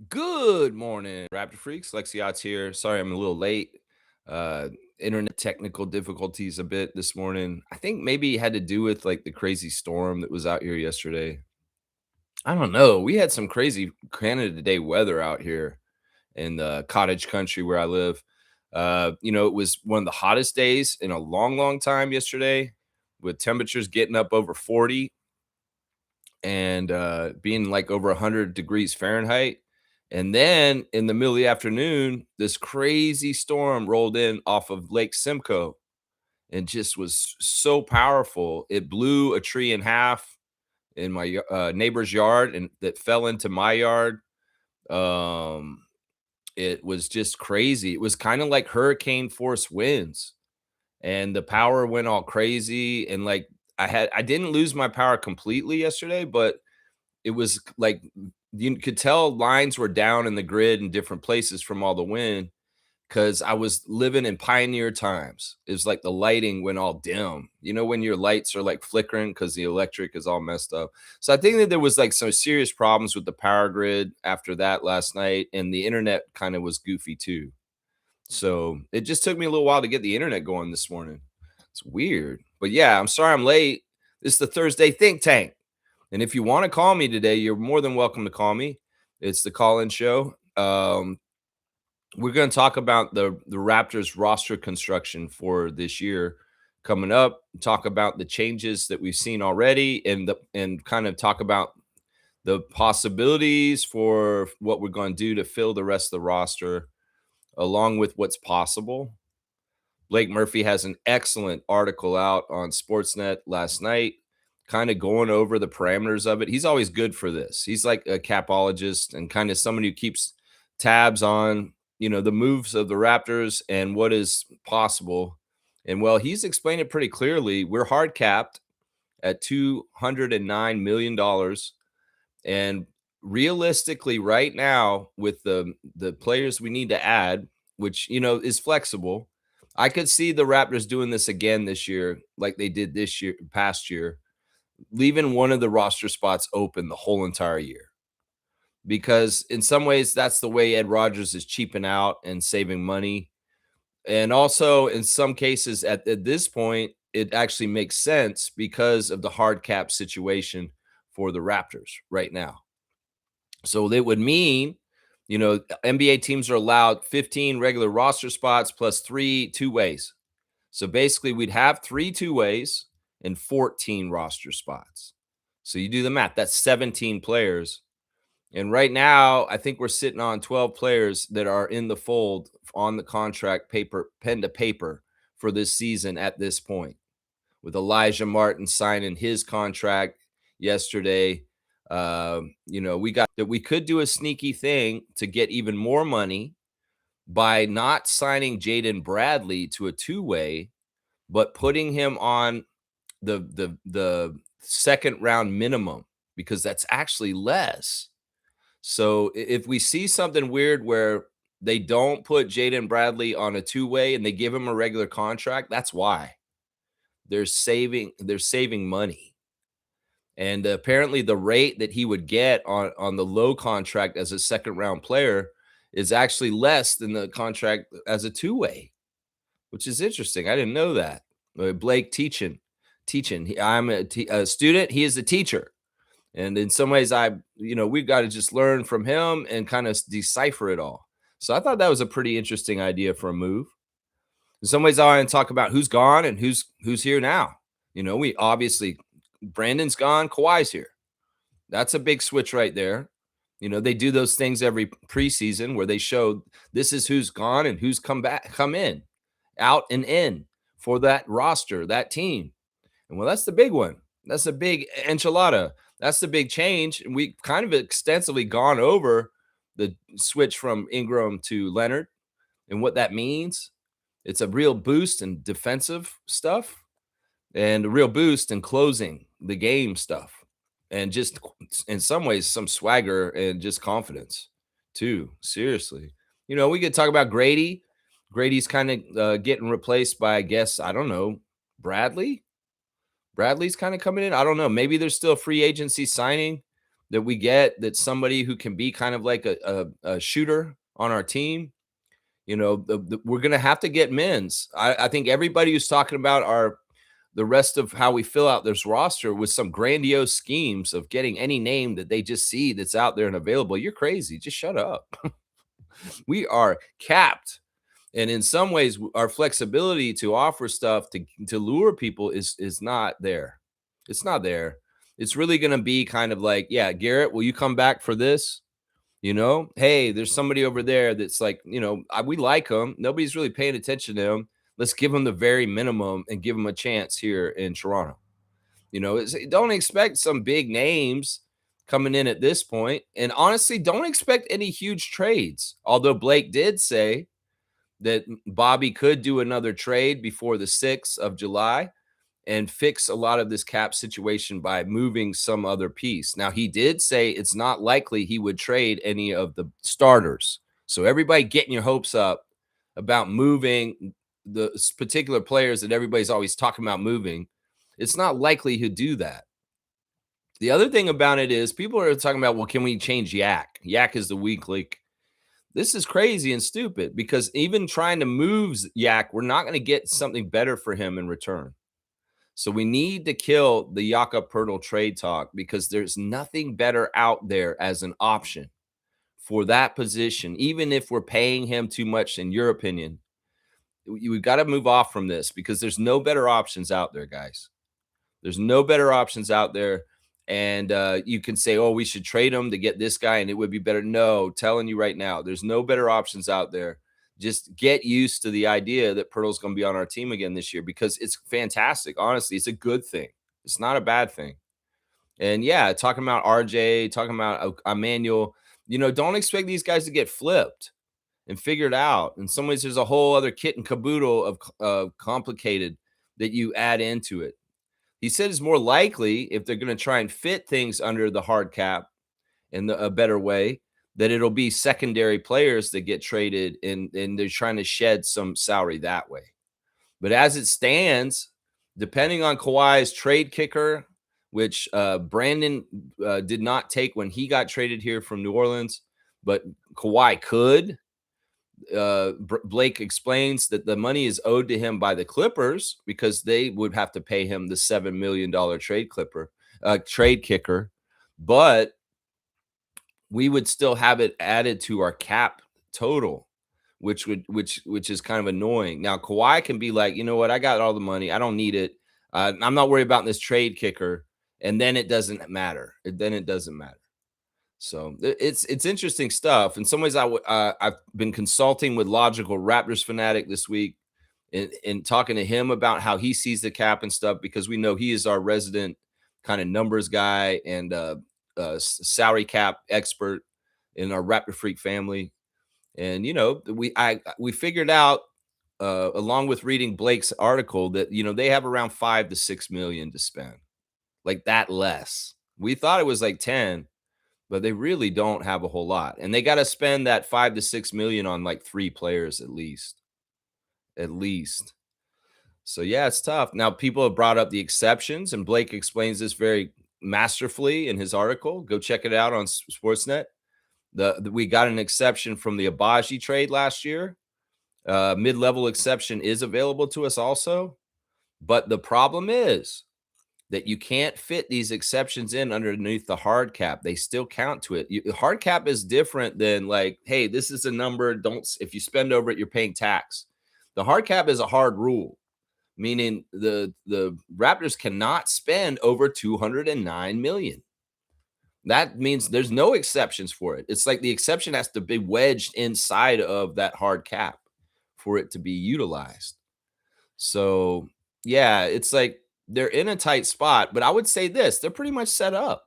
Good morning, Raptor Freaks. Lexiot's here. Sorry I'm a little late. Uh, Internet technical difficulties a bit this morning. I think maybe it had to do with like the crazy storm that was out here yesterday. I don't know. We had some crazy Canada Day weather out here in the cottage country where I live. It was one of the hottest days in a long, long time yesterday, with temperatures getting up over 40 and being like over 100 degrees Fahrenheit. And then in the middle of the afternoon, this crazy storm rolled in off of Lake Simcoe and just was so powerful. It blew a tree in half in my neighbor's yard, and that fell into my yard. Um, it was just crazy. It was kind of like hurricane force winds, and the power went all crazy. And like I didn't lose my power completely yesterday, but it was like you could tell lines were down in the grid in different places from all the wind, because I was living in pioneer times. It was like the lighting went all dim. You know, when your lights are like flickering because the electric is all messed up. So I think that there was like some serious problems with the power grid after that last night, and the internet kind of was goofy too. So it just took me a little while to get the internet going this morning. It's weird. But yeah, I'm sorry I'm late. This is the Thursday Think Tank. And if you want to call me today, you're more than welcome to call me. It's the call-in show. We're going to talk about the Raptors roster construction for this year coming up. Talk about the changes that we've seen already, and kind of talk about the possibilities for what we're going to do to fill the rest of the roster, along with what's possible. Blake Murphy has an excellent article out on Sportsnet last night, kind of going over the parameters of it. He's always good for this. He's like a capologist and kind of somebody who keeps tabs on, the moves of the Raptors and what is possible. And well, he's explained it pretty clearly. We're hard capped at $209 million. And realistically, right now, with the players we need to add, which is flexible, I could see the Raptors doing this again this year, like they did this year, past year, leaving one of the roster spots open the whole entire year. Because in some ways, that's the way Ed Rodgers is cheaping out and saving money. And also, in some cases, at this point, it actually makes sense because of the hard cap situation for the Raptors right now. So that would mean, NBA teams are allowed 15 regular roster spots plus 3 two-ways. So basically, we'd have 3 two-ways and 14 roster spots. So you do the math, that's 17 players. And right now, I think we're sitting on 12 players that are in the fold on the contract paper, pen to paper, for this season at this point, with Elijah Martin signing his contract yesterday. We got that we could do a sneaky thing to get even more money by not signing Jaden Bradley to a two-way, but putting him on the second round minimum, because that's actually less. So if we see something weird where they don't put Jaden Bradley on a two-way and they give him a regular contract, that's why they're saving money. And apparently the rate that he would get on the low contract as a second round player is actually less than the contract as a two-way, which is interesting. I didn't know that. Blake teaching. I'm a student. He is a teacher. And in some ways, we've got to just learn from him and kind of decipher it all. So I thought that was a pretty interesting idea for a move. In some ways, I want to talk about who's gone and who's here now. We obviously, Brandon's gone, Kawhi's here. That's a big switch right there. They do those things every preseason where they show this is who's gone and who's come in, out and in for that roster, that team. And well, that's the big one. That's a big enchilada. That's the big change. And we've kind of extensively gone over the switch from Ingram to Leonard and what that means. It's a real boost in defensive stuff and a real boost in closing the game stuff. And just in some ways, some swagger and just confidence too. Seriously. We could talk about Grady. Grady's kind of getting replaced by, I guess, I don't know, Bradley. Bradley's kind of coming in. I don't know. Maybe there's still free agency signing that we get that's somebody who can be kind of like a shooter on our team. We're going to have to get men's. I think everybody who's talking about the rest of how we fill out this roster with some grandiose schemes of getting any name that they just see that's out there and available. You're crazy. Just shut up. We are capped. And in some ways, our flexibility to offer stuff to lure people is not there. It's not there. It's really going to be kind of like, yeah, Garrett, will you come back for this? Hey, there's somebody over there that's like, we like him. Nobody's really paying attention to him. Let's give him the very minimum and give him a chance here in Toronto. Don't expect some big names coming in at this point. And honestly, don't expect any huge trades. Although Blake did say that Bobby could do another trade before the 6th of July and fix a lot of this cap situation by moving some other piece. Now, he did say it's not likely he would trade any of the starters. So everybody getting your hopes up about moving the particular players that everybody's always talking about moving. It's not likely he'd do that. The other thing about it is people are talking about, well, can we change Yak? Yak is the weak link. This is crazy and stupid because even trying to move Yak, we're not going to get something better for him in return. So we need to kill the Jakob Poeltl trade talk because there's nothing better out there as an option for that position. Even if we're paying him too much, in your opinion, we've got to move off from this because there's no better options out there, guys. There's no better options out there. And you can say, oh, we should trade him to get this guy and it would be better. No, telling you right now, there's no better options out there. Just get used to the idea that Poeltl's going to be on our team again this year because it's fantastic. Honestly, it's a good thing. It's not a bad thing. And yeah, talking about RJ, talking about Emmanuel, don't expect these guys to get flipped and figured out. In some ways, there's a whole other kit and caboodle of complicated that you add into it. He said it's more likely if they're going to try and fit things under the hard cap in a better way, that it'll be secondary players that get traded and they're trying to shed some salary that way. But as it stands, depending on Kawhi's trade kicker, which Brandon did not take when he got traded here from New Orleans, but Kawhi could. Blake explains that the money is owed to him by the Clippers because they would have to pay him the $7 million trade kicker, but we would still have it added to our cap total, which is kind of annoying. Now, Kawhi can be like, you know what? I got all the money. I don't need it. I'm not worried about this trade kicker. And then it doesn't matter. So it's interesting stuff. In some ways, I've been consulting with Logical Raptors Fanatic this week and talking to him about how he sees the cap and stuff, because we know he is our resident kind of numbers guy and salary cap expert in our Raptor Freak family. And, we figured out along with reading Blake's article that, they have around 5 to 6 million to spend, like that less. We thought it was like 10. But they really don't have a whole lot. And they got to spend that 5 to 6 million on like 3 players at least. So yeah, it's tough. Now people have brought up the exceptions, and Blake explains this very masterfully in his article. Go check it out on Sportsnet. We got an exception from the Abaji trade last year. Mid-level exception is available to us also. But the problem is that you can't fit these exceptions in underneath the hard cap. They still count to it. Hard cap is different than like, hey, this is a number. If you spend over it, you're paying tax. The hard cap is a hard rule, meaning the Raptors cannot spend over 209 million. That means there's no exceptions for it. It's like the exception has to be wedged inside of that hard cap for it to be utilized. So yeah, it's like, they're in a tight spot, but I would say this, they're pretty much set up.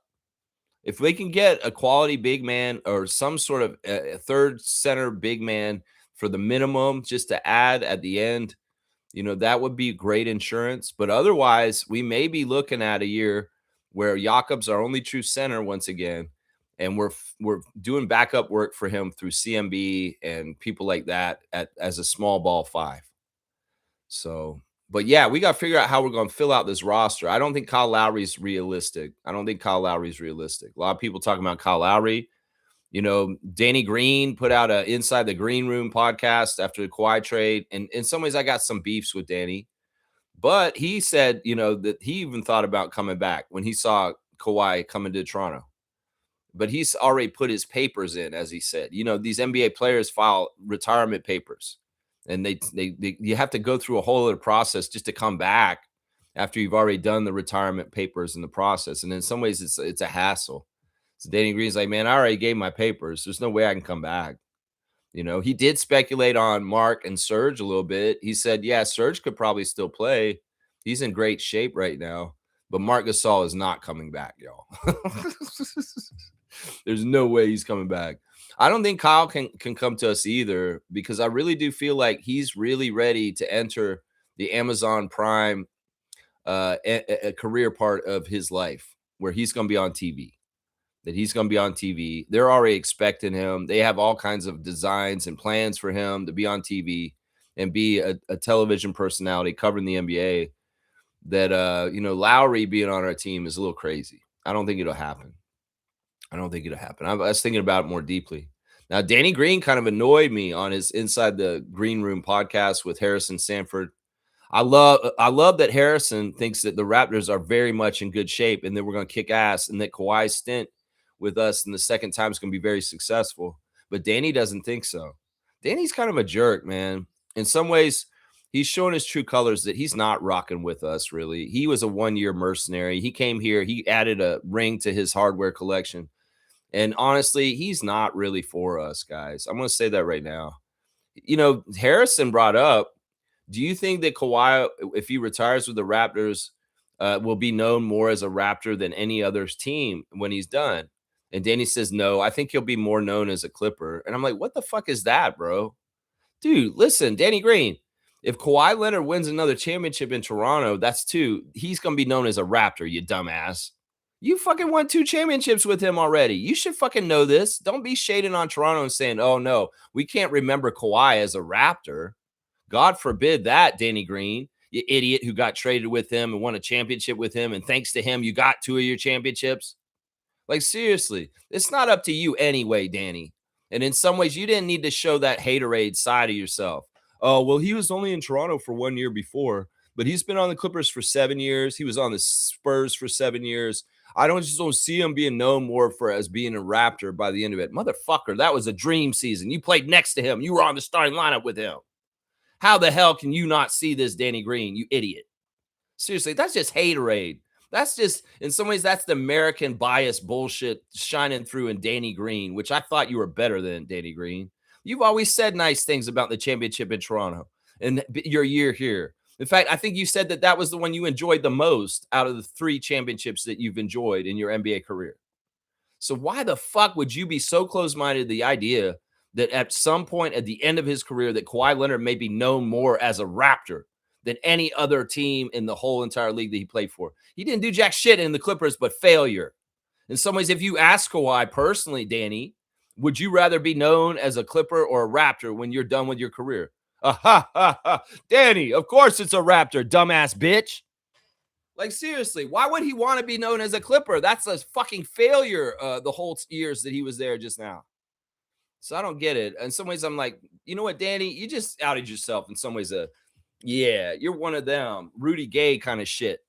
If they can get a quality big man or some sort of a third center big man for the minimum just to add at the end, that would be great insurance. But otherwise, we may be looking at a year where Jakob's our only true center once again, and we're doing backup work for him through CMB and people like that as a small ball 5. So But yeah, we got to figure out how we're going to fill out this roster. I don't think Kyle Lowry's realistic. I don't think Kyle Lowry's realistic. A lot of people talking about Kyle Lowry. You know, Danny Green put out a Inside the Green Room podcast after the Kawhi trade. And in some ways, I got some beefs with Danny. But he said, you know, that he even thought about coming back when he saw Kawhi coming to Toronto. But he's already put his papers in, as he said. You know, these NBA players file retirement papers, and they you have to go through a whole other process just to come back after you've already done the retirement papers in the process. And in some ways, it's a hassle. So Danny Green's like, man, I already gave my papers. There's no way I can come back. You know, he did speculate on Mark and Serge a little bit. He said, yeah, Serge could probably still play. He's in great shape right now, but Marc Gasol is not coming back, y'all. There's no way he's coming back. I don't think Kyle can come to us either, because I really do feel like he's really ready to enter the Amazon Prime a career part of his life where he's going to be on TV. That he's going to be on TV. They're already expecting him. They have all kinds of designs and plans for him to be on TV and be a television personality covering the NBA. That you know, Lowry being on our team is a little crazy. I don't think it'll happen. I was thinking about it more deeply. Now, Danny Green kind of annoyed me on his Inside the Green Room podcast with Harrison Sanford. I love that Harrison thinks that the Raptors are very much in good shape and that we're going to kick ass, and that Kawhi's stint with us in the second time is going to be very successful. But Danny doesn't think so. Danny's kind of a jerk, man. In some ways, he's showing his true colors that he's not rocking with us, really. He was a one-year mercenary. He came here. He added a ring to his hardware collection. And honestly, he's not really for us, guys. I'm going to say that right now. You know, Harrison brought up, do you think that Kawhi, if he retires with the Raptors, will be known more as a Raptor than any other team when he's done? And Danny says, no, I think he'll be more known as a Clipper. And I'm like, what the fuck is that, bro? Dude, listen, Danny Green, if Kawhi Leonard wins another championship in Toronto, that's two. He's going to be known as a Raptor, you dumbass. You fucking won 2 championships with him already. You should fucking know this. Don't be shading on Toronto and saying, oh, no, we can't remember Kawhi as a Raptor. God forbid that, Danny Green, you idiot who got traded with him and won a championship with him. And thanks to him, you got 2 of your championships. Like, seriously, it's not up to you anyway, Danny. And in some ways, you didn't need to show that haterade side of yourself. Oh, well, he was only in Toronto for 1 year before, but he's been on the Clippers for 7 years. He was on the Spurs for 7 years. I don't see him being known more for as being a Raptor by the end of it. Motherfucker, that was a dream season. You played next to him. You were on the starting lineup with him. How the hell can you not see this, Danny Green, you idiot? Seriously, that's just haterade. That's just, in some ways, that's the American bias bullshit shining through in Danny Green, which I thought you were better than, Danny Green. You've always said nice things about the championship in Toronto and your year here. In fact, I think you said that was the one you enjoyed the most out of the 3 championships that you've enjoyed in your NBA career. So why the fuck would you be so close-minded to the idea that at some point at the end of his career that Kawhi Leonard may be known more as a Raptor than any other team in the whole entire league that he played for? He didn't do jack shit in the Clippers, but failure. In some ways, if you ask Kawhi personally, Danny, would you rather be known as a Clipper or a Raptor when you're done with your career? Danny, of course it's a Raptor, dumbass bitch. Like, seriously, why would he want to be known as a Clipper? That's a fucking failure the whole years that he was there just now. So I don't get it. In some ways, I'm like, you know what, Danny? You just outed yourself in some ways. Yeah, you're one of them. Rudy Gay kind of shit.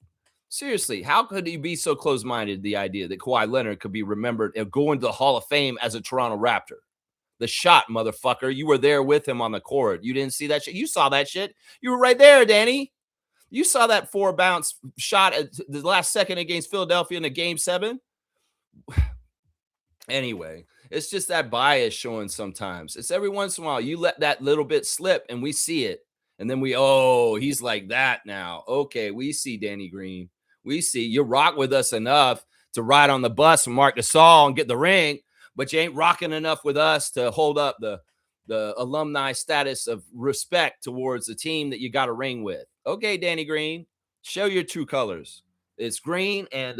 Seriously, how could he be so close-minded to the idea that Kawhi Leonard could be remembered and go into the Hall of Fame as a Toronto Raptor? The shot, motherfucker. You were there with him on the court. You didn't see that shit. You saw that shit. You were right there, Danny. You saw that 4-bounce shot at the last second against Philadelphia in the Game 7. Anyway, it's just that bias showing sometimes. It's every once in a while you let that little bit slip and we see it. And then he's like that now. Okay, we see Danny Green. We see you rock with us enough to ride on the bus from Marc Gasol and get the ring, but you ain't rocking enough with us to hold up the alumni status of respect towards the team that you got a ring with. Okay, Danny Green, show your true colors. It's green and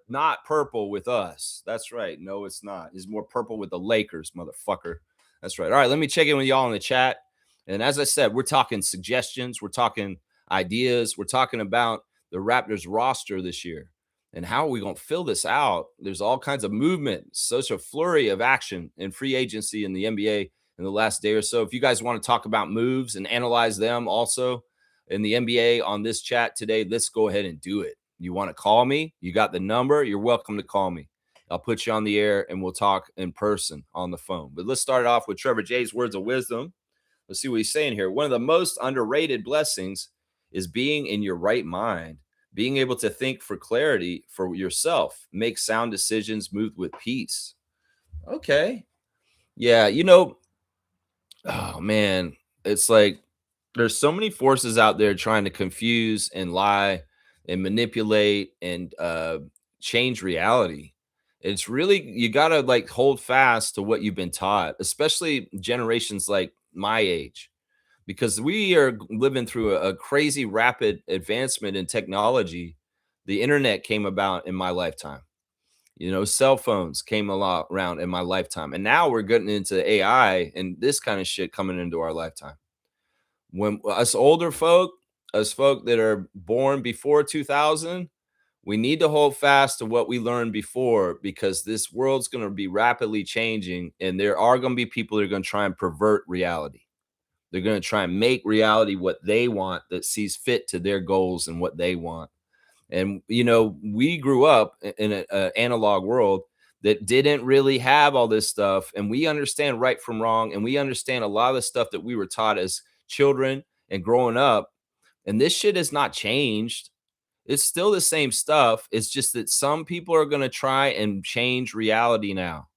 not purple with us. That's right. No, it's not. It's more purple with the Lakers, motherfucker. That's right. All right, let me check in with y'all in the chat. And as I said, we're talking suggestions. We're talking ideas. We're talking about the Raptors roster this year and how are we going to fill this out. There's all kinds of movement, such a flurry of action and free agency in the NBA in the last day or so. If you guys want to talk about moves and analyze them also in the NBA on this chat today, let's go ahead and do it. You want to call me? You got the number. You're welcome to call me. I'll put you on the air and we'll talk in person on the phone. But let's start off with Trevor J's words of wisdom. Let's see what he's saying here. One of the most underrated blessings is being in your right mind, being able to think for clarity for yourself, make sound decisions, move with peace. Okay. Yeah. Oh man, it's like there's so many forces out there trying to confuse and lie and manipulate and change reality. It's really you got to like hold fast to what you've been taught, especially generations like my age, because we are living through a crazy rapid advancement in technology. The internet came about in my lifetime. Cell phones came a lot around in my lifetime, and now we're getting into AI and this kind of shit coming into our lifetime. When us older folk, us folk that are born before 2000, we need to hold fast to what we learned before because this world's going to be rapidly changing, and there are going to be people that are going to try and pervert reality. They're going to try and make reality what they want that sees fit to their goals and what they want. And we grew up in an analog world that didn't really have all this stuff, and we understand right from wrong, and we understand a lot of the stuff that we were taught as children and growing up. And this shit has not changed. It's still the same stuff. It's just that some people are going to try and change reality now,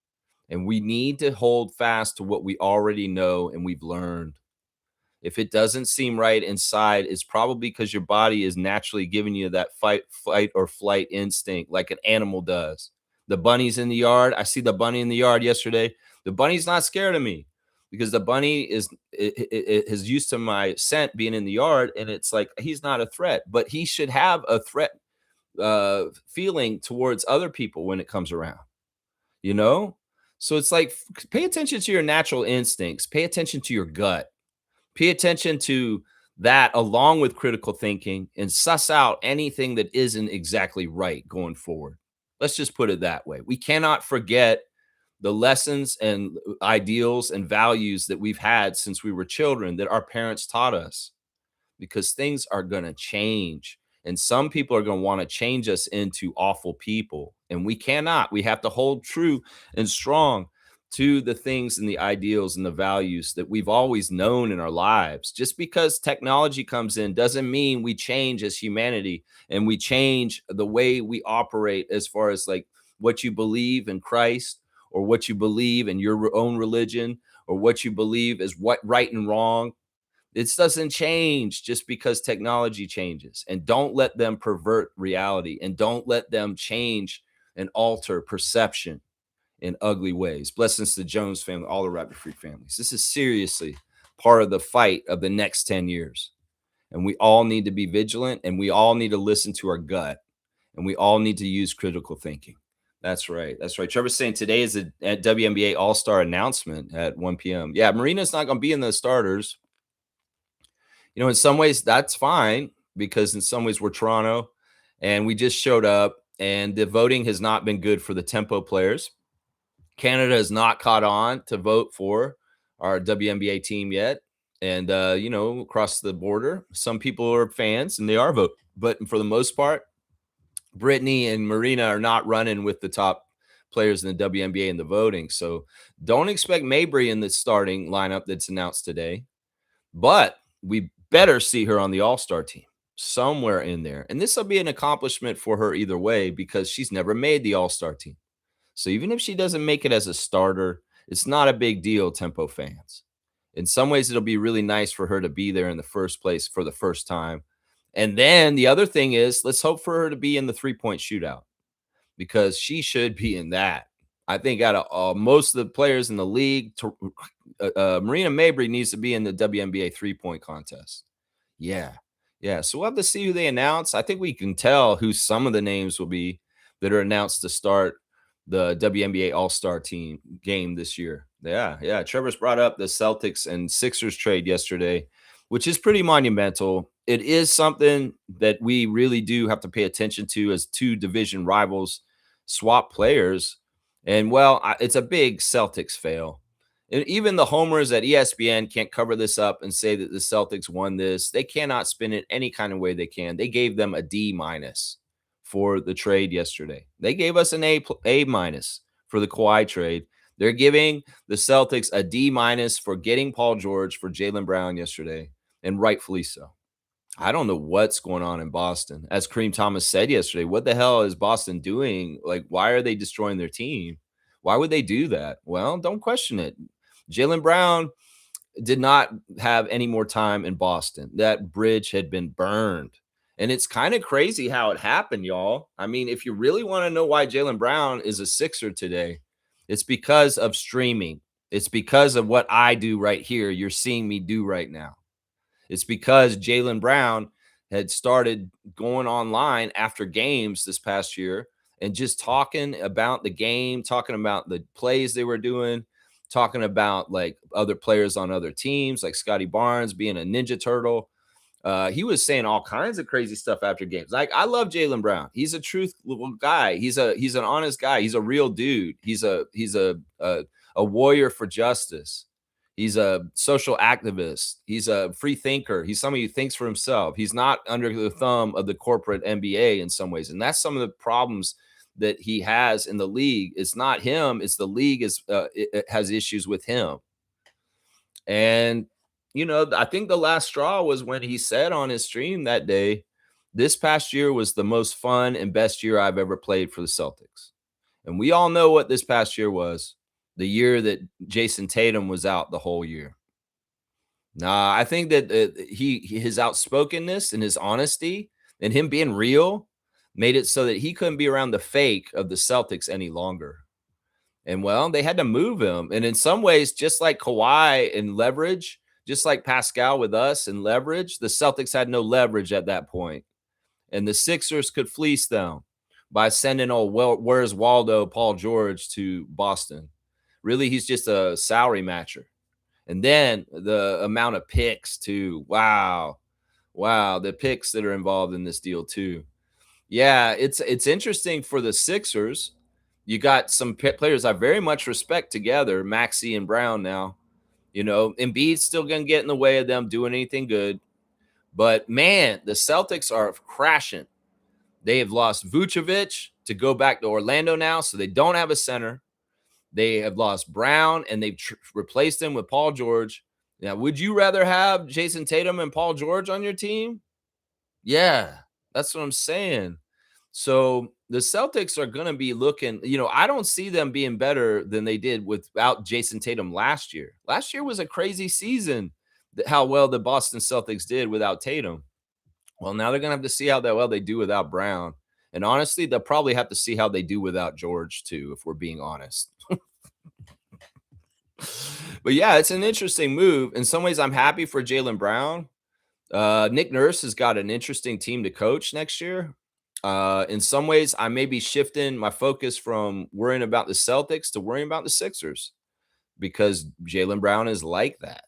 and we need to hold fast to what we already know and we've learned. If it doesn't seem right inside, it's probably because your body is naturally giving you that fight or flight instinct like an animal does. The bunny's in the yard. I see the bunny in the yard yesterday. The bunny's not scared of me because the bunny is used to my scent being in the yard, and it's like he's not a threat, but he should have a threat feeling towards other people when it comes around, you know? So it's like pay attention to your natural instincts, pay attention to your gut. Pay attention to that along with critical thinking and suss out anything that isn't exactly right going forward. Let's just put it that way. We cannot forget the lessons and ideals and values that we've had since we were children that our parents taught us because things are going to change. And some people are going to want to change us into awful people. And we cannot. We have to hold true and strong to the things and the ideals and the values that we've always known in our lives. Just because technology comes in doesn't mean we change as humanity and we change the way we operate as far as like what you believe in Christ or what you believe in your own religion or what you believe is what right and wrong. It doesn't change just because technology changes. And don't let them pervert reality and don't let them change and alter perception in ugly ways. Blessings to the Jones family, all the Raptor Freak families. This is seriously part of the fight of the next 10 years. And we all need to be vigilant and we all need to listen to our gut and we all need to use critical thinking. That's right. That's right. Trevor's saying today is a WNBA All-Star announcement at 1 p.m. Yeah, Marina's not going to be in the starters. In some ways that's fine because in some ways we're Toronto and we just showed up and the voting has not been good for the tempo players. Canada has not caught on to vote for our WNBA team yet. And, across the border, some people are fans and they are voting. But for the most part, Brittany and Marina are not running with the top players in the WNBA in the voting. So don't expect Mabry in the starting lineup that's announced today. But we better see her on the All-Star team somewhere in there. And this will be an accomplishment for her either way because she's never made the All-Star team. So even if she doesn't make it as a starter, it's not a big deal, Tempo fans. In some ways, it'll be really nice for her to be there in the first place for the first time. And then the other thing is, let's hope for her to be in the three-point shootout because she should be in that. I think out of most of the players in the league, Marina Mabry needs to be in the WNBA three-point contest. Yeah. Yeah. So we'll have to see who they announce. I think we can tell who some of the names will be that are announced to start the WNBA All-Star team game this year. Yeah. Yeah. Trevor's brought up the Celtics and Sixers trade yesterday. which is pretty monumental. It is something that we really do have to pay attention to as two division rivals swap players. And well, it's a big Celtics fail. And even the homers at ESPN can't cover this up and say that the Celtics won this. They cannot spin it any kind of way they can. They gave them a D minus for the trade yesterday. They gave us an A minus for the Kawhi trade. They're giving the Celtics a D minus for getting Paul George for Jaylen Brown yesterday, and rightfully so. I don't know what's going on in Boston. As Kareem Thomas said yesterday, what the hell is Boston doing? Like, why are they destroying their team? Why would they do that? Well, don't question it. Jaylen Brown did not have any more time in Boston. That bridge had been burned. And it's kind of crazy how it happened, y'all. I mean, if you really want to know why Jaylen Brown is a Sixer today, it's because of streaming. It's because of what I do right here. You're seeing me do right now. It's because Jaylen Brown had started going online after games this past year and just talking about the game, talking about the plays they were doing, talking about like other players on other teams, like Scotty Barnes being a Ninja Turtle. He was saying all kinds of crazy stuff after games. Like, I love Jaylen Brown. He's a truthful guy. He's an honest guy. He's a real dude. He's a warrior for justice. He's a social activist. He's a free thinker. He's somebody who thinks for himself. He's not under the thumb of the corporate NBA in some ways. And that's some of the problems that he has in the league. It's not him. It's the league it has issues with him. And, I think the last straw was when he said on his stream that day, this past year was the most fun and best year I've ever played for the Celtics. And we all know what this past year was. The year that Jason Tatum was out the whole year. Nah, I think that his outspokenness and his honesty and him being real made it so that he couldn't be around the fake of the Celtics any longer. And well, they had to move him. And in some ways, just like Kawhi in leverage, just like Pascal with us in leverage, the Celtics had no leverage at that point. And the Sixers could fleece them by sending where's Waldo Paul George to Boston. Really, he's just a salary matcher. And then the amount of picks too. Wow. The picks that are involved in this deal too. Yeah, it's interesting for the Sixers. You got some players I very much respect together, Maxey and Brown now. Embiid's still going to get in the way of them doing anything good. But man, the Celtics are crashing. They have lost Vucevic to go back to Orlando now, so they don't have a center. They have lost Brown, and they've replaced him with Paul George. Now, would you rather have Jason Tatum and Paul George on your team? Yeah, that's what I'm saying. So the Celtics are going to be looking, I don't see them being better than they did without Jason Tatum last year. Last year was a crazy season, how well the Boston Celtics did without Tatum. Well, now they're going to have to see how well they do without Brown. And honestly, they'll probably have to see how they do without George too, if we're being honest. But yeah, it's an interesting move. In some ways, I'm happy for Jaylen Brown. Nick Nurse has got an interesting team to coach next year. In some ways, I may be shifting my focus from worrying about the Celtics to worrying about the Sixers because Jaylen Brown is like that.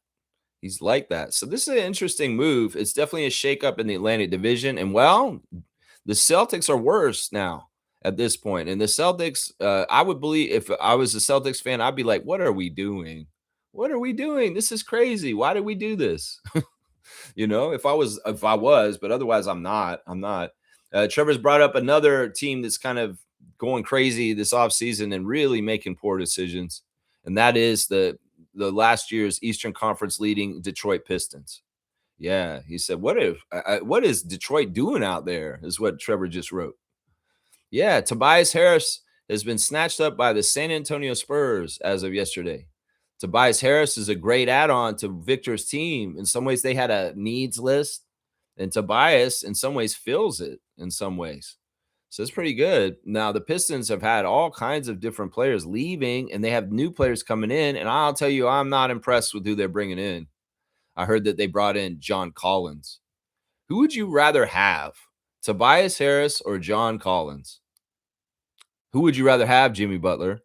He's like that. So this is an interesting move. It's definitely a shakeup in the Atlantic Division. And well, the Celtics are worse now at this point. And the Celtics, I would believe if I was a Celtics fan, I'd be like, what are we doing? What are we doing? This is crazy. Why did we do this? If I was, but otherwise I'm not. Trevor's brought up another team that's kind of going crazy this offseason and really making poor decisions. And that is the last year's Eastern Conference leading Detroit Pistons. Yeah, he said, what is Detroit doing out there is what Trevor just wrote. Yeah, Tobias Harris has been snatched up by the San Antonio Spurs as of yesterday. Tobias Harris is a great add-on to Victor's team. In some ways, they had a needs list, and Tobias, in some ways, fills it in some ways. So it's pretty good. Now, the Pistons have had all kinds of different players leaving, and they have new players coming in, and I'll tell you, I'm not impressed with who they're bringing in. I heard that they brought in John Collins. Who would you rather have, Tobias Harris or John Collins? Who would you rather have, Jimmy Butler?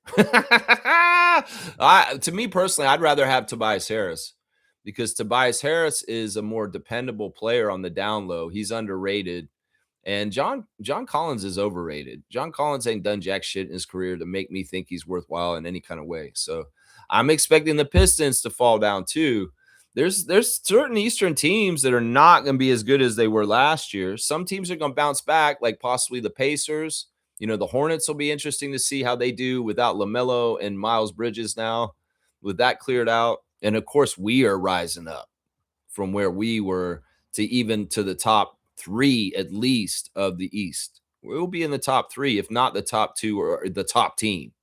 To me personally, I'd rather have Tobias Harris because Tobias Harris is a more dependable player on the down low. He's underrated. And John Collins is overrated. John Collins ain't done jack shit in his career to make me think he's worthwhile in any kind of way. So I'm expecting the Pistons to fall down too. There's certain Eastern teams that are not going to be as good as they were last year. Some teams are going to bounce back, like possibly the Pacers. The Hornets will be interesting to see how they do without LaMelo and Miles Bridges now, with that cleared out. And of course, we are rising up from where we were to even to the top 3 at least of the East. We'll be in the top 3, if not the top 2 or the top team.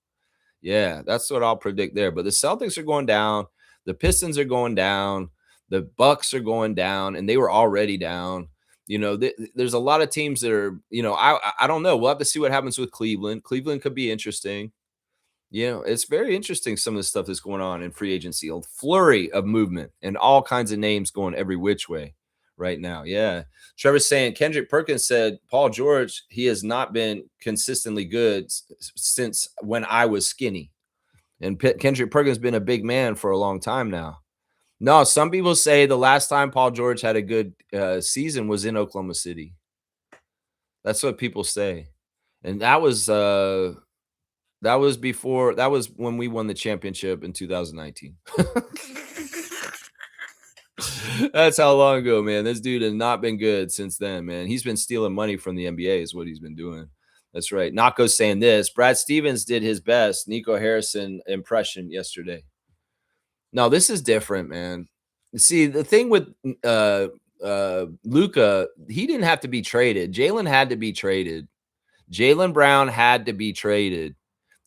Yeah, that's what I'll predict there. But the Celtics are going down. The Pistons are going down. The Bucks are going down, and they were already down. There's a lot of teams that are, I don't know. We'll have to see what happens with Cleveland. Cleveland could be interesting. It's very interesting, some of the stuff that's going on in free agency. A flurry of movement and all kinds of names going every which way right now. Yeah. Trevor's saying Kendrick Perkins said Paul George, he has not been consistently good since when I was skinny. And Kendrick Perkins has been a big man for a long time now. No, some people say the last time Paul George had a good season was in Oklahoma City. That's what people say. And that was when we won the championship in 2019. That's how long ago, man. This dude has not been good since then, man. He's been stealing money from the NBA is what he's been doing. That's right. Nako's saying this. Brad Stevens did his best Nico Harrison impression yesterday. No, this is different, man. See, the thing with Luka, he didn't have to be traded. Jaylen had to be traded. Jaylen Brown had to be traded.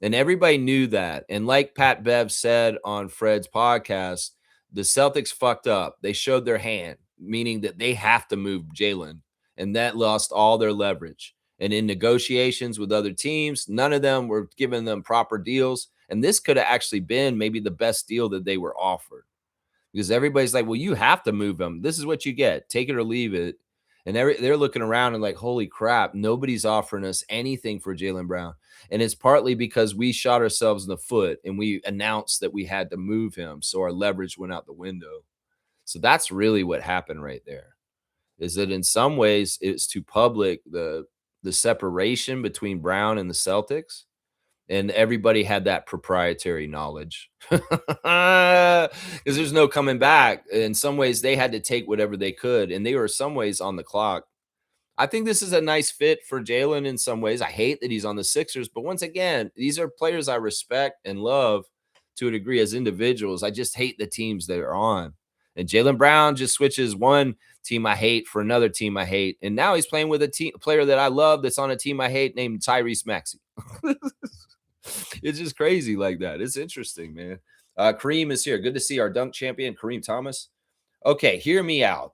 And everybody knew that. And like Pat Bev said on Fred's podcast, the Celtics fucked up. They showed their hand, meaning that they have to move Jaylen. And that lost all their leverage. And in negotiations with other teams, none of them were giving them proper deals. And this could have actually been maybe the best deal that they were offered. Because everybody's like, well, you have to move him. This is what you get. Take it or leave it. And they're looking around and like, holy crap, nobody's offering us anything for Jaylen Brown. And it's partly because we shot ourselves in the foot and we announced that we had to move him. So our leverage went out the window. So that's really what happened right there, is that in some ways it's too public, the separation between Brown and the Celtics. And everybody had that proprietary knowledge because there's no coming back. In some ways, they had to take whatever they could, and they were some ways on the clock. I think this is a nice fit for Jaylen in some ways. I hate that he's on the Sixers, but once again, these are players I respect and love to a degree as individuals. I just hate the teams they're on. And Jaylen Brown just switches one team I hate for another team I hate. And now he's playing with a player that I love that's on a team I hate named Tyrese Maxey. It's just crazy like that. It's interesting, man. Kareem is here. Good to see our dunk champion, Kareem Thomas. Okay, hear me out.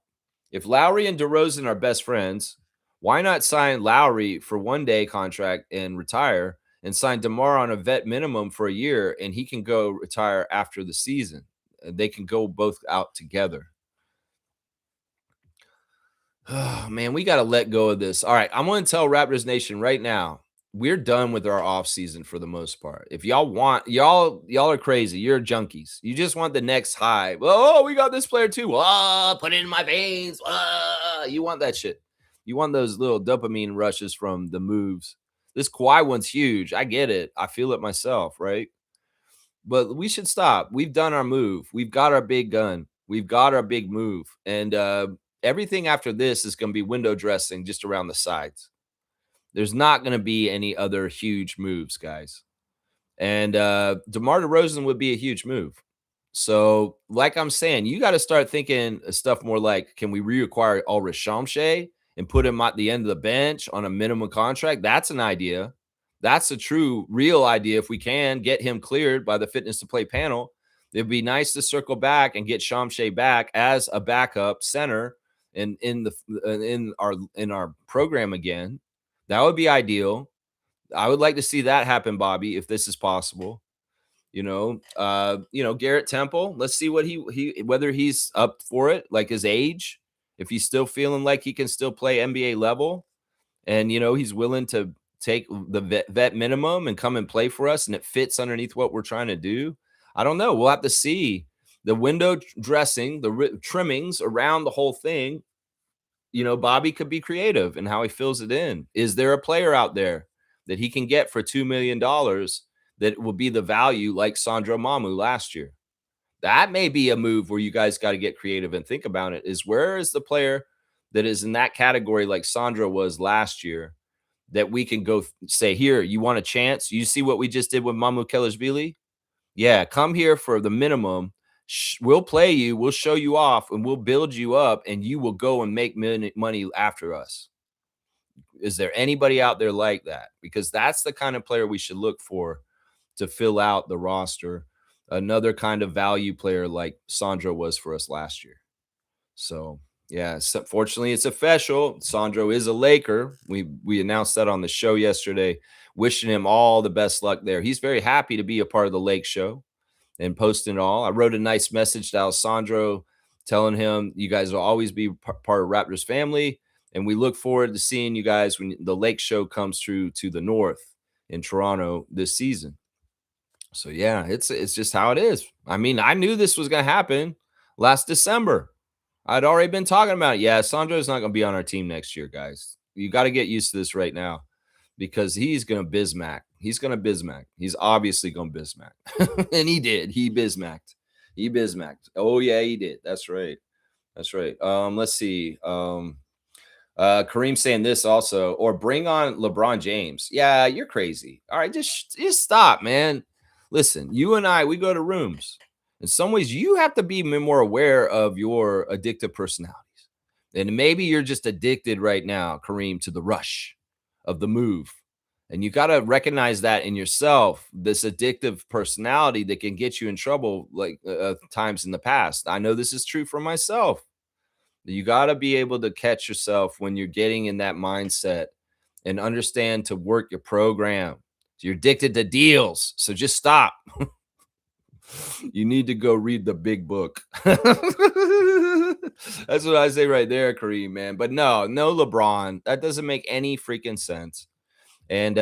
If Lowry and DeRozan are best friends, why not sign Lowry for one-day contract and retire, and sign DeMar on a vet minimum for a year, and he can go retire after the season? They can go both out together. Oh, man, we got to let go of this. All right, I'm going to tell Raptors Nation right now, we're done with our off season for the most part. If y'all want, y'all are crazy. You're junkies. You just want the next high. Oh, we got this player too. Oh, put it in my veins. You want that shit. You want those little dopamine rushes from the moves. This Kawhi one's huge. I get it. I feel it myself, right? But we should stop. We've done our move. We've got our big gun. We've got our big move. And everything after this is going to be window dressing just around the sides. There's not going to be any other huge moves, guys. And DeMar DeRozan would be a huge move. So, like I'm saying, you got to start thinking stuff more like, can we reacquire Ulrich Shamshay and put him at the end of the bench on a minimum contract? That's an idea. That's a true, real idea. If we can get him cleared by the fitness to play panel, it'd be nice to circle back and get Shamshay back as a backup center in our program again. That would be ideal. I would like to see that happen, Bobby, if this is possible. Garrett Temple. Let's see what he whether he's up for it, like his age, if he's still feeling like he can still play NBA level, and he's willing to take the vet minimum and come and play for us, and it fits underneath what we're trying to do. I don't know. We'll have to see. the window dressing, the trimmings around the whole thing, Bobby could be creative in how he fills it in. Is there a player out there that he can get for $2 million that will be the value like Sandro Mamu last year? That may be a move where you guys got to get creative and think about it. Is where is the player that is in that category like Sandro was last year that we can go say, here, you want a chance? You see what we just did with Mamu Kelishvili? Yeah, come here for the minimum. We'll play you, we'll show you off, and we'll build you up, and you will go and make money after us. Is there anybody out there like that? Because that's the kind of player we should look for to fill out the roster. Another kind of value player like Sandro was for us last year. So, yeah, fortunately, it's official. Sandro is a Laker. We announced that on the show yesterday, wishing him all the best luck there. He's very happy to be a part of the Lake show and posting it all. I wrote a nice message to Alessandro telling him you guys will always be part of Raptors family, and we look forward to seeing you guys when the Lake show comes through to the north in Toronto this season. So yeah, it's just how it is. I mean, I knew this was going to happen last December. I'd already been talking about it. Yeah, Sandro's not going to be on our team next year, guys. You got to get used to this right now because he's going to Bismack. He's going to Bismack. He's obviously going to Bismack. And he did. He Bismacked. He Bismacked. Oh, yeah, he did. That's right. That's right. Let's see. Kareem saying this also, or bring on LeBron James. Yeah, you're crazy. All right, just stop, man. Listen, you and I, we go to rooms. In some ways, you have to be more aware of your addictive personalities. And maybe you're just addicted right now, Kareem, to the rush of the move. And you got to recognize that in yourself, this addictive personality that can get you in trouble like times in the past. I know this is true for myself. You got to be able to catch yourself when you're getting in that mindset and understand to work your program. So you're addicted to deals. So just stop. You need to go read the big book. That's what I say right there, Kareem, man. But no LeBron. That doesn't make any freaking sense. And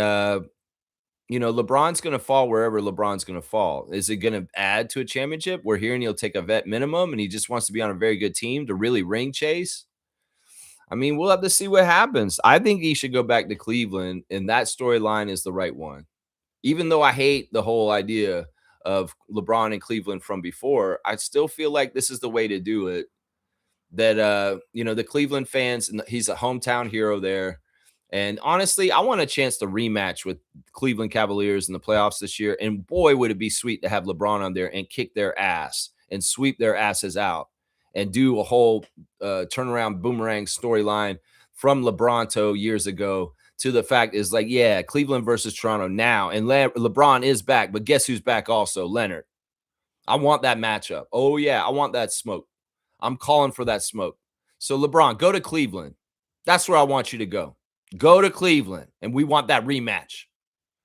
LeBron's going to fall wherever LeBron's going to fall. Is it going to add to a championship? We're hearing he'll take a vet minimum and he just wants to be on a very good team to really ring chase. I mean, we'll have to see what happens. I think he should go back to Cleveland, and that storyline is the right one. Even though I hate the whole idea of LeBron in Cleveland from before, I still feel like this is the way to do it. That, the Cleveland fans, and he's a hometown hero there. And honestly, I want a chance to rematch with Cleveland Cavaliers in the playoffs this year. And boy, would it be sweet to have LeBron on there and kick their ass and sweep their asses out and do a whole turnaround boomerang storyline from LeBronto years ago to the fact is like, yeah, Cleveland versus Toronto now. And LeBron is back, but guess who's back also? Leonard. I want that matchup. Oh, yeah, I want that smoke. I'm calling for that smoke. So, LeBron, go to Cleveland. That's where I want you to go. Go to Cleveland, and we want that rematch.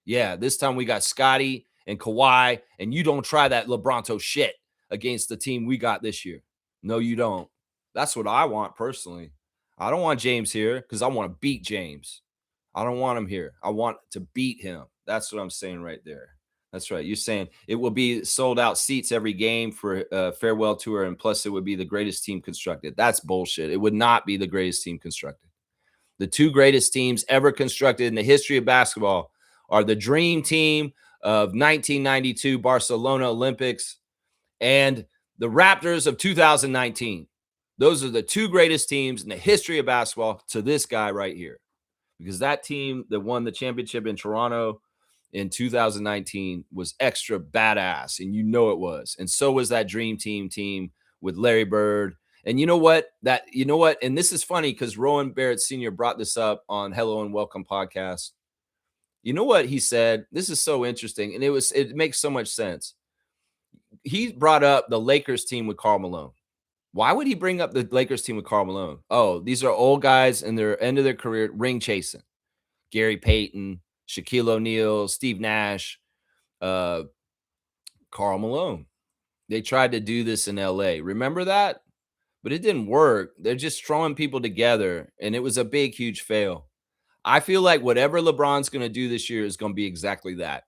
Yeah, this time we got Scotty and Kawhi, and you don't try that LeBronto shit against the team we got this year. No, you don't. That's what I want personally. I don't want James here because I want to beat James. I don't want him here. I want to beat him. That's what I'm saying right there. That's right. You're saying it will be sold out seats every game for farewell tour, and plus it would be the greatest team constructed. That's bullshit. It would not be the greatest team constructed. The two greatest teams ever constructed in the history of basketball are the dream team of 1992 Barcelona Olympics and the Raptors of 2019. Those are the two greatest teams in the history of basketball to this guy right here. Because that team that won the championship in Toronto in 2019 was extra badass, and you know it was. And so was that dream team with Larry Bird. And you know what? And this is funny because Rowan Barrett Sr. brought this up on Hello and Welcome podcast. You know what he said? This is so interesting, and it makes so much sense. He brought up the Lakers team with Karl Malone. Why would he bring up the Lakers team with Karl Malone? Oh, these are old guys in their end of their career ring chasing. Gary Payton, Shaquille O'Neal, Steve Nash, Karl Malone. They tried to do this in LA. Remember that? But it didn't work. They're just throwing people together, and it was a big, huge fail. I feel like whatever LeBron's going to do this year is going to be exactly that.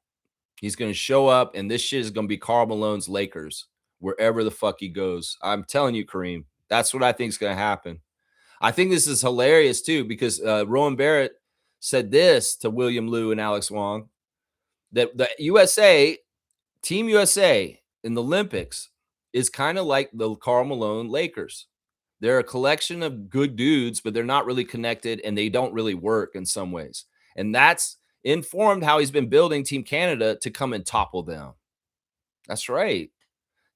He's going to show up, and this shit is going to be Karl Malone's Lakers wherever the fuck he goes. I'm telling you, Kareem, that's what I think is going to happen. I think this is hilarious too, because Rowan Barrett said this to William Liu and Alex Wong, that the USA, Team USA in the Olympics is kind of like the Karl Malone Lakers. They're a collection of good dudes, but they're not really connected and they don't really work in some ways. And that's informed how he's been building Team Canada to come and topple them. That's right.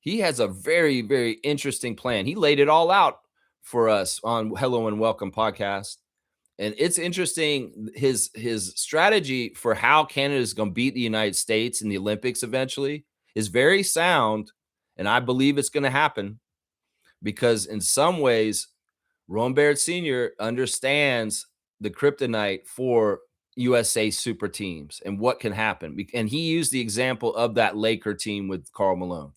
He has a very, very interesting plan. He laid it all out for us on Hello and Welcome podcast. And it's interesting, his strategy for how Canada is going to beat the United States in the Olympics eventually is very sound. And I believe it's going to happen because in some ways, Rowan Barrett Sr. understands the kryptonite for USA super teams and what can happen. And he used the example of that Laker team with Karl Malone,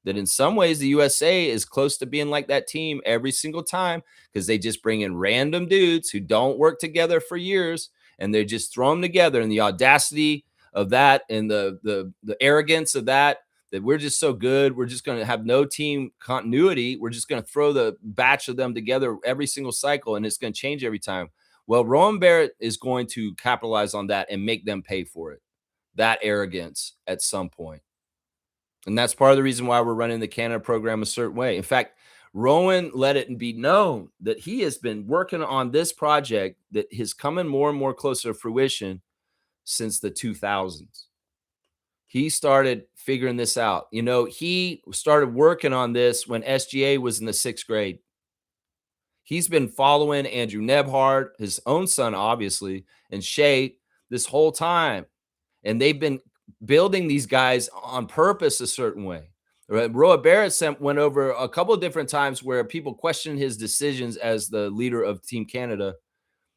that in some ways the USA is close to being like that team every single time because they just bring in random dudes who don't work together for years and they just throw them together. And the audacity of that and the arrogance of that we're just so good, we're just going to have no team continuity. We're just going to throw the batch of them together every single cycle and it's going to change every time. Well, Rowan Barrett is going to capitalize on that and make them pay for it, that arrogance at some point. And that's part of the reason why we're running the Canada program a certain way. In fact, Rowan let it be known that he has been working on this project that is coming more and more closer to fruition since the 2000s. He started figuring this out. You know, he started working on this when SGA was in the 6th grade. He's been following Andrew Nebhard, his own son, obviously, and Shea this whole time. And they've been building these guys on purpose a certain way. Rowan Barrett went over a couple of different times where people questioned his decisions as the leader of Team Canada.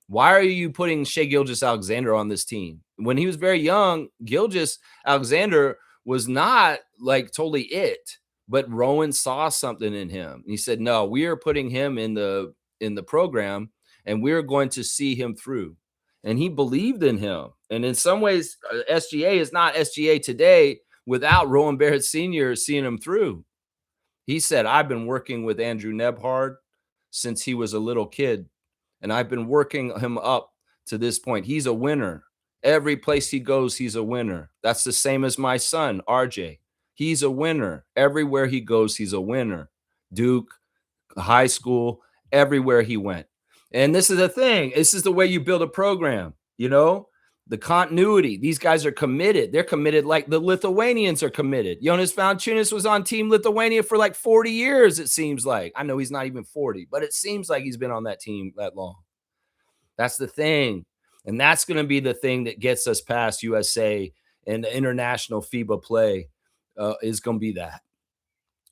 Why are you putting Shea Gilgeous-Alexander on this team? When he was very young, Gilgeous-Alexander was not like totally it, but Rowan saw something in him. He said, no, we are putting him in the program and we're going to see him through. And he believed in him. And in some ways, SGA is not SGA today without Rowan Barrett Sr. seeing him through. He said, I've been working with Andrew Nebhard since he was a little kid. And I've been working him up to this point. He's a winner. Every place he goes, he's a winner. That's the same as my son, RJ. He's a winner. Everywhere he goes, he's a winner. Duke, high school, everywhere he went. And this is the thing. This is the way you build a program, you know? The continuity. These guys are committed. They're committed like the Lithuanians are committed. Jonas Valanciunas was on Team Lithuania for like 40 years, it seems like. I know he's not even 40, but it seems like he's been on that team that long. That's the thing. And that's going to be the thing that gets us past USA and the international FIBA play is going to be that.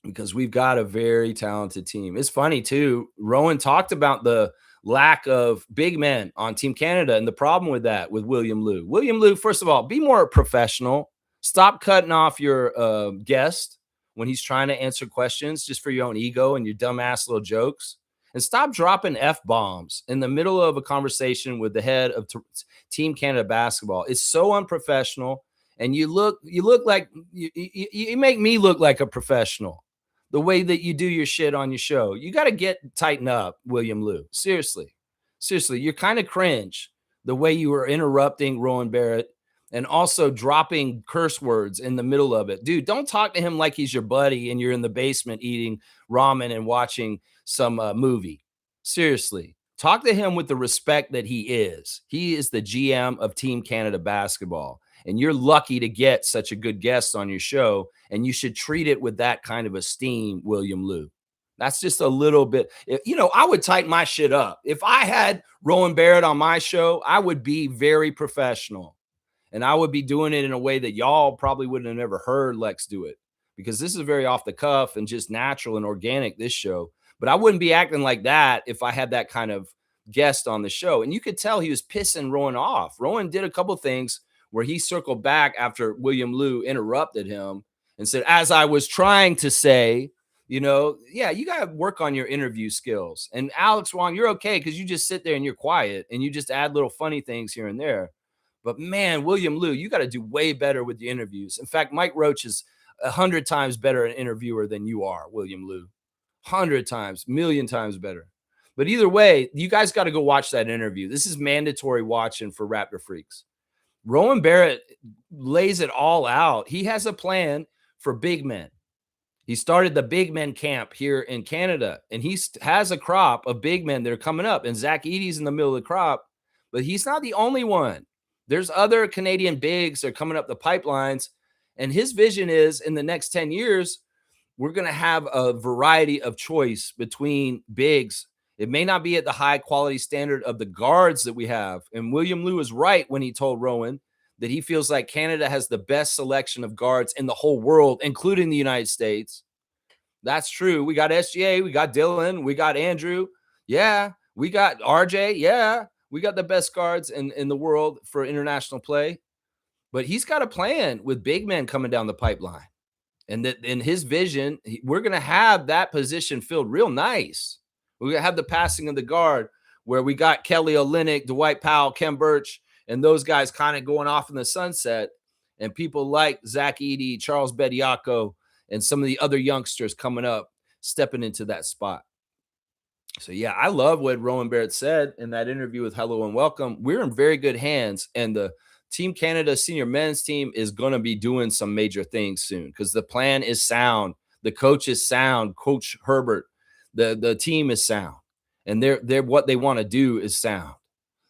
Because we've got a very talented team. It's funny, too. Rowan talked about the lack of big men on Team Canada and the problem with that with William Liu. William Liu, first of all, be more professional. Stop cutting off your guest when he's trying to answer questions just for your own ego and your dumbass little jokes. And stop dropping F-bombs in the middle of a conversation with the head of Team Canada basketball. It's so unprofessional. And you look like you make me look like a professional. The way that you do your shit on your show. You got to tighten up, William Liu. Seriously, you're kind of cringe the way you were interrupting Rowan Barrett and also dropping curse words in the middle of it. Dude, don't talk to him like he's your buddy and you're in the basement eating ramen and watching some movie. Seriously, talk to him with the respect that he is. He is the GM of Team Canada basketball. And you're lucky to get such a good guest on your show. And you should treat it with that kind of esteem, William Liu. That's just a little bit, you know, I would tighten my shit up. If I had Rowan Barrett on my show, I would be very professional. And I would be doing it in a way that y'all probably wouldn't have never heard Lex do it. Because this is very off the cuff and just natural and organic, this show. But I wouldn't be acting like that if I had that kind of guest on the show. And you could tell he was pissing Rowan off. Rowan did a couple things where he circled back after William Liu interrupted him and said, as I was trying to say, you know, yeah, you got to work on your interview skills. And Alex Wong, you're okay because you just sit there and you're quiet and you just add little funny things here and there. But man, William Liu, you got to do way better with the interviews. In fact, Mike Roach is 100 times better an interviewer than you are, William Liu. 100 times, million times better. But either way, you guys got to go watch that interview. This is mandatory watching for Raptor Freaks. Rowan Barrett lays it all out. He has a plan for big men. He started the big men camp here in Canada, and he has a crop of big men that are coming up. And Zach Edey's in the middle of the crop, but he's not the only one. There's other Canadian bigs that are coming up the pipelines, and his vision is in the next 10 years, we're going to have a variety of choice between bigs. It may not be at the high quality standard of the guards that we have. And William Liu is right when he told Rowan that he feels like Canada has the best selection of guards in the whole world, including the United States. That's true. We got SGA, we got Dylan, we got Andrew. Yeah. We got RJ. Yeah. We got the best guards in the world for international play. But he's got a plan with big men coming down the pipeline. And that in his vision, we're going to have that position filled real nice. We're going to have the passing of the guard where we got Kelly Olynyk, Dwight Powell, Kem Birch, and those guys kind of going off in the sunset. And people like Zach Edey, Charles Bediako, and some of the other youngsters coming up, stepping into that spot. So, yeah, I love what Rowan Barrett said in that interview with Hello and Welcome. We're in very good hands, and the Team Canada senior men's team is going to be doing some major things soon because the plan is sound. The coach is sound. Coach Herbert, the team is sound, and they're what they want to do is sound.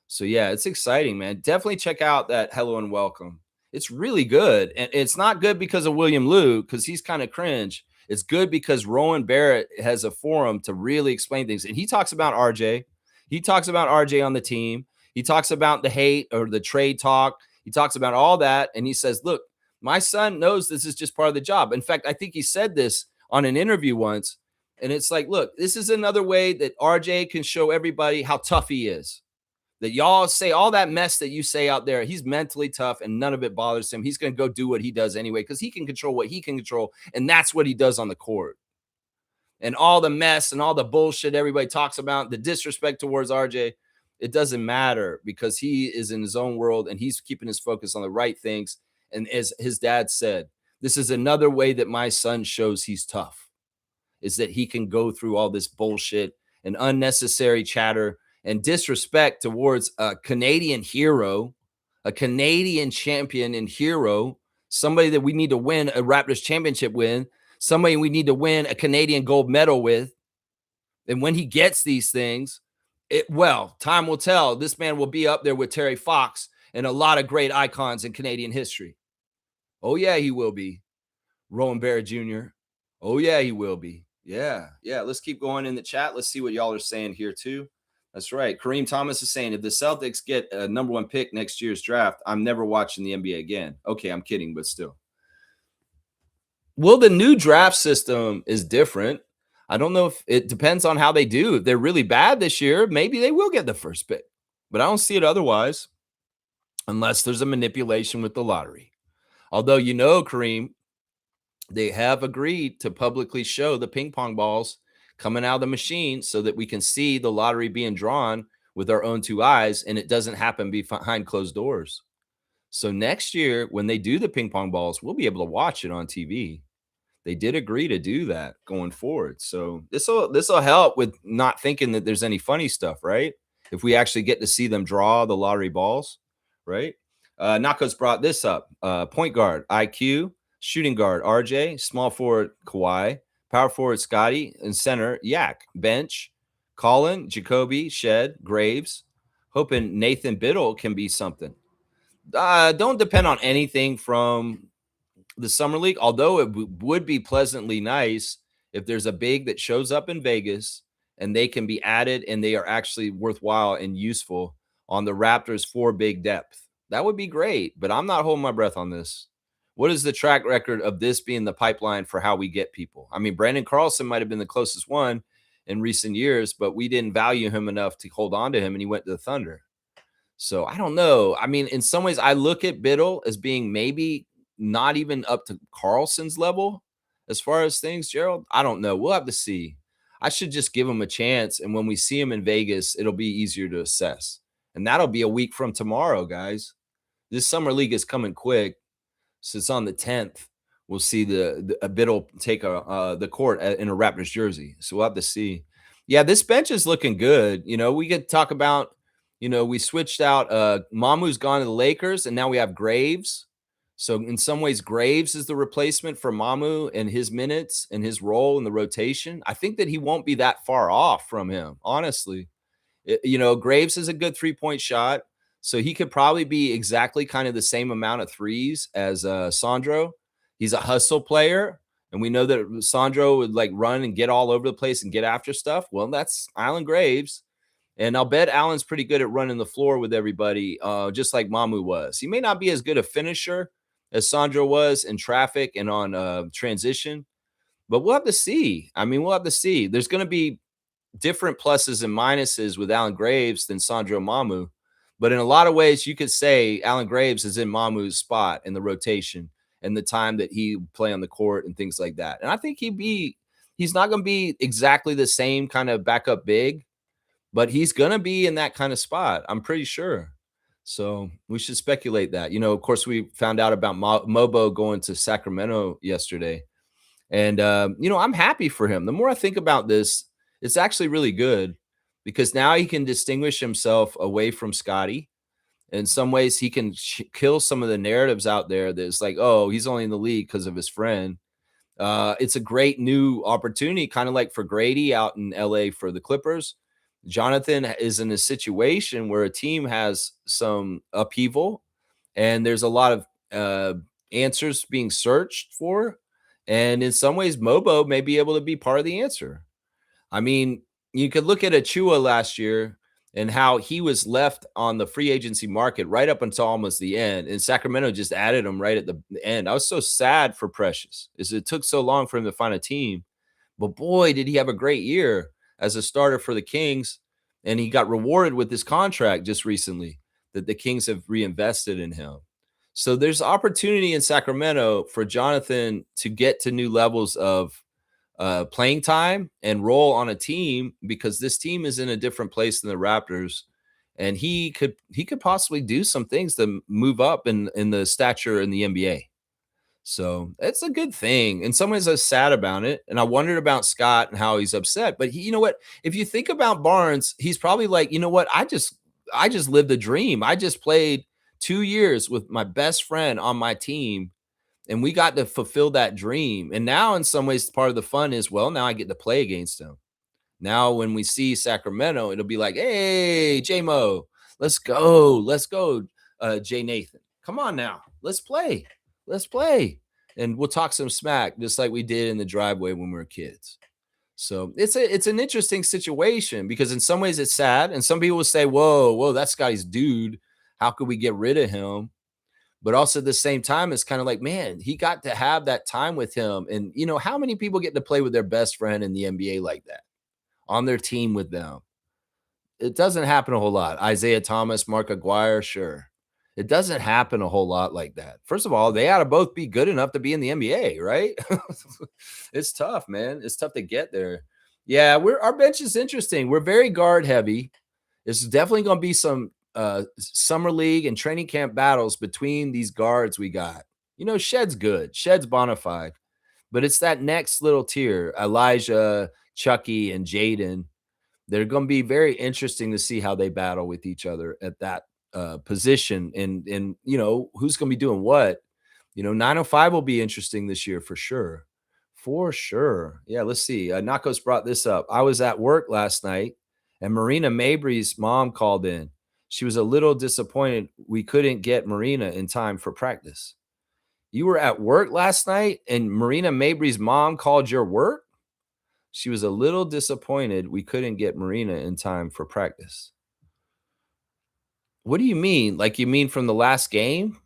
So, yeah, it's exciting, man. Definitely check out that Hello and Welcome. It's really good, and it's not good because of William Liu because he's kind of cringe. It's good because Rowan Barrett has a forum to really explain things. And he talks about RJ. He talks about RJ on the team. He talks about the hate or the trade talk. He talks about all that. And he says, look, my son knows this is just part of the job. In fact, I think he said this on an interview once. And it's like, look, this is another way that RJ can show everybody how tough he is. That y'all say all that mess that you say out there, he's mentally tough and none of it bothers him. He's going to go do what he does anyway because he can control what he can control. And that's what he does on the court. And all the mess and all the bullshit everybody talks about, the disrespect towards RJ, it doesn't matter because he is in his own world and he's keeping his focus on the right things. And as his dad said, this is another way that my son shows he's tough, is that he can go through all this bullshit and unnecessary chatter and disrespect towards a Canadian hero, a Canadian champion and hero, somebody that we need to win a Raptors championship with, somebody we need to win a Canadian gold medal with. And when he gets these things, time will tell. This man will be up there with Terry Fox and a lot of great icons in Canadian history. Oh, yeah, he will be. Rowan Barrett Jr. Oh, yeah, he will be. Yeah. Let's keep going in the chat. Let's see what y'all are saying here, too. That's right. Kareem Thomas is saying, if the Celtics get a number 1 pick next year's draft, I'm never watching the NBA again. Okay, I'm kidding, but still. Well, the new draft system is different. I don't know if it depends on how they do. If they're really bad this year, maybe they will get the first pick. But I don't see it otherwise unless there's a manipulation with the lottery. Although, Kareem, they have agreed to publicly show the ping pong balls coming out of the machine so that we can see the lottery being drawn with our own 2 eyes, and it doesn't happen behind closed doors. So next year, when they do the ping pong balls, we'll be able to watch it on TV. They did agree to do that going forward. So this will help with not thinking that there's any funny stuff, right? If we actually get to see them draw the lottery balls, right? Nakos brought this up. Point guard, IQ, shooting guard, RJ, small forward, Kawhi, power forward, Scotty, and center, Yak, bench, Colin, Jacoby, Shed, Graves, hoping Nathan Biddle can be something. Don't depend on anything from the summer league, although it would be pleasantly nice if there's a big that shows up in Vegas and they can be added and they are actually worthwhile and useful on the Raptors 4 big depth. That would be great, but I'm not holding my breath on this. What is the track record of this being the pipeline for how we get people? I mean, Brandon Carlson might have been the closest one in recent years, but we didn't value him enough to hold on to him, and he went to the Thunder. So I don't know. I mean, in some ways, I look at Biddle as being maybe not even up to Carlson's level as far as things, Gerald. I don't know. We'll have to see. I should just give him a chance, and when we see him in Vegas, it'll be easier to assess. And that'll be a week from tomorrow, guys. This summer league is coming quick. So it's on the 10th. we'll see a bit will take the court in a Raptors jersey. So we'll have to see. Yeah, this bench is looking good. We could talk about, we switched out Mamu's gone to the Lakers, and now we have Graves. So in some ways, Graves is the replacement for Mamu and his minutes and his role in the rotation. I think that he won't be that far off from him, honestly. Graves is a good 3-point shot, so he could probably be exactly kind of the same amount of threes as Sandro. He's a hustle player, and we know that Sandro would like run and get all over the place and get after stuff. Well, that's Allen Graves. And I'll bet Allen's pretty good at running the floor with everybody, just like Mamu was. He may not be as good a finisher as Sandro was in traffic and on transition, but we'll have to see. I mean, we'll have to see. There's going to be different pluses and minuses with Allen Graves than Sandro Mamu. But in a lot of ways, you could say Allen Graves is in Mamu's spot in the rotation and the time that he play on the court and things like that. And I think he's not going to be exactly the same kind of backup big, but he's going to be in that kind of spot. I'm pretty sure. So we should speculate that. Of course, we found out about Mobo going to Sacramento yesterday. And, I'm happy for him. The more I think about this, it's actually really good because now he can distinguish himself away from Scotty. In some ways, he can kill some of the narratives out there that's like, oh, he's only in the league because of his friend. It's a great new opportunity, kind of like for Grady out in LA for the Clippers. Jonathan is in a situation where a team has some upheaval and there's a lot of answers being searched for. And in some ways, Mobo may be able to be part of the answer. I mean, you could look at Achua last year and how he was left on the free agency market right up until almost the end. And Sacramento just added him right at the end. I was so sad for Precious, is it took so long for him to find a team. But boy, did he have a great year as a starter for the Kings. And he got rewarded with this contract just recently that the Kings have reinvested in him. So there's opportunity in Sacramento for Jonathan to get to new levels of playing time and role on a team because this team is in a different place than the Raptors. And he could possibly do some things to move up in the stature in the NBA. So it's a good thing. In some ways, I was sad about it. And I wondered about Scott and how he's upset. But you know what? If you think about Barnes, he's probably like, you know what? I just lived a dream. I just played 2 years with my best friend on my team. And we got to fulfill that dream. And now, in some ways, part of the fun is, well, now I get to play against him. Now, when we see Sacramento, it'll be like, hey, J-Mo, let's go. Let's go, Jay Nathan. Come on now. Let's play. Let's play. And we'll talk some smack just like we did in the driveway when we were kids. So it's an interesting situation because in some ways it's sad. And some people will say, whoa, that's Scotty's dude. How could we get rid of him? But also at the same time, it's kind of like, man, he got to have that time with him. And, how many people get to play with their best friend in the NBA like that on their team with them? It doesn't happen a whole lot. Isaiah Thomas, Mark Aguirre, sure. It doesn't happen a whole lot like that. First of all, they ought to both be good enough to be in the NBA, right? It's tough, man. It's tough to get there. Yeah, our bench is interesting. We're very guard heavy. It's definitely going to be some summer league and training camp battles between these guards we got. Shed's good. Shed's bona fide. But it's that next little tier, Elijah, Chucky, and Jaden. They're going to be very interesting to see how they battle with each other at that position. And who's going to be doing what? 905 will be interesting this year for sure. For sure. Yeah, let's see. Nakos brought this up. I was at work last night, and Marina Mabry's mom called in. She was a little disappointed we couldn't get Marina in time for practice. You were at work last night, and Marina Mabry's mom called your work? She was a little disappointed we couldn't get Marina in time for practice. What do you mean? Like, you mean from the last game?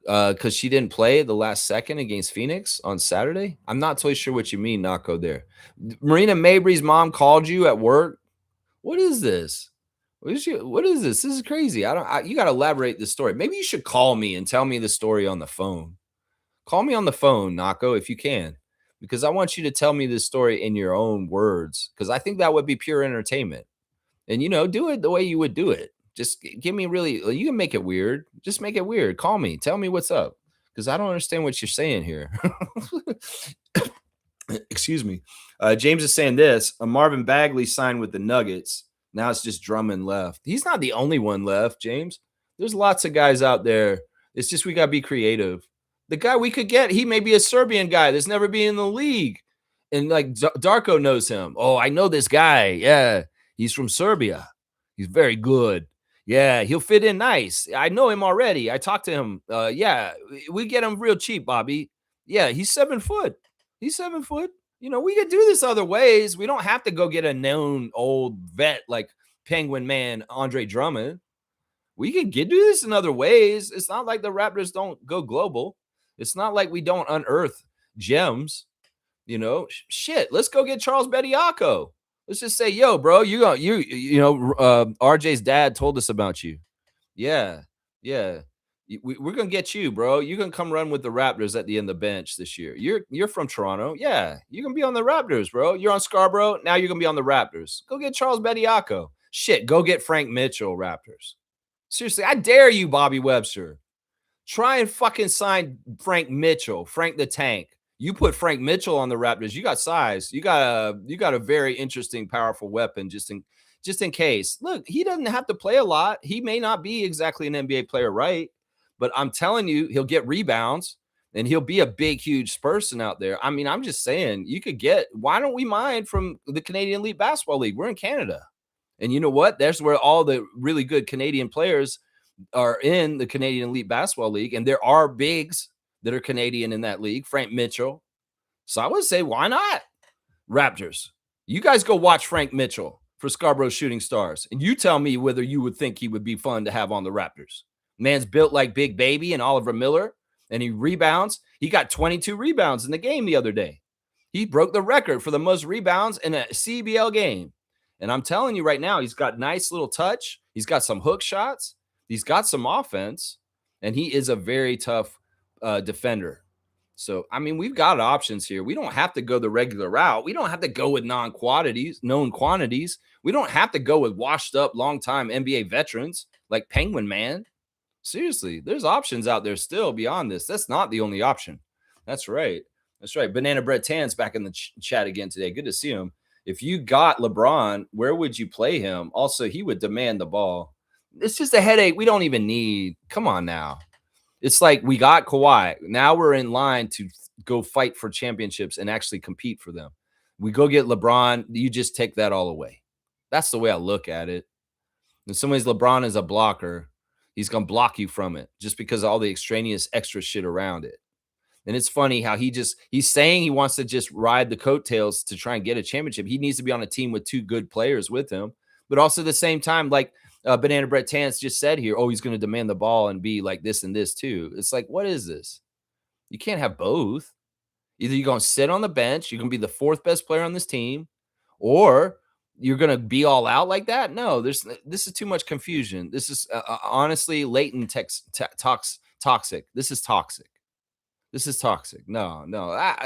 Because she didn't play the last second against Phoenix on Saturday? I'm not totally sure what you mean, Nako, there. Marina Mabry's mom called you at work? What is this? What is this? This is crazy. You got to elaborate this story. Maybe you should call me and tell me the story on the phone. Call me on the phone, Nako, if you can, because I want you to tell me this story in your own words, because I think that would be pure entertainment. And, do it the way you would do it. Just give me you can make it weird. Just make it weird. Call me. Tell me what's up, because I don't understand what you're saying here. Excuse me. James is saying this: Marvin Bagley signed with the Nuggets. Now it's just Drummond left. He's not the only one left, James. There's lots of guys out there. It's just we got to be creative. The guy we could get, he may be a Serbian guy that's never been in the league. And like Darko knows him. Oh, I know this guy. Yeah, he's from Serbia. He's very good. Yeah, he'll fit in nice. I know him already. I talked to him. Yeah, we get him real cheap, Bobby. Yeah, he's 7 foot. He's 7 foot. You know, we could do this other ways. We don't have to go get a known old vet like Penguin Man Andre Drummond. We can do this in other ways. It's not like the Raptors don't go global. It's not like we don't unearth gems. You know, shit. Let's go get Charles Bediako. Let's just say, yo, bro, RJ's dad told us about you. Yeah, yeah. We're gonna get you, bro. You're gonna come run with the Raptors at the end of the bench this year. You're from Toronto. Yeah, you're gonna be on the Raptors, bro. You're on Scarborough. Now you're gonna be on the Raptors. Go get Charles Bediako. Shit, go get Frank Mitchell, Raptors. Seriously, I dare you, Bobby Webster. Try and fucking sign Frank Mitchell, Frank the Tank. You put Frank Mitchell on the Raptors, you got size. You got a very interesting, powerful weapon just in case. Look, he doesn't have to play a lot. He may not be exactly an NBA player, right? But I'm telling you, he'll get rebounds and he'll be a big, huge person out there. I mean, I'm just saying, you could get, why don't we mind from the Canadian Elite Basketball League? We're in Canada. And you know what? That's where all the really good Canadian players are in the Canadian Elite Basketball League. And there are bigs that are Canadian in that league, Frank Mitchell. So I would say, why not? Raptors, you guys go watch Frank Mitchell for Scarborough Shooting Stars. And you tell me whether you would think he would be fun to have on the Raptors. Man's built like Big Baby and Oliver Miller, and he rebounds. He got 22 rebounds in the game the other day. He broke the record for the most rebounds in a CEBL game. And I'm telling you right now, he's got nice little touch. He's got some hook shots. He's got some offense. And he is a very tough defender. So, I mean, we've got options here. We don't have to go the regular route. We don't have to go with known quantities. We don't have to go with washed up, long-time NBA veterans like Penguin Man. Seriously, there's options out there still beyond this. That's not the only option. That's right. That's right. Banana Bread Tan's back in the chat again today. Good to see him. If you got LeBron, where would you play him? Also, he would demand the ball. It's just a headache we don't even need. Come on now. It's like we got Kawhi. Now we're in line to go fight for championships and actually compete for them. We go get LeBron. You just take that all away. That's the way I look at it. In some ways, LeBron is a blocker. He's going to block you from it just because of all the extraneous extra shit around it. And it's funny how he's saying he wants to just ride the coattails to try and get a championship. He needs to be on a team with two good players with him. But also at the same time, like Banana Bread Tans just said here, oh, he's going to demand the ball and be like this and this too. It's like, what is this? You can't have both. Either you're going to sit on the bench, you're going to be the fourth best player on this team, or you're going to be all out like that. No, this is too much confusion. This is honestly latent toxic. This is toxic. This is toxic. No.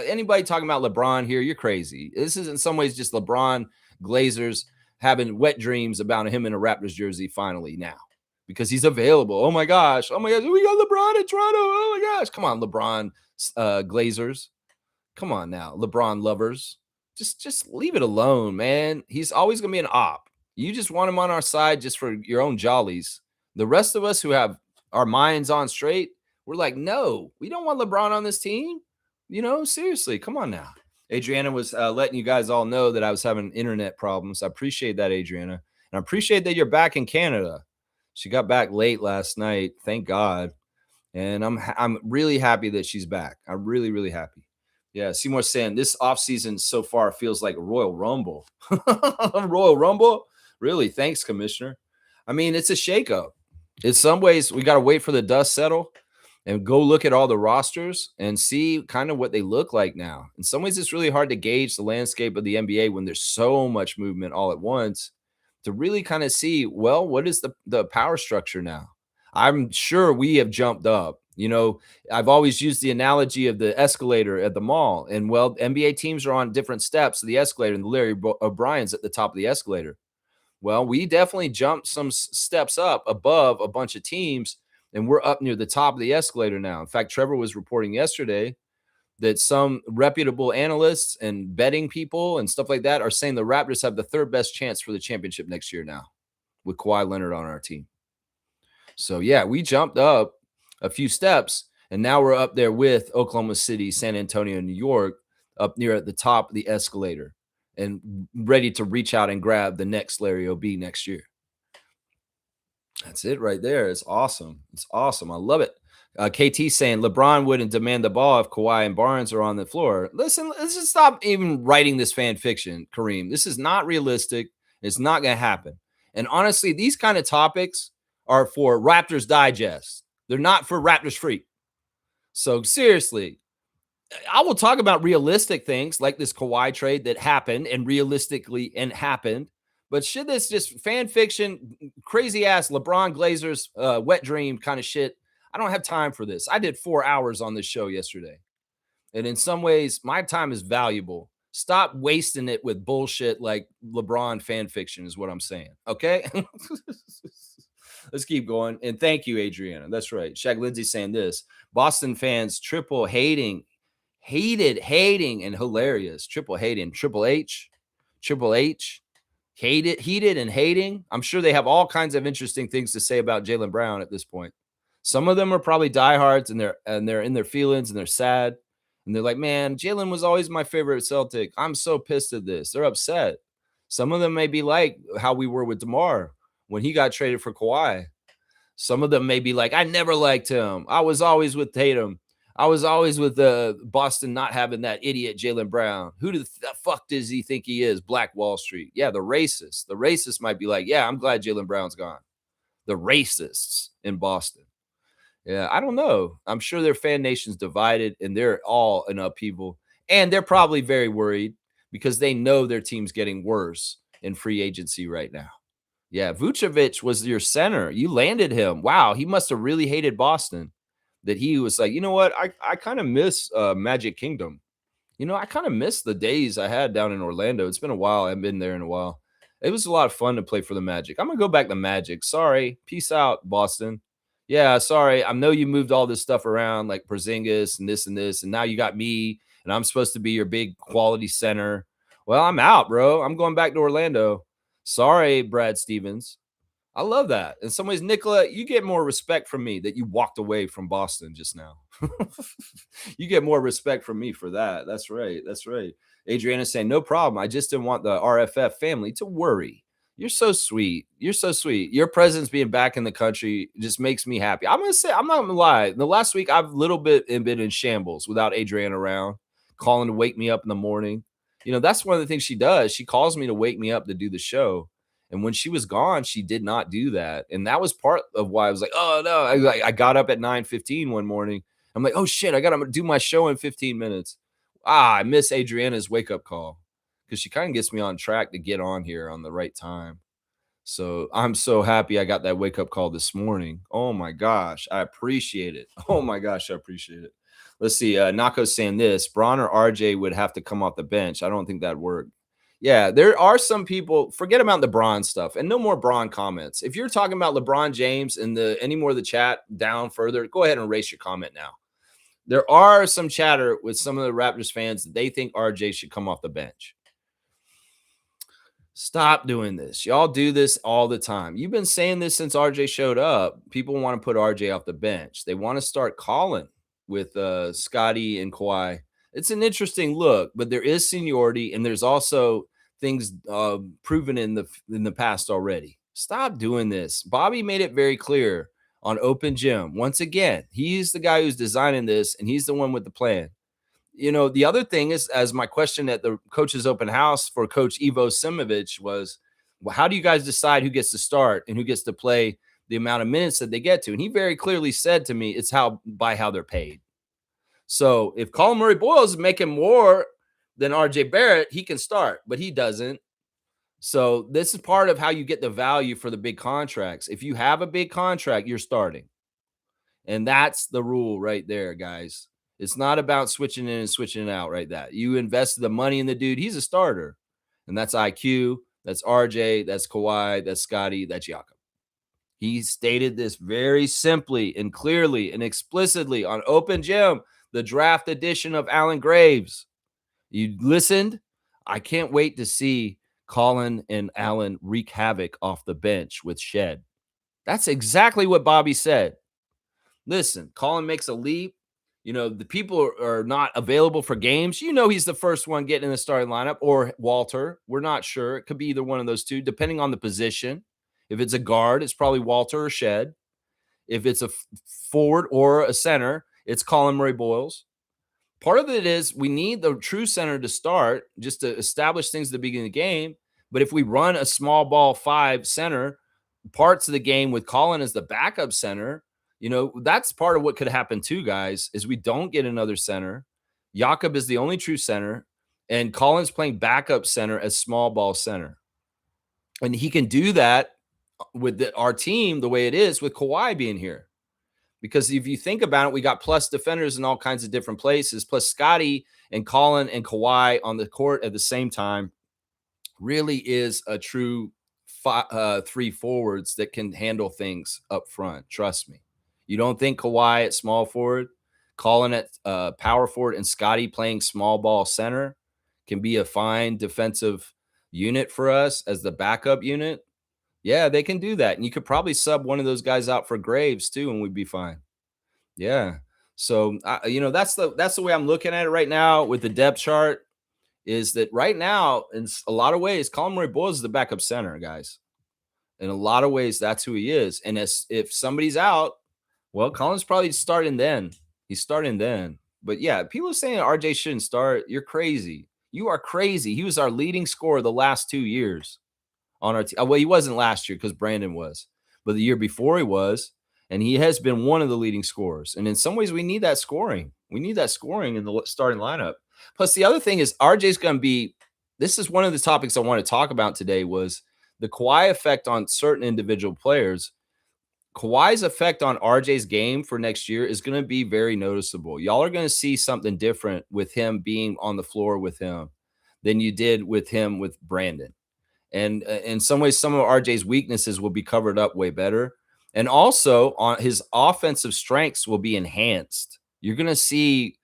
Anybody talking about LeBron here, you're crazy. This is in some ways just LeBron Glazers having wet dreams about him in a Raptors jersey finally now because he's available. Oh my gosh. We got LeBron in Toronto. Oh my gosh. Come on, LeBron Glazers. Come on now, LeBron lovers. Just leave it alone, man. He's always going to be an op. You just want him on our side just for your own jollies. The rest of us who have our minds on straight, we're like, no, we don't want LeBron on this team. You know, seriously, come on now. Adriana was letting you guys all know that I was having internet problems. I appreciate that, Adriana. And I appreciate that you're back in Canada. She got back late last night. Thank God. And I'm really happy that she's back. I'm really, really happy. Yeah, Seymour saying this offseason so far feels like a Royal Rumble. Royal Rumble? Really? Thanks, Commissioner. I mean, it's a shakeup. In some ways, we got to wait for the dust settle and go look at all the rosters and see kind of what they look like now. In some ways, it's really hard to gauge the landscape of the NBA when there's so much movement all at once to really kind of see, well, what is the power structure now? I'm sure we have jumped up. You know, I've always used the analogy of the escalator at the mall. And, well, NBA teams are on different steps of the escalator, and Larry O'Brien's at the top of the escalator. Well, we definitely jumped some steps up above a bunch of teams. and we're up near the top of the escalator now. In fact, Trevor was reporting yesterday that some reputable analysts and betting people and stuff like that are saying the Raptors have the third best chance for the championship next year now with Kawhi Leonard on our team. So, yeah, we jumped up a few steps, and now we're up there with Oklahoma City, San Antonio, and New York, up near at the top of the escalator and ready to reach out and grab the next Larry O.B. next year. That's it right there. It's awesome. It's awesome. I love it. KT saying LeBron wouldn't demand the ball if Kawhi and Barnes are on the floor. Listen, let's just stop even writing this fan fiction, Kareem. This is not realistic. It's not going to happen. And honestly, these kind of topics are for Raptors Digest. They're not for Raptors Freak. So seriously, I will talk about realistic things like this Kawhi trade that happened and realistically and happened. But should this just fan fiction, crazy ass LeBron Glazers wet dream kind of shit? I don't have time for this. I did 4 hours on this show yesterday. And in some ways, my time is valuable. Stop wasting it with bullshit like LeBron fan fiction is what I'm saying. Okay? Let's keep going. And thank you, Adriana. That's right. Shaq Lindsay saying this. Boston fans triple hating, and hilarious. Triple hating. Triple H. Heated and hating. I'm sure they have all kinds of interesting things to say about Jaylen Brown at this point. Some of them are probably diehards and they're in their feelings and they're sad. And they're like, man, Jaylen was always my favorite Celtic. I'm so pissed at this. They're upset. Some of them may be like how we were with DeMar when he got traded for Kawhi. Some of them may be like, I never liked him. I was always with Tatum. I was always with Boston not having that idiot Jaylen Brown. Who the fuck does he think he is? Black Wall Street. Yeah, the racists. The racists might be like, yeah, I'm glad Jaylen Brown's gone. The racists in Boston. Yeah, I don't know. I'm sure their fan nation's divided and they're all in upheaval. And they're probably very worried because they know their team's getting worse in free agency right now. Yeah, Vucevic was your center. You landed him. Wow, he must have really hated Boston. That he was like, you know what? I kind of miss Magic Kingdom. You know, I kind of miss the days I had down in Orlando. It's been a while. I haven't been there in a while. It was a lot of fun to play for the Magic. I'm going to go back to Magic. Sorry. Peace out, Boston. Yeah, sorry. I know you moved all this stuff around like Porzingis and this, and now you got me, and I'm supposed to be your big quality center. Well, I'm out, bro. I'm going back to Orlando. Sorry, Brad Stevens. I love that. In some ways, Nicola, you get more respect from me that you walked away from Boston just now. You get more respect from me for that. That's right. That's right. Adriana saying, no problem. I just didn't want the RFF family to worry. You're so sweet. You're so sweet. Your presence being back in the country just makes me happy. I'm going to say, I'm not going to lie. The last week, I've a little bit been in shambles without Adriana around, calling to wake me up in the morning. You know, that's one of the things she does. She calls me to wake me up to do the show. And when she was gone, she did not do that. And that was part of why I was like, oh, no. I got up at 9:15 one morning. I'm like, oh, shit, I got to do my show in 15 minutes. I miss Adriana's wake-up call because she kind of gets me on track to get on here on the right time. So I'm so happy I got that wake-up call this morning. Oh, my gosh. I appreciate it. Oh, my gosh. I appreciate it. Let's see. Nako's saying this. Bron or RJ would have to come off the bench. I don't think that'd work. Yeah, there are some people, forget about the Bron stuff and no more Bron comments. If you're talking about LeBron James and any more of the chat down further, go ahead and erase your comment now. There are some chatter with some of the Raptors fans that they think RJ should come off the bench. Stop doing this. Y'all do this all the time. You've been saying this since RJ showed up. People want to put RJ off the bench. They want to start calling with Scotty and Kawhi. It's an interesting look, but there is seniority and there's also things proven in the past already. Stop doing this. Bobby made it very clear on Open Gym. Once again, he's the guy who's designing this and he's the one with the plan. You know, the other thing is, as my question at the coach's open house for Coach Ivo Simovic was, well, how do you guys decide who gets to start and who gets to play the amount of minutes that they get to? And he very clearly said to me, it's by how they're paid. So if Colin Murray-Boyles is making more than RJ Barrett, he can start, but he doesn't. So this is part of how you get the value for the big contracts. If you have a big contract, you're starting. And that's the rule right there, guys. It's not about switching in and switching out right that. You invested the money in the dude. He's a starter. And that's IQ. That's RJ. That's Kawhi. That's Scotty. That's Jakob. He stated this very simply and clearly and explicitly on Open Gym, the draft edition of Alan Graves. You listened? I can't wait to see Colin and Alan wreak havoc off the bench with Shed. That's exactly what Bobby said. Listen, Colin makes a leap. The people are not available for games. He's the first one getting in the starting lineup, or Walter. We're not sure. It could be either one of those two, depending on the position. If it's a guard, it's probably Walter or Shed. If it's a forward or a center, it's Colin Murray-Boyles. Part of it is we need the true center to start just to establish things at the beginning of the game. But if we run a small ball 5 center parts of the game with Colin as the backup center, that's part of what could happen too, guys, is we don't get another center. Jakob is the only true center, and Colin's playing backup center as small ball center. And he can do that with our team the way it is with Kawhi being here. Because if you think about it, we got plus defenders in all kinds of different places, plus Scotty and Colin and Kawhi on the court at the same time really is a true 3 forwards that can handle things up front. Trust me. You don't think Kawhi at small forward, Colin at power forward, and Scotty playing small ball center can be a fine defensive unit for us as the backup unit? Yeah, they can do that. And you could probably sub one of those guys out for Graves too, and we'd be fine. Yeah. So, that's the way I'm looking at it right now with the depth chart, is that right now, in a lot of ways, Colin Murray-Boyles is the backup center, guys. In a lot of ways, that's who he is. And if somebody's out, well, Colin's probably starting then. He's starting then. But yeah, people are saying RJ shouldn't start. You're crazy. You are crazy. He was our leading scorer the last 2 years on our team. Well, he wasn't last year because Brandon was, but the year before he was, and he has been one of the leading scorers. And in some ways, we need that scoring. We need that scoring in the starting lineup. Plus, the other thing is RJ's going to be, this is one of the topics I want to talk about today, was the Kawhi effect on certain individual players. Kawhi's effect on RJ's game for next year is going to be very noticeable. Y'all are going to see something different with him being on the floor with him than you did with him with Brandon. And in some ways, some of RJ's weaknesses will be covered up way better. And also, on his offensive strengths will be enhanced. You're going to see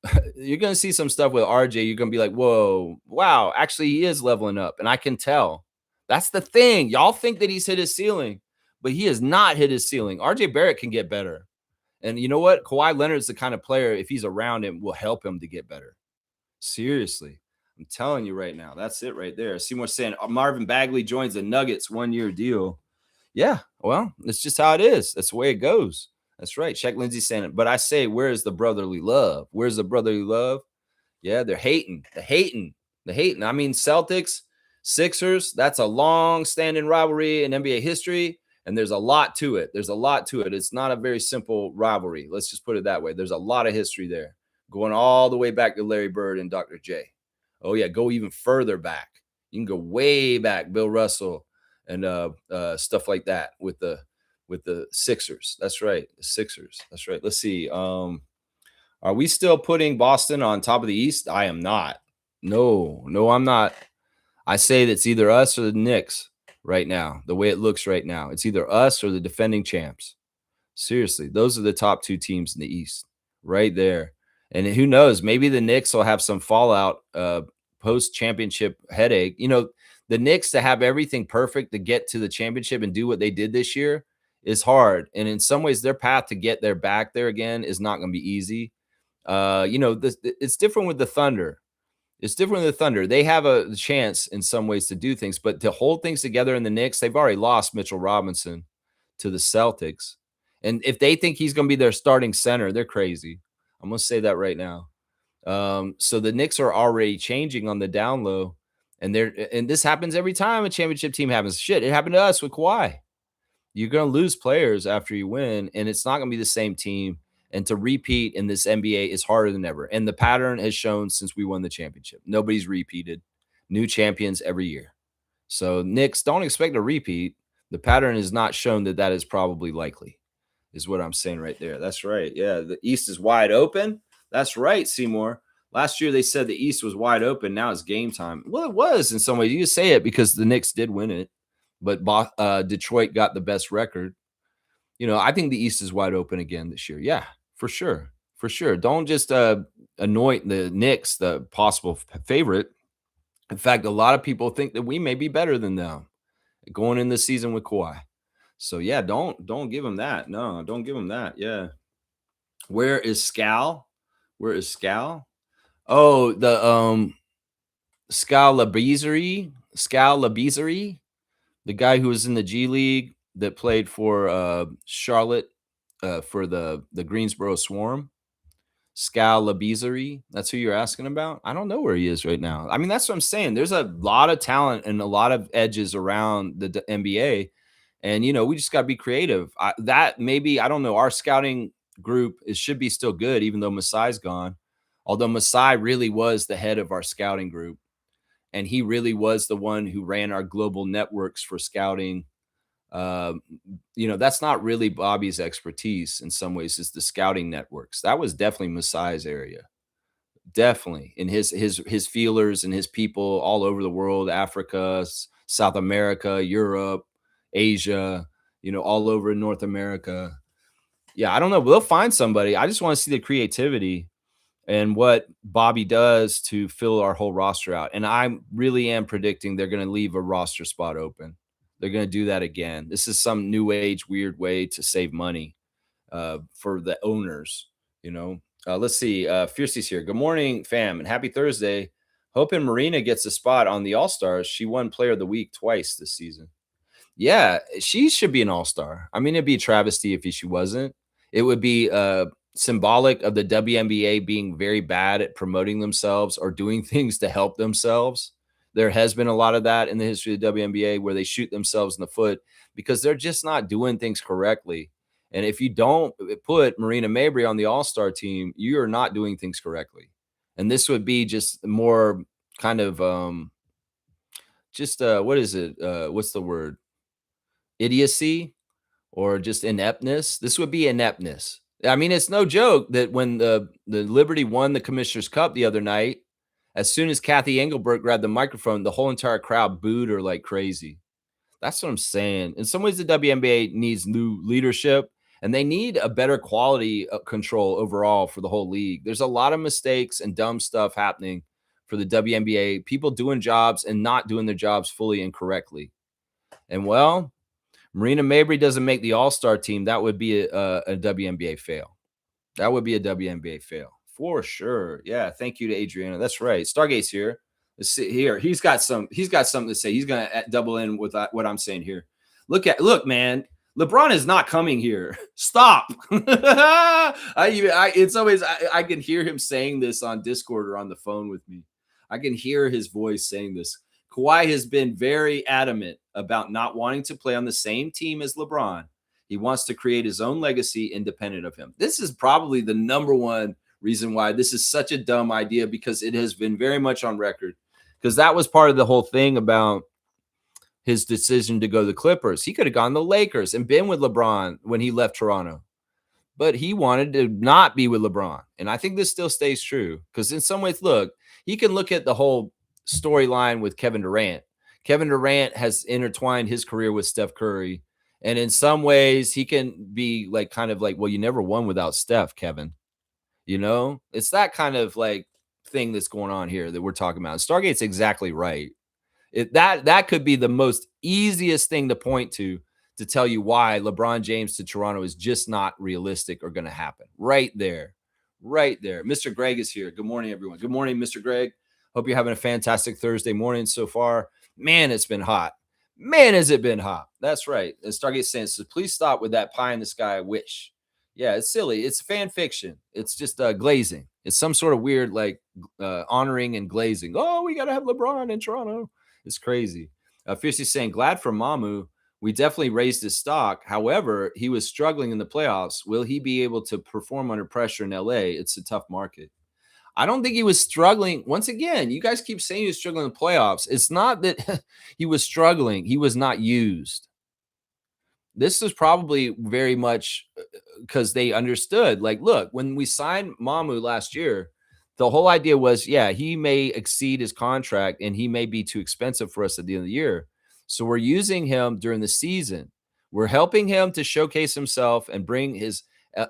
some stuff with RJ. You're going to be like, whoa, wow, actually he is leveling up. And I can tell. That's the thing. Y'all think that he's hit his ceiling, but he has not hit his ceiling. RJ Barrett can get better. And you know what? Kawhi Leonard's the kind of player, if he's around him, will help him to get better. Seriously. I'm telling you right now. That's it right there. Seymour saying Marvin Bagley joins the Nuggets 1-year deal. Yeah, well, that's just how it is. That's the way it goes. That's right. Shaq Lindsay saying it. But I say, where's the brotherly love? Where's the brotherly love? Yeah, they're hating. I mean, Celtics, Sixers, that's a long-standing rivalry in NBA history, and there's a lot to it. It's not a very simple rivalry. Let's just put it that way. There's a lot of history there, going all the way back to Larry Bird and Dr. J. Oh, yeah, go even further back. You can go way back, Bill Russell and stuff like that with the Sixers. That's right, the Sixers. That's right. Let's see. Are we still putting Boston on top of the East? I am not. No, I'm not. I say that it's either us or the Knicks right now, the way it looks right now. It's either us or the defending champs. Seriously, those are the top 2 teams in the East right there. And who knows, maybe the Knicks will have some fallout post-championship headache. The Knicks, to have everything perfect to get to the championship and do what they did this year is hard. And in some ways, their path to get their back there again is not going to be easy. It's different with the Thunder. They have a chance in some ways to do things, but to hold things together in the Knicks, they've already lost Mitchell Robinson to the Celtics. And if they think he's going to be their starting center, they're crazy. I'm going to say that right now. So the Knicks are already changing on the down low, and this happens every time a championship team happens. Shit, it happened to us with Kawhi. You're going to lose players after you win, and it's not going to be the same team. And to repeat in this NBA is harder than ever. And the pattern has shown since we won the championship. Nobody's repeated. New champions every year. So Knicks, don't expect a repeat. The pattern has not shown that is probably likely, is what I'm saying right there. That's right. Yeah, the East is wide open. That's right, Seymour. Last year they said the East was wide open. Now it's game time. Well, it was in some ways. You say it because the Knicks did win it. but Detroit got the best record. I think the East is wide open again this year. Yeah, for sure. For sure. Don't just anoint the Knicks the possible favorite. In fact, a lot of people think that we may be better than them going in the season with Kawhi. So yeah, don't give him that. No, don't give him that. Yeah. Where is Scal? Where is Scal? Oh, the Scal Labisery, the guy who was in the G League that played for Charlotte for the Greensboro Swarm. Scal Labisery, that's who you're asking about? I don't know where he is right now. I mean, that's what I'm saying. There's a lot of talent and a lot of edges around the NBA, and we just got to be creative. That maybe I don't know. Our scouting group should be still good, even though Masai's gone. Although Masai really was the head of our scouting group, and he really was the one who ran our global networks for scouting. That's not really Bobby's expertise in some ways, is the scouting networks. That was definitely Masai's area. Definitely. In his feelers and his people all over the world, Africa, South America, Europe, Asia, all over North America. Yeah, I don't know. We'll find somebody. I just want to see the creativity and what Bobby does to fill our whole roster out. And I really am predicting they're going to leave a roster spot open. They're going to do that again. This is some new age weird way to save money for the owners. Let's see. Fiercey's here. Good morning, fam, and happy Thursday. Hoping Marina gets a spot on the All Stars. She won Player of the Week twice this season. Yeah, she should be an all-star. I mean, it'd be a travesty if she wasn't. It would be symbolic of the WNBA being very bad at promoting themselves or doing things to help themselves. There has been a lot of that in the history of the WNBA where they shoot themselves in the foot because they're just not doing things correctly. And if you don't put Marina Mabry on the all-star team, you are not doing things correctly. And this would be just more kind of what is it? What's the word? Idiocy or just ineptness. This would be ineptness. I mean, it's no joke that when the Liberty won the Commissioner's Cup the other night, as soon as Kathy Engelbert grabbed the microphone, the whole entire crowd booed her like crazy. That's what I'm saying. In some ways, the WNBA needs new leadership, and they need a better quality control overall for the whole league. There's a lot of mistakes and dumb stuff happening for the WNBA, people doing jobs and not doing their jobs fully and correctly. And well, Marina Mabry doesn't make the all-star team. That would be a WNBA fail. That would be a WNBA fail for sure. Yeah. Thank you to Adriana. That's right. Stargate's here. Let's see here. He's got something to say. He's going to double in with what I'm saying here. Look, man. LeBron is not coming here. Stop. It's always, I can hear him saying this on Discord or on the phone with me. I can hear his voice saying this. Kawhi has been very adamant about not wanting to play on the same team as LeBron. He wants to create his own legacy independent of him. This is probably the number one reason why this is such a dumb idea, because it has been very much on record. Because that was part of the whole thing about his decision to go to the Clippers. He could have gone to the Lakers and been with LeBron when he left Toronto. But he wanted to not be with LeBron. And I think this still stays true. Because in some ways, look, he can look at the whole storyline with Kevin Durant. Kevin Durant has intertwined his career with Steph Curry. And in some ways, he can be like kind of like, well, you never won without Steph, Kevin. It's that kind of like thing that's going on here that we're talking about. Stargate's exactly right. That could be the most easiest thing to point to tell you why LeBron James to Toronto is just not realistic or going to happen. Right there. Mr. Greg is here. Good morning, everyone. Good morning, Mr. Greg. Hope you're having a fantastic Thursday morning so far. Man, it's been hot. Man, has it been hot. That's right. And Stargate saying, so please stop with that pie in the sky wish. Yeah, it's silly. It's fan fiction. It's just glazing. It's some sort of weird like honoring and glazing. Oh, we got to have LeBron in Toronto. It's crazy. Fiercey saying, glad for Mamu. We definitely raised his stock. However, he was struggling in the playoffs. Will he be able to perform under pressure in LA? It's a tough market. I don't think he was struggling. Once again, you guys keep saying he was struggling in the playoffs. It's not that he was struggling. He was not used. This is probably very much because they understood. Like, look, when we signed Mamu last year, the whole idea was, yeah, he may exceed his contract and he may be too expensive for us at the end of the year. So we're using him during the season. We're helping him to showcase himself and bring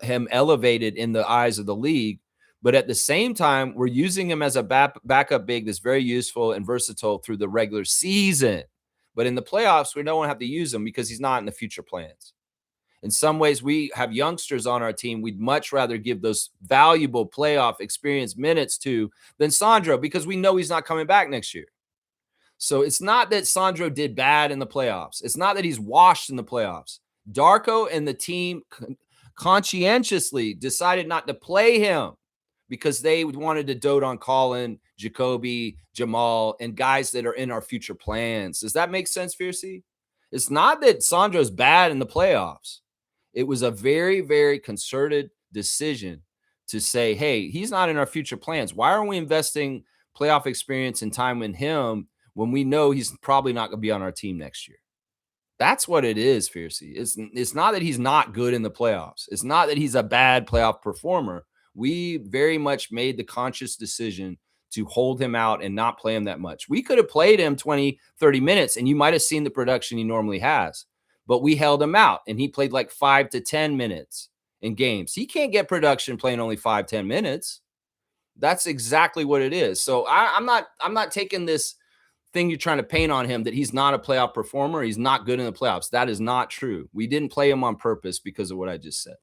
him elevated in the eyes of the league. But at the same time, we're using him as a backup big that's very useful and versatile through the regular season. But in the playoffs, we don't have to use him because he's not in the future plans. In some ways, we have youngsters on our team we'd much rather give those valuable playoff experience minutes to than Sandro because we know he's not coming back next year. So it's not that Sandro did bad in the playoffs. It's not that he's washed in the playoffs. Darko and the team conscientiously decided not to play him because they wanted to dote on Colin, Jacoby, Jamal, and guys that are in our future plans. Does that make sense, Fiercey? It's not that Sandro's bad in the playoffs. It was a very, very concerted decision to say, hey, he's not in our future plans. Why are we investing playoff experience and time in him when we know he's probably not going to be on our team next year? That's what it is, Fiercey. It's not that he's not good in the playoffs. It's not that he's a bad playoff performer. We very much made the conscious decision to hold him out and not play him that much. We could have played him 20, 30 minutes, and you might have seen the production he normally has. But we held him out, and he played like 5 to 10 minutes in games. He can't get production playing only 5, 10 minutes. That's exactly what it is. So I'm not taking this thing you're trying to paint on him that he's not a playoff performer. He's not good in the playoffs. That is not true. We didn't play him on purpose because of what I just said.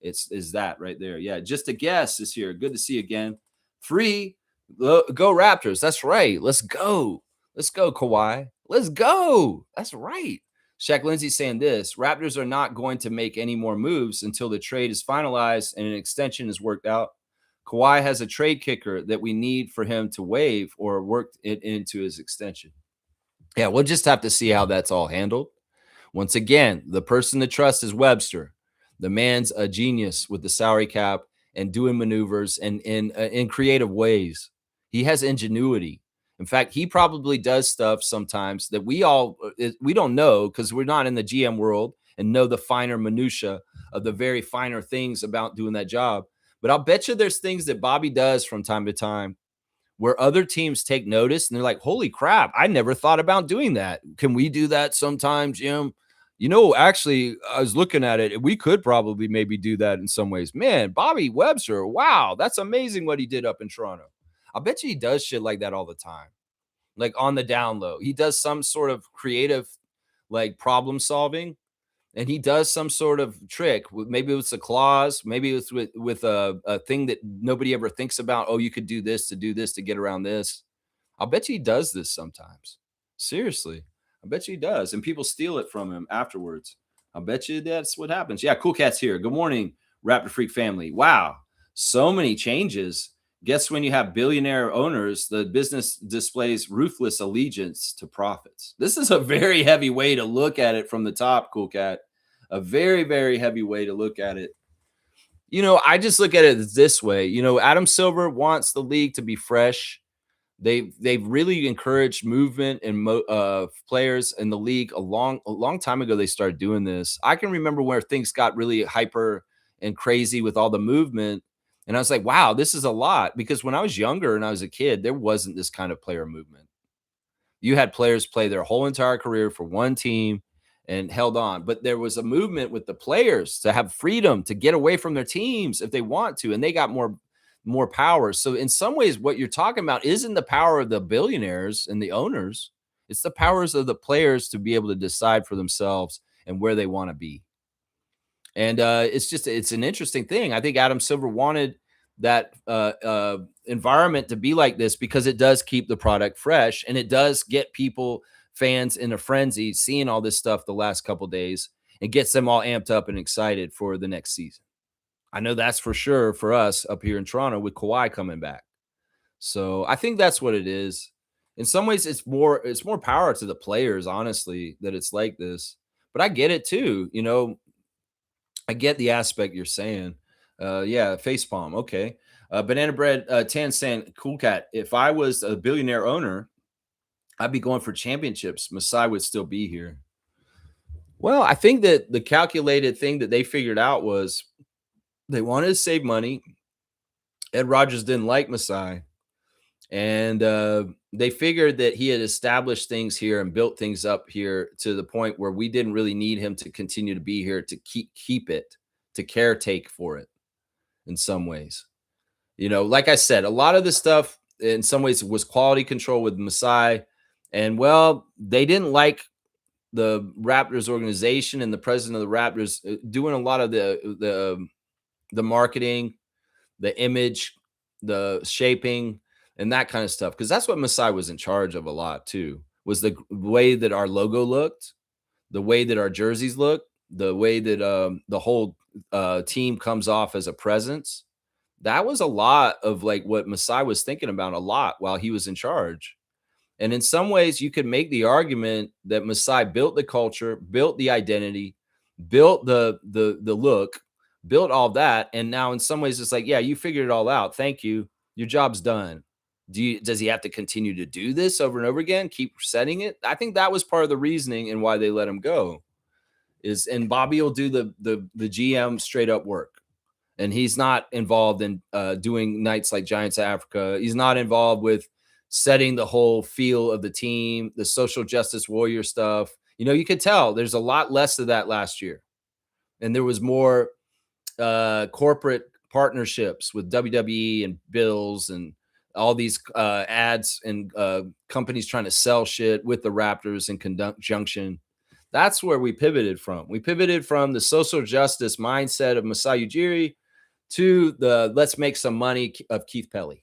Is that right there. Yeah, just a guess is here. Good to see you again. Free, go Raptors. That's right. Let's go. Let's go, Kawhi. Let's go. That's right. Shaq Lindsay saying this: Raptors are not going to make any more moves until the trade is finalized and an extension is worked out. Kawhi has a trade kicker that we need for him to waive or work it into his extension. Yeah, we'll just have to see how that's all handled. Once again, the person to trust is Webster. The man's a genius with the salary cap and doing maneuvers and in creative ways. He has ingenuity. In fact, he probably does stuff sometimes that we don't know because we're not in the GM world and know the finer minutia of the very finer things about doing that job. But I'll bet you there's things that Bobby does from time to time where other teams take notice and they're like, holy crap, I never thought about doing that. Can we do that sometimes, Jim? Actually, I was looking at it. We could probably maybe do that in some ways. Man, Bobby Webster, wow, that's amazing what he did up in Toronto. I bet you he does shit like that all the time. Like on the down low. He does some sort of creative like problem solving. And he does some sort of trick. Maybe it's a clause. Maybe it's with a thing that nobody ever thinks about. Oh, you could do this to get around this. I'll bet you he does this sometimes. Seriously. I bet you he does. And people steal it from him afterwards. I bet you that's what happens. Yeah, Cool Cat's here. Good morning, Raptor Freak family. Wow. So many changes. Guess when you have billionaire owners, the business displays ruthless allegiance to profits. This is a very heavy way to look at it from the top, Cool Cat. A very, very heavy way to look at it. I just look at it this way. Adam Silver wants the league to be fresh. They've really encouraged movement and players in the league a long time ago. They started doing this. I can remember where things got really hyper and crazy with all the movement. And I was like, wow, this is a lot. Because when I was younger and I was a kid, there wasn't this kind of player movement. You had players play their whole entire career for one team and held on. But there was a movement with the players to have freedom to get away from their teams if they want to. And they got more power. So in some ways, what you're talking about isn't the power of the billionaires and the owners. It's the powers of the players to be able to decide for themselves and where they want to be. And it's an interesting thing. I think Adam Silver wanted that environment to be like this because it does keep the product fresh and it does get fans in a frenzy seeing all this stuff the last couple of days and gets them all amped up and excited for the next season. I know that's for sure for us up here in Toronto with Kawhi coming back. So I think that's what it is. In some ways, it's more power to the players, honestly, that it's like this. But I get it too. I get the aspect you're saying. Yeah, facepalm. Okay. Banana Bread 10 saying, Cool Cat, if I was a billionaire owner, I'd be going for championships. Masai would still be here. Well, I think that the calculated thing that they figured out was they wanted to save money. Ed Rogers didn't like Masai. And they figured that he had established things here and built things up here to the point where we didn't really need him to continue to be here to keep it, to caretake for it in some ways. Like I said, a lot of this stuff in some ways was quality control with Masai. And well, they didn't like the Raptors organization and the president of the Raptors doing a lot of the marketing, the image, the shaping, and that kind of stuff. Because that's what Masai was in charge of a lot too. Was the way that our logo looked, the way that our jerseys look, the way that the whole team comes off as a presence. That was a lot of like what Masai was thinking about a lot while he was in charge. And in some ways, you could make the argument that Masai built the culture, built the identity, built the look, built all that. And now in some ways, it's like, yeah, you figured it all out. Thank you. Your job's done. Does he have to continue to do this over and over again? Keep setting it? I think that was part of the reasoning and why they let him go. And Bobby will do the GM straight up work. And he's not involved in doing nights like Giants of Africa. He's not involved with setting the whole feel of the team, the social justice warrior stuff. You could tell there's a lot less of that last year. And there was more corporate partnerships with WWE and Bills and all these ads and companies trying to sell shit with the Raptors in conjunction. That's where we pivoted from. We pivoted from the social justice mindset of Masai Ujiri to the let's make some money of Keith Pelly.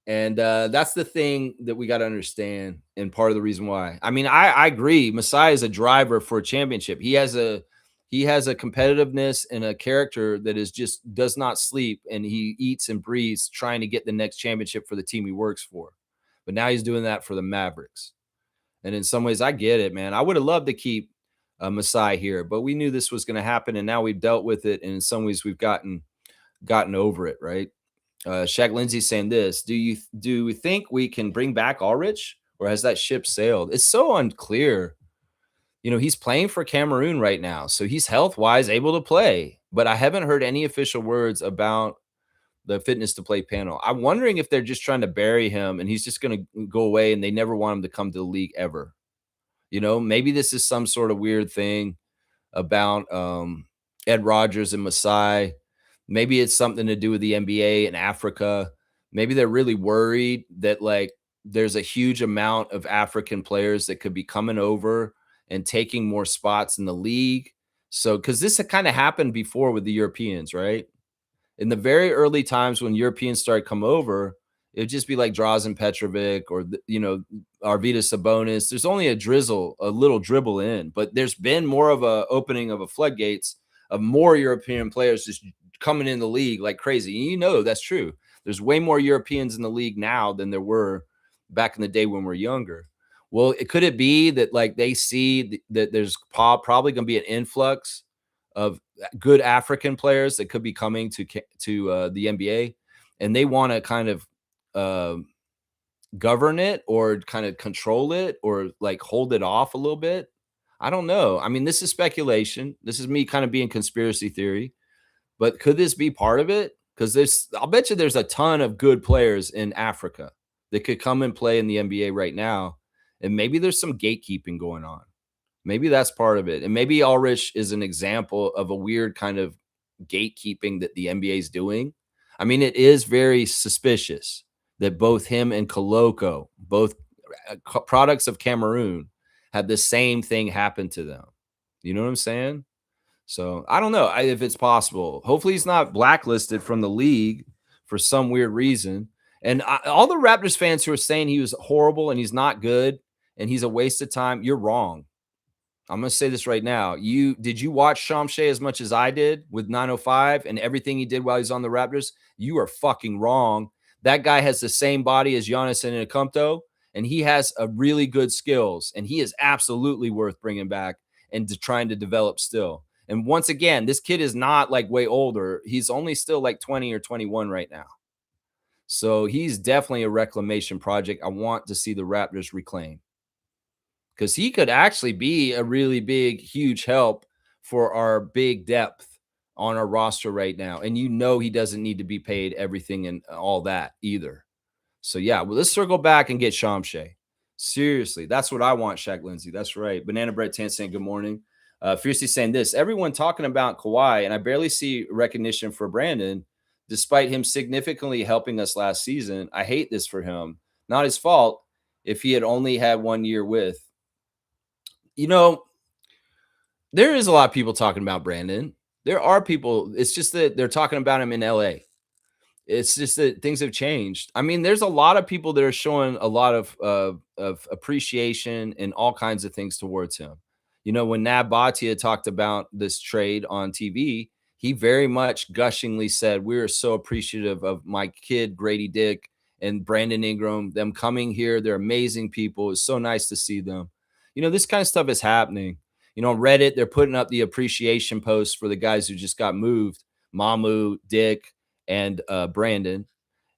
And that's the thing that we got to understand, and part of the reason why. I mean, I agree. Masai is a driver for a championship. He has a competitiveness and a character that is just does not sleep, and he eats and breathes trying to get the next championship for the team he works for. But now he's doing that for the Mavericks. And in some ways, I get it, man. I would have loved to keep Masai here, but we knew this was going to happen, and now we've dealt with it. And in some ways, we've gotten over it, right? Shaq Lindsay saying this: Do we think we can bring back Ulrich, or has that ship sailed? It's so unclear. He's playing for Cameroon right now, so he's health wise able to play. But I haven't heard any official words about the fitness to play panel. I'm wondering if they're just trying to bury him and he's just going to go away, and they never want him to come to the league ever. Maybe this is some sort of weird thing about Ed Rogers and Masai. Maybe it's something to do with the NBA and Africa. Maybe they're really worried that like there's a huge amount of African players that could be coming over and taking more spots in the league. So, because this had kind of happened before with the Europeans, right? In the very early times when Europeans started come over, it'd just be like Drazen Petrovic or Arvydas Sabonis. There's only a little dribble in, but there's been more of a opening of a floodgates of more European players just coming in the league like crazy. That's true. There's way more Europeans in the league now than there were back in the day when we're younger. Well, could it be that like they see that there's probably going to be an influx of good African players that could be coming to the NBA, and they want to kind of govern it or kind of control it or like hold it off a little bit? I don't know. I mean, this is speculation. This is me kind of being conspiracy theory. But could this be part of it? Because I'll bet you there's a ton of good players in Africa that could come and play in the NBA right now. And maybe there's some gatekeeping going on. Maybe that's part of it. And maybe Ulrich is an example of a weird kind of gatekeeping that the NBA is doing. I mean, it is very suspicious that both him and Koloko, both products of Cameroon, had the same thing happen to them. You know what I'm saying? So I don't know if it's possible. Hopefully he's not blacklisted from the league for some weird reason. And all the Raptors fans who are saying he was horrible and he's not good and he's a waste of time, you're wrong. I'm going to say this right now. Did you watch Shamshay as much as I did with 905 and everything he did while he's on the Raptors? You are fucking wrong. That guy has the same body as Giannis Antetokounmpo, and he has a really good skills, and he is absolutely worth bringing back and trying to develop still. And once again, this kid is not like way older. He's only still like 20 or 21 right now. So he's definitely a reclamation project I want to see the Raptors reclaim, because he could actually be a really big, huge help for our big depth on our roster right now. And he doesn't need to be paid everything and all that either. So yeah, well, let's circle back and get Shamshay. Seriously, that's what I want, Shaq Lindsay. That's right. Banana Bread Tan saying good morning. Fiercely saying this. Everyone talking about Kawhi, and I barely see recognition for Brandon, despite him significantly helping us last season. I hate this for him. Not his fault. If he had only had 1 year with, you know, there is a lot of people talking about Brandon. There are people. It's just that they're talking about him in LA. It's just that things have changed. I mean, there's a lot of people that are showing a lot of appreciation and all kinds of things towards him. You know, when Nab Bhatia talked about this trade on TV, he very much gushingly said, "We are so appreciative of my kid Grady Dick and Brandon Ingram. Them coming here, they're amazing people. It's so nice to see them." You know, this kind of stuff is happening. You know, on Reddit, they're putting up the appreciation posts for the guys who just got moved: Mamu, Dick, and Brandon.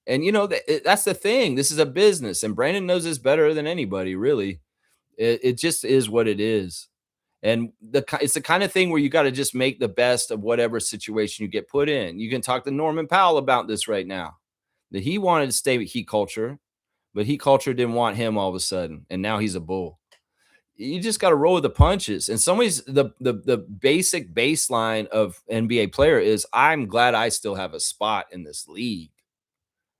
And you know that's the thing. This is a business, and Brandon knows this better than anybody. Really, it just is what it is. And it's the kind of thing where you got to just make the best of whatever situation you get put in. You can talk to Norman Powell about this right now. That he wanted to stay with Heat culture, but Heat culture didn't want him all of a sudden, and now he's a Bull. You just got to roll with the punches. In some ways, the basic baseline of NBA player is I'm glad I still have a spot in this league.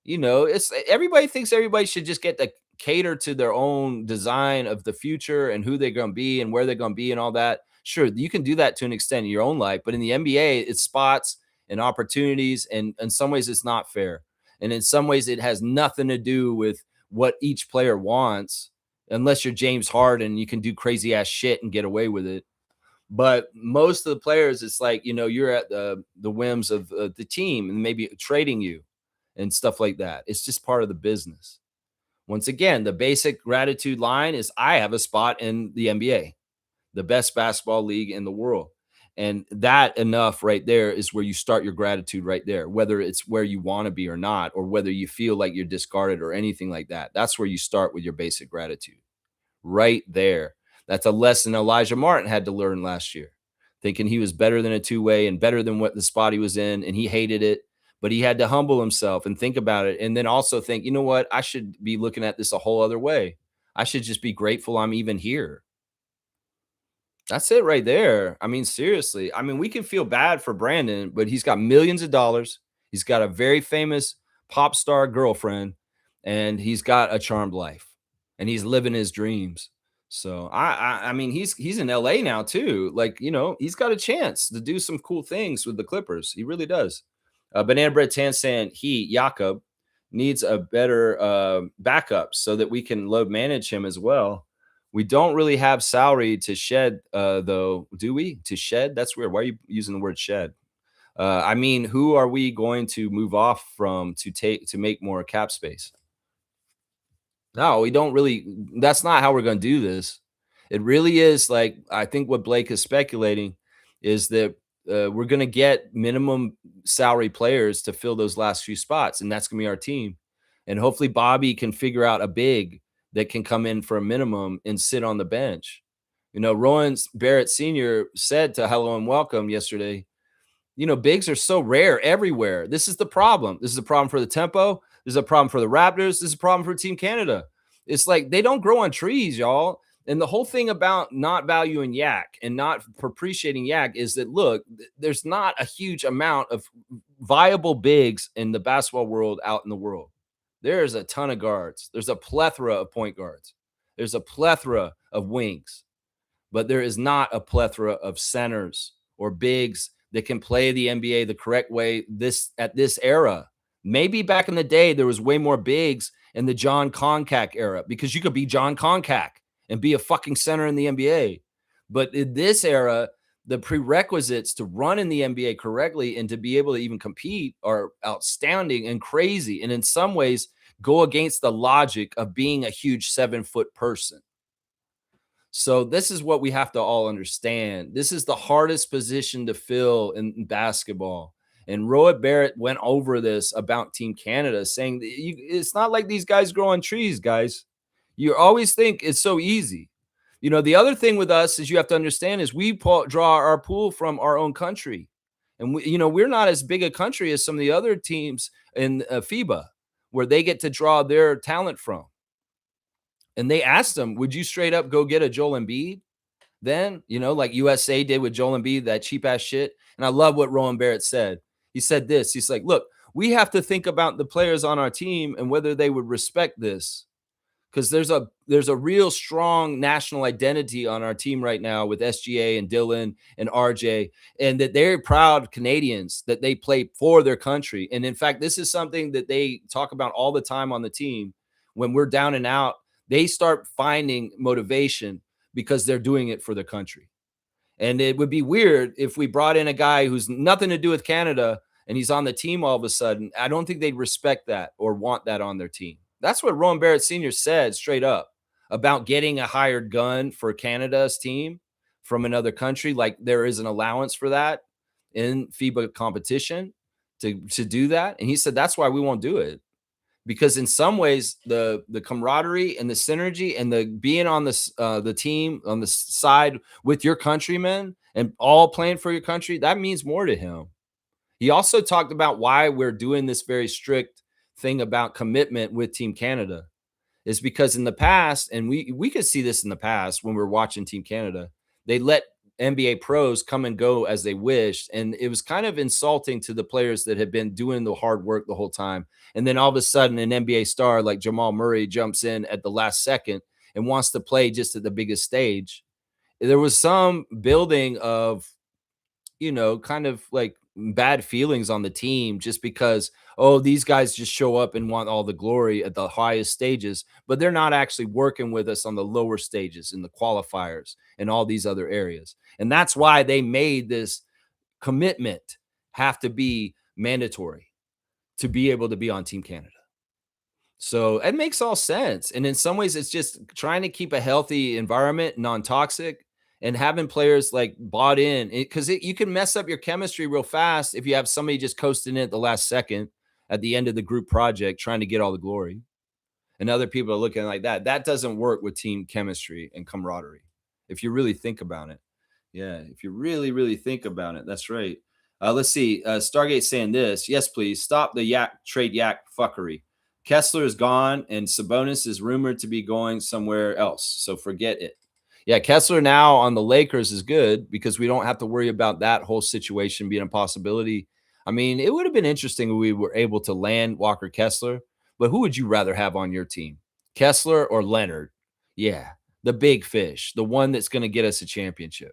You know, it's everybody thinks everybody should just get to cater to their own design of the future and who they're going to be and where they're going to be and all that. Sure, you can do that to an extent in your own life, but in the NBA, it's spots and opportunities, and in some ways, it's not fair. And in some ways, it has nothing to do with what each player wants, unless you're James Harden, you can do crazy ass shit and get away with it. But most of the players, it's like, you know, you're at the whims of the team and maybe trading you and stuff like that. It's just part of the business. Once again, the basic gratitude line is I have a spot in the NBA, the best basketball league in the world. And that enough right there is where you start your gratitude right there, whether it's where you want to be or not, or whether you feel like you're discarded or anything like that. That's where you start with your basic gratitude right there. That's a lesson Elijah Martin had to learn last year, thinking he was better than a two-way and better than what the spot he was in, and he hated it. But he had to humble himself and think about it, and then also think, you know what? I should be looking at this a whole other way. I should just be grateful I'm even here. That's it right there. I mean, seriously. I mean, we can feel bad for Brandon, but he's got millions of dollars. He's got a very famous pop star girlfriend, and he's got a charmed life, and he's living his dreams. So I mean, he's in LA now too. Like, you know, he's got a chance to do some cool things with the Clippers. He really does. Banana Bread Tan saying Jakob needs a better backup so that we can load manage him as well. We don't really have salary to shed, though, do we? To shed? That's weird. Why are you using the word shed? I mean, who are we going to move off from to make more cap space? No, we don't really. That's not how we're going to do this. It really is like I think what Blake is speculating is that we're going to get minimum salary players to fill those last few spots, and that's going to be our team. And hopefully, Bobby can figure out a big that can come in for a minimum and sit on the bench. You know, Rowan Barrett Sr. said to Hello and Welcome yesterday, you know, bigs are so rare everywhere. This is the problem. This is a problem for the tempo. This is a problem for the Raptors. This is a problem for Team Canada. It's like they don't grow on trees, y'all. And the whole thing about not valuing Yak and not appreciating Yak is that, look, there's not a huge amount of viable bigs in the basketball world out in the world. There's a ton of guards. There's a plethora of point guards. There's a plethora of wings. But there is not a plethora of centers or bigs that can play the NBA the correct way at this era. Maybe back in the day, there was way more bigs in the John Koncak era because you could be John Koncak and be a fucking center in the NBA. But in this era, the prerequisites to run in the NBA correctly and to be able to even compete are outstanding and crazy. And in some ways, go against the logic of being a huge 7-foot person. So this is what we have to all understand. This is the hardest position to fill in basketball. And Rohit Barrett went over this about Team Canada, saying it's not like these guys grow on trees, guys. You always think it's so easy. You know, the other thing with us is you have to understand is we draw our pool from our own country. And, we're not as big a country as some of the other teams in FIBA. where they get to draw their talent from. And they asked him, would you straight up go get a Joel Embiid? Then, like USA did with Joel Embiid, that cheap ass shit. And I love what Rowan Barrett said. He said this. He's like, look, we have to think about the players on our team and whether they would respect this. Because there's a real strong national identity on our team right now with SGA and Dylan and RJ, and that they're proud Canadians, that they play for their country. And in fact, this is something that they talk about all the time on the team. When we're down and out, they start finding motivation because they're doing it for their country. And it would be weird if we brought in a guy who's nothing to do with Canada and he's on the team all of a sudden. I don't think they'd respect that or want that on their team. That's what Rowan Barrett Sr. said straight up about getting a hired gun for Canada's team from another country. Like there is an allowance for that in FIBA competition to do that. And he said, that's why we won't do it. Because in some ways, the camaraderie and the synergy and the being on the team on the side with your countrymen and all playing for your country, that means more to him. He also talked about why we're doing this very strict thing about commitment with Team Canada is because in the past, and we could see this in the past when we were watching Team Canada, they let NBA pros come and go as they wished. And it was kind of insulting to the players that had been doing the hard work the whole time. And then all of a sudden, an NBA star like Jamal Murray jumps in at the last second and wants to play just at the biggest stage. There was some building of, kind of like bad feelings on the team just because, oh, these guys just show up and want all the glory at the highest stages, but they're not actually working with us on the lower stages in the qualifiers and all these other areas. And that's why they made this commitment have to be mandatory to be able to be on Team Canada. So it makes all sense. And in some ways, it's just trying to keep a healthy environment, non-toxic, and having players like bought in, because you can mess up your chemistry real fast if you have somebody just coasting in at the last second at the end of the group project trying to get all the glory. And other people are looking like that. That doesn't work with team chemistry and camaraderie, if you really think about it. Yeah, if you really, really think about it. That's right. Let's see. Stargate saying this. Yes, please. Stop the trade yak fuckery. Kessler is gone, and Sabonis is rumored to be going somewhere else. So forget it. Yeah, Kessler now on the Lakers is good because we don't have to worry about that whole situation being a possibility. I mean, it would have been interesting if we were able to land Walker Kessler, but who would you rather have on your team? Kessler or Leonard? Yeah, the big fish, the one that's going to get us a championship.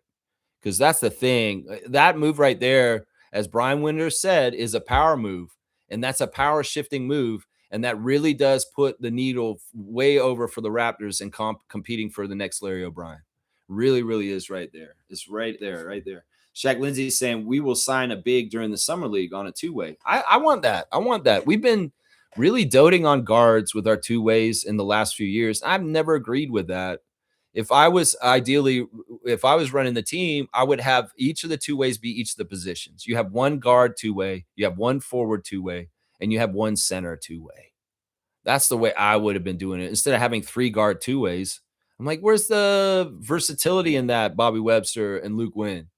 Because that's the thing. That move right there, as Brian Winder said, is a power move. And that's a power shifting move. And that really does put the needle way over for the Raptors and competing for the next Larry O'Brien. Really, really is right there. It's right there, right there. Shaq Lindsay is saying we will sign a big during the summer league on a two-way. I want that. I want that. We've been really doting on guards with our two-ways in the last few years. I've never agreed with that. If I was running the team, I would have each of the two-ways be each of the positions. You have one guard two-way, you have one forward two-way, and you have one center two-way. That's the way I would have been doing it. Instead of having three guard two-ways, I'm like, where's the versatility in that, Bobby Webster and Luke Wynn?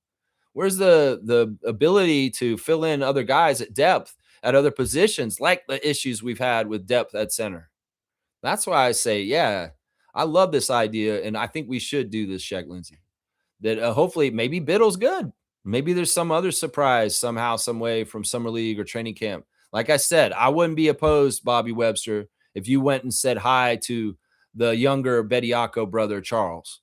Where's the ability to fill in other guys at depth at other positions, like the issues we've had with depth at center? That's why I say, yeah, I love this idea, and I think we should do this, Shaq Lindsay. That hopefully maybe Biddle's good. Maybe there's some other surprise somehow, some way from summer league or training camp. Like I said, I wouldn't be opposed, Bobby Webster, if you went and said hi to the younger Bediako brother, Charles.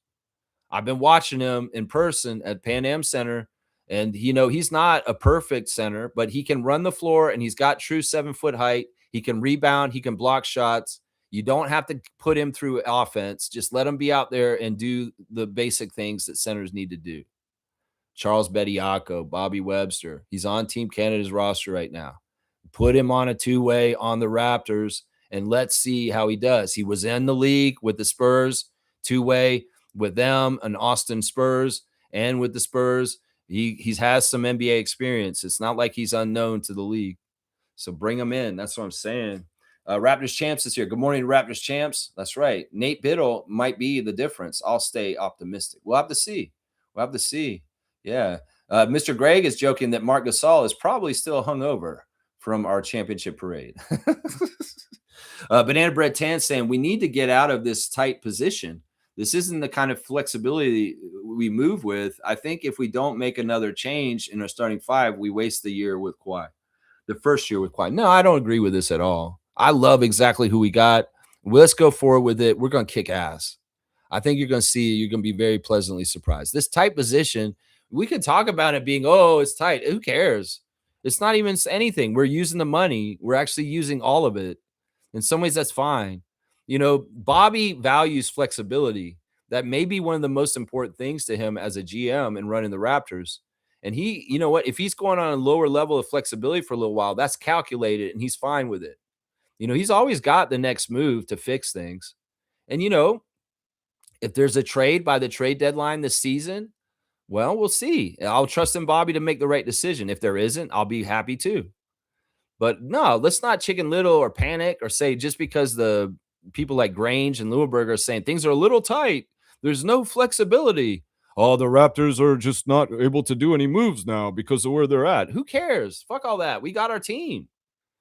I've been watching him in person at Pan Am Center, and he's not a perfect center, but he can run the floor, and he's got true 7-foot height. He can rebound. He can block shots. You don't have to put him through offense. Just let him be out there and do the basic things that centers need to do. Charles Bediako, Bobby Webster. He's on Team Canada's roster right now. Put him on a two-way on the Raptors, and let's see how he does. He was in the league with the Spurs, two-way with them, an Austin Spurs, and with the Spurs. He has some NBA experience. It's not like he's unknown to the league. So bring him in. That's what I'm saying. Raptors Champs is here. Good morning, Raptors Champs. That's right. Nate Biddle might be the difference. I'll stay optimistic. We'll have to see. We'll have to see. Yeah. Mr. Gregg is joking that Marc Gasol is probably still hungover from our championship parade. Banana Bread Tan saying we need to get out of this tight position. This isn't the kind of flexibility we move with. I think if we don't make another change in our starting five, we waste the year with Kawhi. The first year with Kawhi. No, I don't agree with this at all. I love exactly who we got. Let's go forward with it. We're going to kick ass. I think you're going to be very pleasantly surprised. This tight position, we could talk about it being, oh, it's tight. Who cares? It's not even anything. We're using the money. We're actually using all of it. In some ways, that's fine. Bobby values flexibility. That may be one of the most important things to him as a GM and running the Raptors. And he, you know what, if he's going on a lower level of flexibility for a little while, that's calculated and he's fine with it. He's always got the next move to fix things. And, if there's a trade by the trade deadline this season, well, we'll see. I'll trust in Bobby to make the right decision. If there isn't, I'll be happy too. But no, let's not chicken little or panic or say just because the people like Grange and Leuenberger are saying things are a little tight, there's no flexibility. Oh, the Raptors are just not able to do any moves now because of where they're at. Who cares? Fuck all that. We got our team.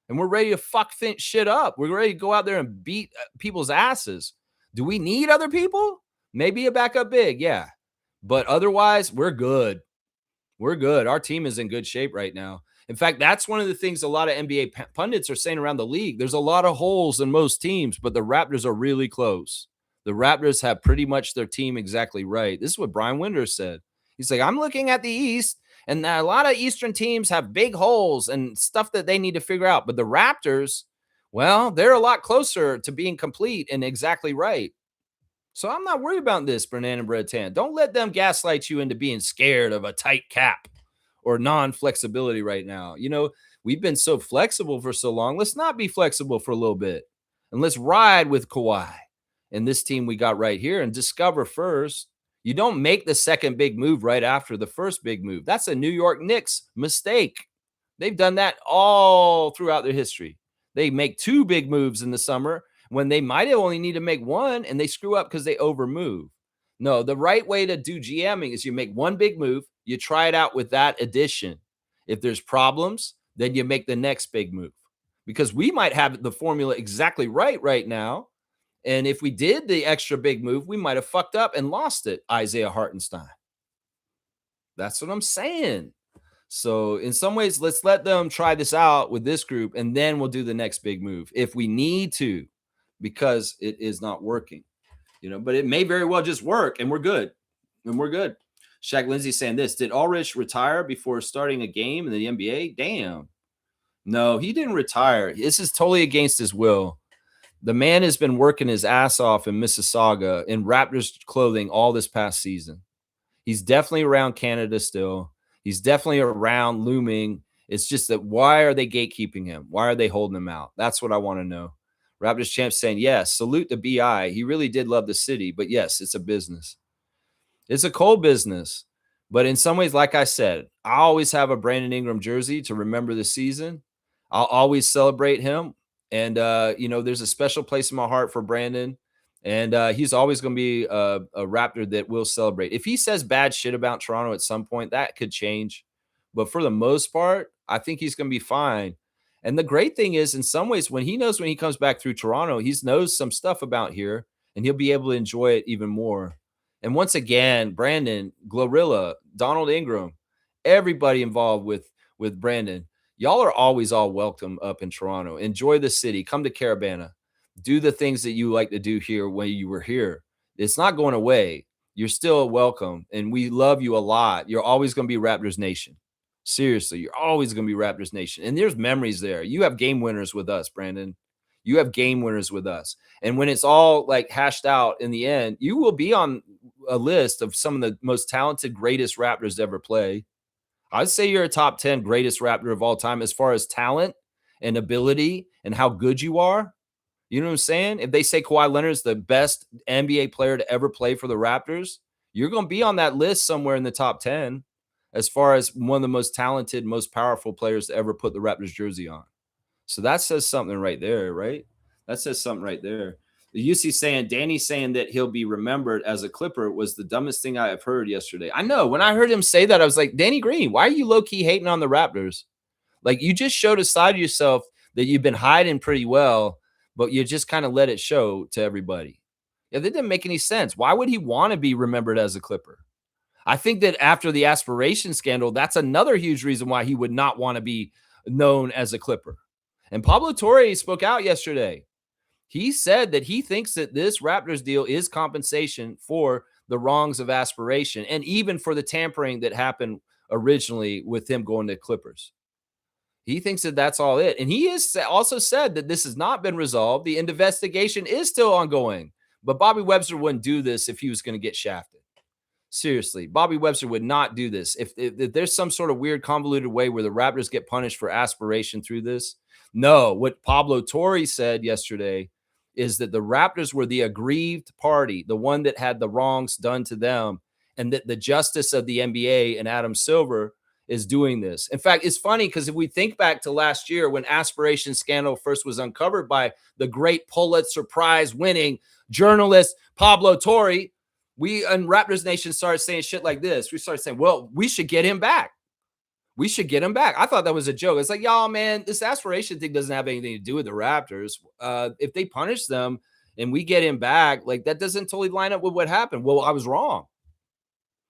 And we're ready to fuck shit up. We're ready to go out there and beat people's asses. Do we need other people? Maybe a backup big, yeah. But otherwise, we're good. We're good. Our team is in good shape right now. In fact, that's one of the things a lot of NBA pundits are saying around the league. There's a lot of holes in most teams, but the Raptors are really close. The Raptors have pretty much their team exactly right. This is what Brian Winders said. He's like, I'm looking at the East, and a lot of Eastern teams have big holes and stuff that they need to figure out. But the Raptors, well, they're a lot closer to being complete and exactly right. So I'm not worried about this, Banana Bread Tan. Don't let them gaslight you into being scared of a tight cap or non-flexibility right now. We've been so flexible for so long. Let's not be flexible for a little bit. And let's ride with Kawhi and this team we got right here and discover first. You don't make the second big move right after the first big move. That's a New York Knicks mistake. They've done that all throughout their history. They make two big moves in the summer when they might have only need to make one, and they screw up because they overmove. No, the right way to do GMing is you make one big move, you try it out with that addition. If there's problems, then you make the next big move. Because we might have the formula exactly right now. And if we did the extra big move, we might have fucked up and lost it, Isaiah Hartenstein. That's what I'm saying. So in some ways, let's let them try this out with this group, and then we'll do the next big move if we need to, because it is not working. But it may very well just work, and we're good. Shaq Lindsay saying this: did Ulrich retire before starting a game in the NBA? Damn. No, he didn't retire. This is totally against his will. The man has been working his ass off in Mississauga in Raptors clothing all this past season. He's definitely around Canada still. He's definitely around looming. It's just that why are they gatekeeping him? Why are they holding him out? That's what I want to know. Raptors champ saying, yes, salute to BI. He really did love the city, but yes, it's a business. It's a cold business. But in some ways, like I said, I always have a Brandon Ingram jersey to remember the season. I'll always celebrate him. And, there's a special place in my heart for Brandon. And he's always going to be a Raptor that will celebrate. If he says bad shit about Toronto at some point, that could change. But for the most part, I think he's going to be fine. And the great thing is, in some ways, when he comes back through Toronto, he knows some stuff about here, and he'll be able to enjoy it even more. And once again, Brandon, Glorilla, Donald Ingram, everybody involved with Brandon, y'all are always all welcome up in Toronto. Enjoy the city. Come to Caravana. Do the things that you like to do here when you were here. It's not going away. You're still welcome, and we love you a lot. You're always going to be Raptors Nation. Seriously, you're always going to be Raptors Nation. And there's memories there. You have game winners with us, Brandon. You have game winners with us. And when it's all like hashed out in the end, you will be on a list of some of the most talented, greatest Raptors to ever play. I'd say you're a top 10 greatest Raptor of all time as far as talent and ability and how good you are. You know what I'm saying? If they say Kawhi Leonard's the best NBA player to ever play for the Raptors, you're going to be on that list somewhere in the top 10 as far as one of the most talented, most powerful players to ever put the Raptors jersey on. So that says something right there, right? That says something right there. The UC saying, Danny's saying that he'll be remembered as a Clipper was the dumbest thing I have heard yesterday. I know. When I heard him say that, I was like, Danny Green, why are you low-key hating on the Raptors? Like, you just showed a side of yourself that you've been hiding pretty well, but you just kind of let it show to everybody. Yeah, that didn't make any sense. Why would he want to be remembered as a Clipper? I think that after the aspiration scandal, that's another huge reason why he would not want to be known as a Clipper. And Pablo Torre spoke out yesterday. He said that he thinks that this Raptors deal is compensation for the wrongs of aspiration and even for the tampering that happened originally with him going to Clippers. He thinks that that's all it. And he is also said that this has not been resolved. The investigation is still ongoing. But Bobby Webster wouldn't do this if he was going to get shafted. Seriously, Bobby Webster would not do this. If there's some sort of weird convoluted way where the Raptors get punished for aspiration through this, no. What Pablo Torre said yesterday is that the Raptors were the aggrieved party, the one that had the wrongs done to them, and that the justice of the NBA and Adam Silver is doing this. In fact, it's funny because if we think back to last year when aspiration scandal first was uncovered by the great Pulitzer Prize winning journalist Pablo Torre, we in Raptors Nation started saying shit like this. We started saying, well, we should get him back. We should get him back. I thought that was a joke. It's like, y'all, man, this aspiration thing doesn't have anything to do with the Raptors. If they punish them and we get him back, like that doesn't totally line up with what happened. Well, I was wrong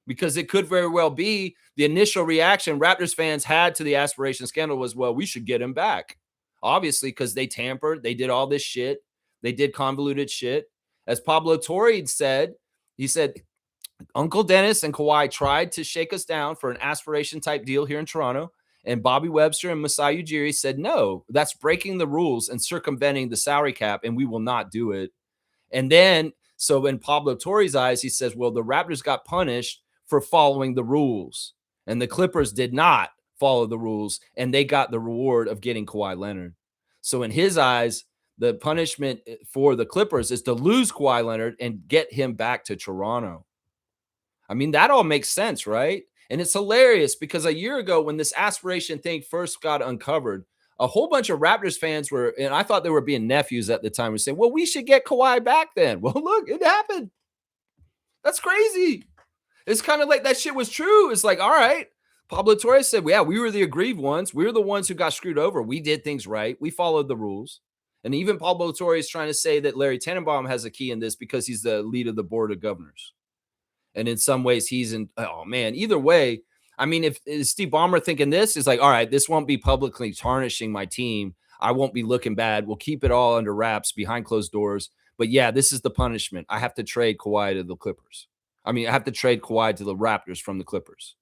because it could very well be the initial reaction Raptors fans had to the aspiration scandal was, well, we should get him back. Obviously, because they tampered, they did all this shit, they did convoluted shit. As Pablo Torre said, he said, Uncle Dennis and Kawhi tried to shake us down for an aspiration type deal here in Toronto. And Bobby Webster and Masai Ujiri said, no, that's breaking the rules and circumventing the salary cap, and we will not do it. And then, so in Pablo Torre's eyes, he says, well, the Raptors got punished for following the rules, and the Clippers did not follow the rules, and they got the reward of getting Kawhi Leonard. So in his eyes, the punishment for the Clippers is to lose Kawhi Leonard and get him back to Toronto. I mean, that all makes sense, right? And it's hilarious because a year ago when this aspiration thing first got uncovered, a whole bunch of Raptors fans were, and I thought they were being nephews at the time, were saying, well, we should get Kawhi back then. Well, look, it happened. That's crazy. It's kind of like that shit was true. It's like, all right. Pablo Torre said, yeah, we were the aggrieved ones. We were the ones who got screwed over. We did things right. We followed the rules. And even Pablo Torre is trying to say that Larry Tannenbaum has a key in this because he's the lead of the board of governors. And in some ways, he's in, oh man, either way. I mean, if Steve Ballmer thinking this is like, all right, this won't be publicly tarnishing my team. I won't be looking bad. We'll keep it all under wraps behind closed doors. But yeah, this is the punishment. I have to trade Kawhi to the Clippers. I mean, I have to trade Kawhi to the Raptors from the Clippers.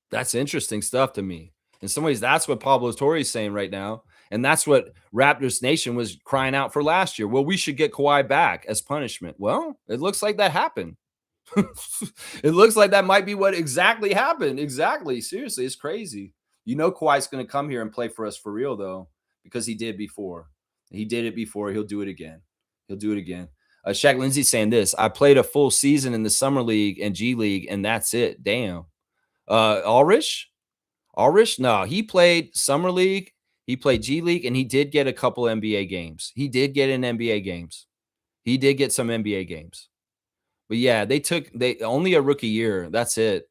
That's interesting stuff to me. In some ways, that's what Pablo Torre is saying right now. And that's what Raptors Nation was crying out for last year. Well, we should get Kawhi back as punishment. Well, it looks like that happened. It looks like that might be what exactly happened. Exactly. Seriously, it's crazy. You know Kawhi's going to come here and play for us for real, though, because he did before. He did it before. He'll do it again. He'll do it again. Shaq Lindsay saying this, I played a full season in the Summer League and G League, and that's it. Damn. Ulrich? No, he played Summer League, he played G League, and he did get a couple NBA games. He did get in NBA games. He did get some NBA games. But yeah, they only a rookie year. That's it.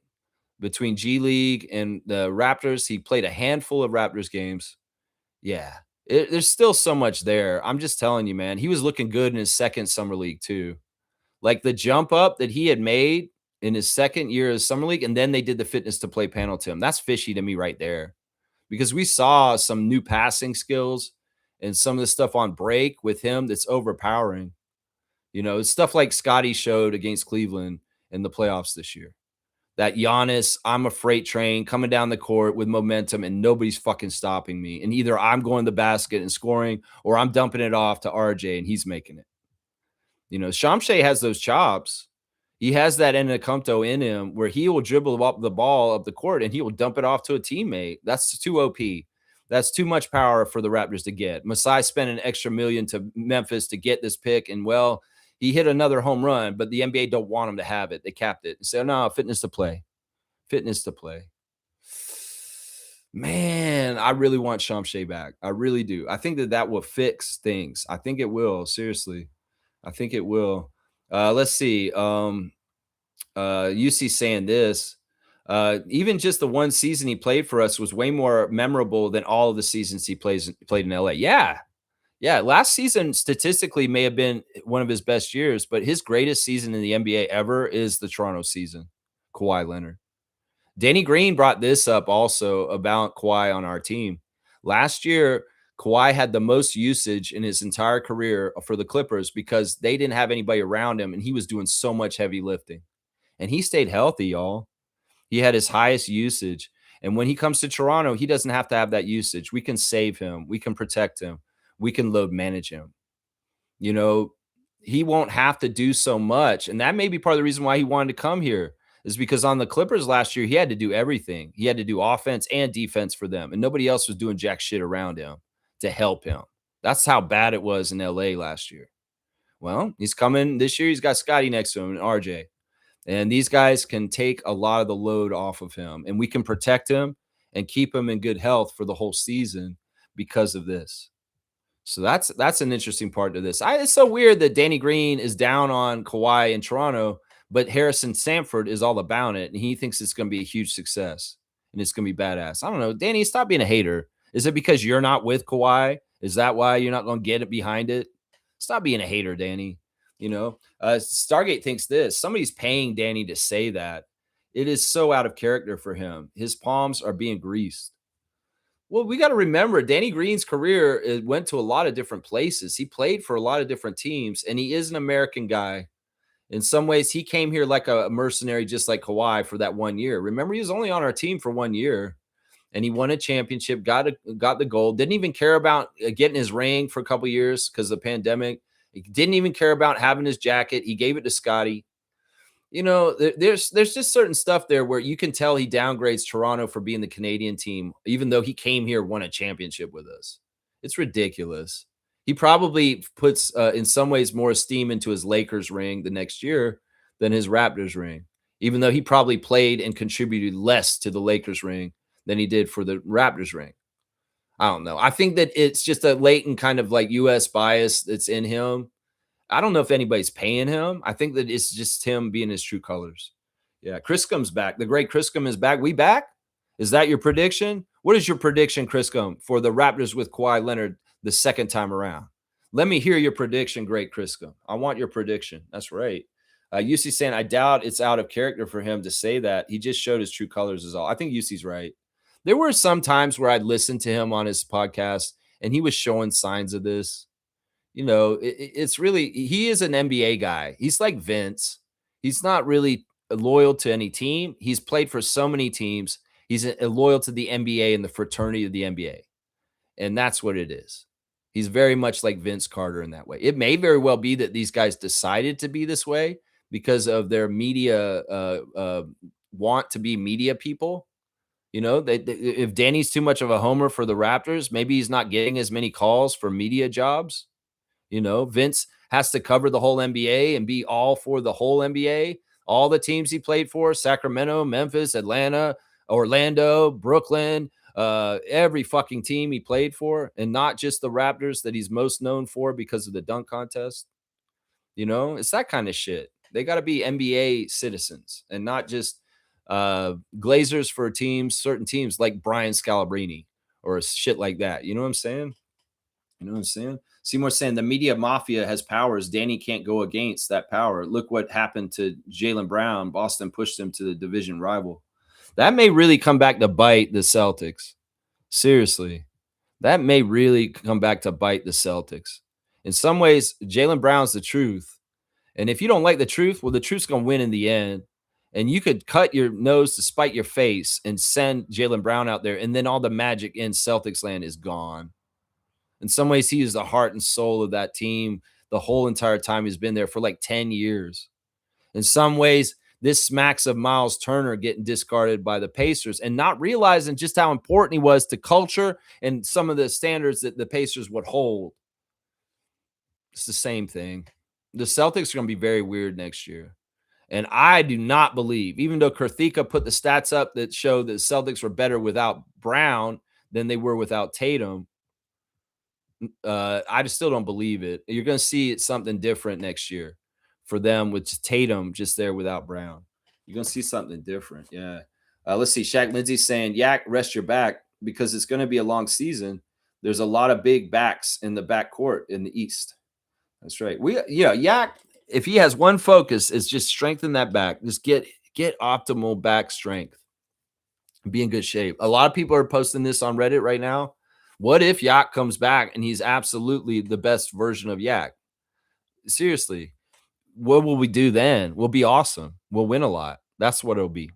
Between G League and the Raptors, he played a handful of Raptors games. Yeah, there's still so much there. I'm just telling you, man. He was looking good in his second Summer League too. Like the jump up that he had made in his second year of Summer League, and then they did the fitness to play panel to him. That's fishy to me right there. Because we saw some new passing skills and some of the stuff on break with him that's overpowering. You know, it's stuff like Scotty showed against Cleveland in the playoffs this year. That Giannis, I'm a freight train coming down the court with momentum and nobody's fucking stopping me. And either I'm going to the basket and scoring or I'm dumping it off to RJ and he's making it. You know, Shamshay has those chops. He has that Enacomto in him where he will dribble up the ball up the court and he will dump it off to a teammate. That's too OP. That's too much power for the Raptors to get. Masai spent an extra $1 million to Memphis to get this pick. And well, he hit another home run, but the NBA don't want him to have it. They capped it and said, no, fitness to play. Fitness to play. Man, I really want Shamshay back. I really do. I think that will fix things. I think it will. Seriously. I think it will. Let's see. UC saying this. Even just the one season he played for us was way more memorable than all of the seasons he played in LA. Yeah. Yeah. Last season statistically may have been one of his best years, but his greatest season in the NBA ever is the Toronto season. Kawhi Leonard. Danny Green brought this up also about Kawhi on our team. Last year, Kawhi had the most usage in his entire career for the Clippers because they didn't have anybody around him and he was doing so much heavy lifting. And he stayed healthy, y'all. He had his highest usage. And when he comes to Toronto, he doesn't have to have that usage. We can save him, we can protect him, we can load manage him. You know, he won't have to do so much. And that may be part of the reason why he wanted to come here is because on the Clippers last year, he had to do everything. He had to do offense and defense for them. And nobody else was doing jack shit around him to help him. That's how bad it was in LA last year. Well, he's coming this year. He's got Scotty next to him and RJ. And these guys can take a lot of the load off of him. And we can protect him and keep him in good health for the whole season because of this. So that's an interesting part to this. It's so weird that Danny Green is down on Kawhi in Toronto, but Harrison Sanford is all about it, and he thinks it's going to be a huge success and it's going to be badass. I don't know, Danny, stop being a hater. Is it because you're not with Kawhi? Is that why you're not going to get it behind it? Stop being a hater, Danny. Stargate thinks this. Somebody's paying Danny to say that. It is so out of character for him. His palms are being greased. Well, we got to remember Danny Green's career went to a lot of different places. He played for a lot of different teams, and he is an American guy. In some ways, he came here like a mercenary, just like Kawhi for that 1 year. Remember, he was only on our team for 1 year, and he won a championship, got the gold. Didn't even care about getting his ring for a couple of years because of the pandemic. He didn't even care about having his jacket. He gave it to Scotty. There's just certain stuff there where you can tell he downgrades Toronto for being the Canadian team, even though he came here, won a championship with us. It's ridiculous. He probably puts, in some ways, more esteem into his Lakers ring the next year than his Raptors ring, even though he probably played and contributed less to the Lakers ring than he did for the Raptors ring. I don't know. I think that it's just a latent kind of like U.S. bias that's in him. I don't know if anybody's paying him. I think that it's just him being his true colors. Yeah, Criscom's back. The great Criscom is back. We back? Is that your prediction? What is your prediction, Criscom, for the Raptors with Kawhi Leonard the second time around? Let me hear your prediction, great Criscom. I want your prediction. That's right. UC saying, I doubt it's out of character for him to say that. He just showed his true colors is all. I think UC's right. There were some times where I'd listen to him on his podcast, and he was showing signs of this. It's really, he is an NBA guy. He's like Vince. He's not really loyal to any team. He's played for so many teams. He's loyal to the NBA and the fraternity of the NBA. And that's what it is. He's very much like Vince Carter in that way. It may very well be that these guys decided to be this way because of their media want to be media people. If Danny's too much of a homer for the Raptors, maybe he's not getting as many calls for media jobs. Vince has to cover the whole NBA and be all for the whole NBA. All the teams he played for, Sacramento, Memphis, Atlanta, Orlando, Brooklyn, every fucking team he played for, and not just the Raptors that he's most known for because of the dunk contest. It's that kind of shit. They got to be NBA citizens and not just glazers for certain teams like Brian Scalabrine or shit like that. You know what I'm saying? Seymour saying the media mafia has powers. Danny can't go against that power. Look what happened to Jaylen Brown. Boston pushed him to the division rival. That may really come back to bite the Celtics. Seriously. That may really come back to bite the Celtics. In some ways, Jaylen Brown's the truth. And if you don't like the truth, well, the truth's going to win in the end. And you could cut your nose to spite your face and send Jaylen Brown out there, and then all the magic in Celtics land is gone. In some ways, he is the heart and soul of that team the whole entire time he's been there for like 10 years. In some ways, this smacks of Miles Turner getting discarded by the Pacers and not realizing just how important he was to culture and some of the standards that the Pacers would hold. It's the same thing. The Celtics are going to be very weird next year. And I do not believe, even though Kurthika put the stats up that show that the Celtics were better without Brown than they were without Tatum, I just still don't believe it. You're going to see something different next year for them with Tatum just there without Brown. You're going to see something different. Yeah. Let's see. Shaq Lindsay's saying, Yak, rest your back because it's going to be a long season. There's a lot of big backs in the back court in the East. That's right. Yak, if he has one focus, is just strengthen that back. Just get optimal back strength. Be in good shape. A lot of people are posting this on Reddit right now. What if Yak comes back and he's absolutely the best version of Yak? Seriously, what will we do then? We'll be awesome. We'll win a lot. That's what it'll be.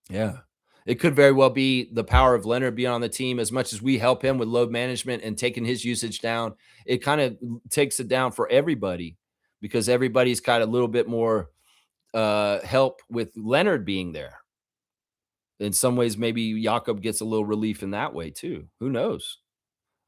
Yeah. It could very well be the power of Leonard being on the team. As much as we help him with load management and taking his usage down, it kind of takes it down for everybody because everybody's got a little bit more help with Leonard being there. In some ways, maybe Jakob gets a little relief in that way too. Who knows?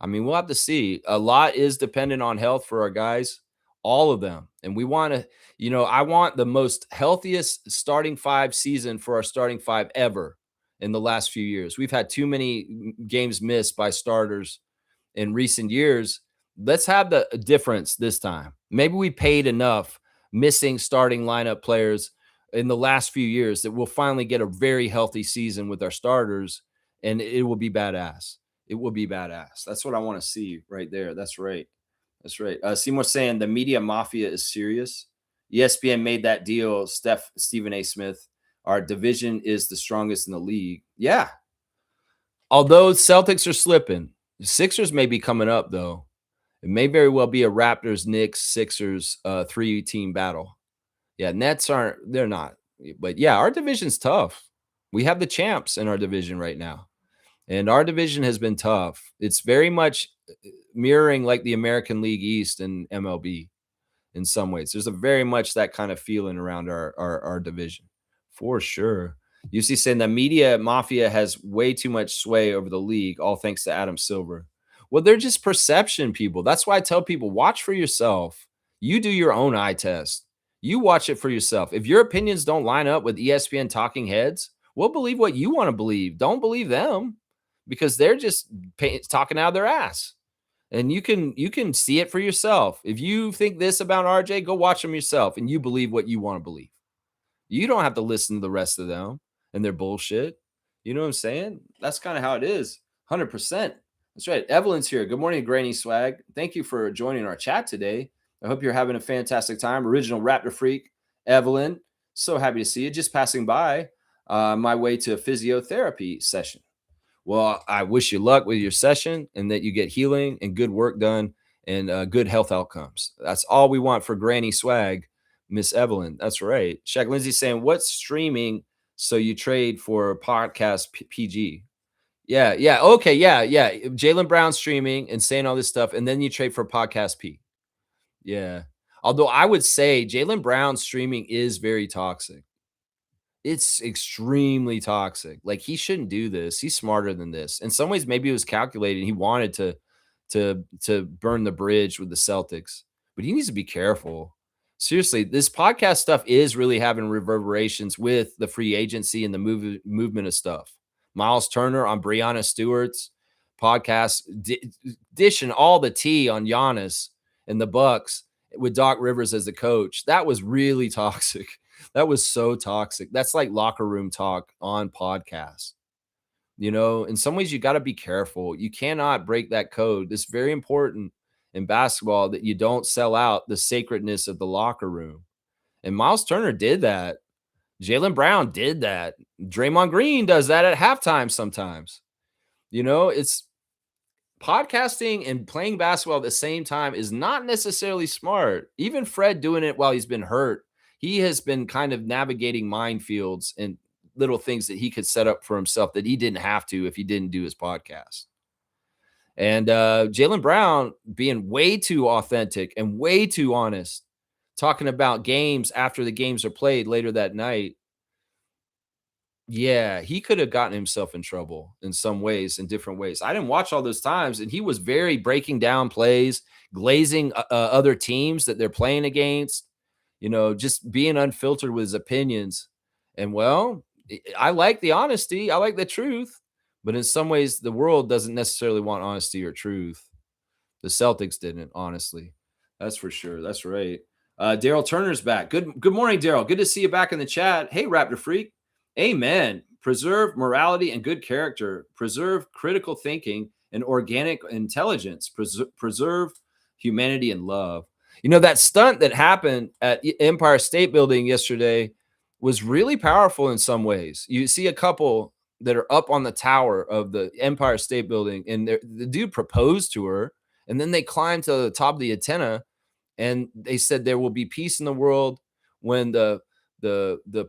I mean, we'll have to see. A lot is dependent on health for our guys, all of them. And we want to, I want the most healthiest starting five season for our starting five ever in the last few years. We've had too many games missed by starters in recent years. Let's have the difference this time. Maybe we paid enough missing starting lineup players in the last few years that we'll finally get a very healthy season with our starters, and it will be badass. It will be badass. That's what I want to see right there. That's right. That's right. Seymour saying the media mafia is serious. ESPN made that deal. Stephen A. Smith. Our division is the strongest in the league. Yeah. Although Celtics are slipping, the Sixers may be coming up though. It may very well be a Raptors, Knicks, Sixers 3-team battle. Yeah, Nets they're not. But yeah, our division's tough. We have the champs in our division right now. And our division has been tough. It's very much mirroring like the American League East and MLB in some ways. There's a very much that kind of feeling around our division for sure. You see, saying the media mafia has way too much sway over the league, all thanks to Adam Silver. Well, they're just perception people. That's why I tell people, watch for yourself. You do your own eye test. You watch it for yourself. If your opinions don't line up with ESPN talking heads, we'll believe what you want to believe. Don't believe them because they're just talking out of their ass. And you can see it for yourself. If you think this about RJ, go watch them yourself and you believe what you want to believe. You don't have to listen to the rest of them and their bullshit. You know what I'm saying? That's kind of how it is. 100%. That's right. Evelyn's here. Good morning, Granny Swag. Thank you for joining our chat today. I hope you're having a fantastic time. Original Raptor Freak, Evelyn. So happy to see you. Just passing by my way to a physiotherapy session. Well, I wish you luck with your session and that you get healing and good work done and good health outcomes. That's all we want for Granny Swag, Miss Evelyn. That's right. Shaq Lindsay saying, what's streaming so you trade for podcast PG? Yeah. Okay. Yeah. Jaylen Brown streaming and saying all this stuff, and then you trade for podcast P. Yeah. Although I would say Jaylen Brown streaming is very toxic. It's extremely toxic. Like, he shouldn't do this. He's smarter than this. In some ways, maybe it was calculated. He wanted to burn the bridge with the Celtics, but he needs to be careful. Seriously, this podcast stuff is really having reverberations with the free agency and the movement of stuff. Miles Turner on Breanna Stewart's podcast, dishing all the tea on Giannis and the Bucks with Doc Rivers as the coach. That was really toxic. That was so toxic. That's like locker room talk on podcasts. In some ways, you got to be careful. You cannot break that code. It's very important in basketball that you don't sell out the sacredness of the locker room. And Miles Turner did that. Jaylen Brown did that. Draymond Green does that at halftime sometimes. It's podcasting and playing basketball at the same time is not necessarily smart. Even Fred doing it while he's been hurt, he has been kind of navigating minefields and little things that he could set up for himself that he didn't have to if he didn't do his podcast. And Jaylen Brown being way too authentic and way too honest, talking about games after the games are played later that night. Yeah, he could have gotten himself in trouble in some ways, in different ways. I didn't watch all those times, and he was very breaking down plays, glazing other teams that they're playing against, just being unfiltered with his opinions. And well, I like the honesty. I like the truth. But in some ways, the world doesn't necessarily want honesty or truth. The Celtics didn't, honestly. That's for sure. That's right. Daryl Turner's back. Good morning, Daryl. Good to see you back in the chat. Hey, Raptor Freak. Amen. preserve morality and good character, preserve critical thinking and organic intelligence, preserve humanity and love. You know, that stunt that happened at Empire State Building yesterday was really powerful in some ways. You see a couple that are up on the tower of the Empire State Building, and the dude proposed to her, and then they climbed to the top of the antenna, and they said there will be peace in the world when the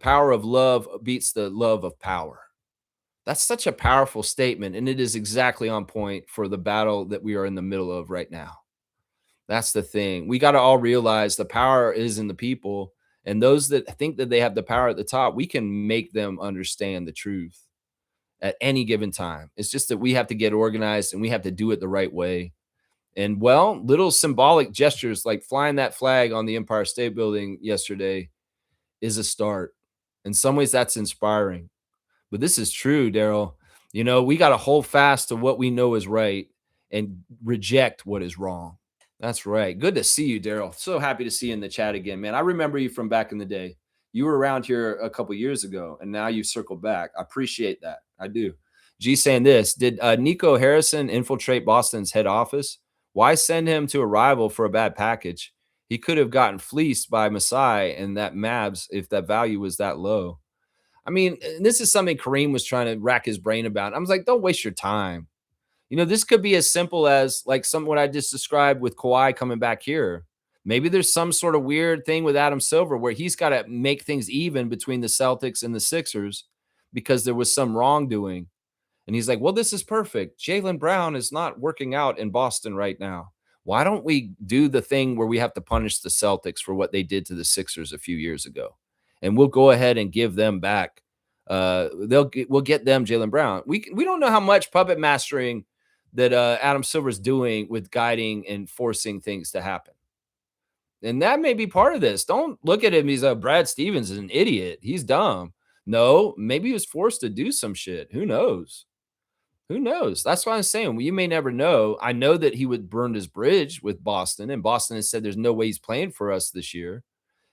power of love beats the love of power. That's such a powerful statement, and it is exactly on point for the battle that we are in the middle of right now. That's the thing. We got to all realize the power is in the people, and those that think that they have the power at the top, we can make them understand the truth at any given time. It's just that we have to get organized and we have to do it the right way. And well, little symbolic gestures like flying that flag on the Empire State Building yesterday is a start. In some ways, that's inspiring. But this is true, Daryl. You know, we got to hold fast to what we know is right and reject what is wrong. That's right. Good to see you, Daryl. So happy to see you in the chat again, man. I remember you from back in the day. You were around here a couple years ago, and now you've circled back. I appreciate that. I do. G saying this: did Nico Harrison infiltrate Boston's head office? Why send him to a rival for a bad package? He could have gotten fleeced by Masai and that Mavs if that value was that low. I mean, this is something Kareem was trying to rack his brain about. I was like, don't waste your time. You know, this could be as simple as like what I just described with Kawhi coming back here. Maybe there's some sort of weird thing with Adam Silver where he's got to make things even between the Celtics and the Sixers because there was some wrongdoing. And he's like, well, this is perfect. Jaylen Brown is not working out in Boston right now. Why don't we do the thing where we have to punish the Celtics for what they did to the Sixers a few years ago? And we'll go ahead and give them back. We'll get them Jaylen Brown. We don't know how much puppet mastering that Adam Silver's doing with guiding and forcing things to happen. And that may be part of this. Don't look at him. He's Brad Stevens is an idiot. He's dumb. No, maybe he was forced to do some shit. Who knows? Who knows? That's what I'm saying. You may never know. I know that he would burn his bridge with Boston, and Boston has said there's no way he's playing for us this year.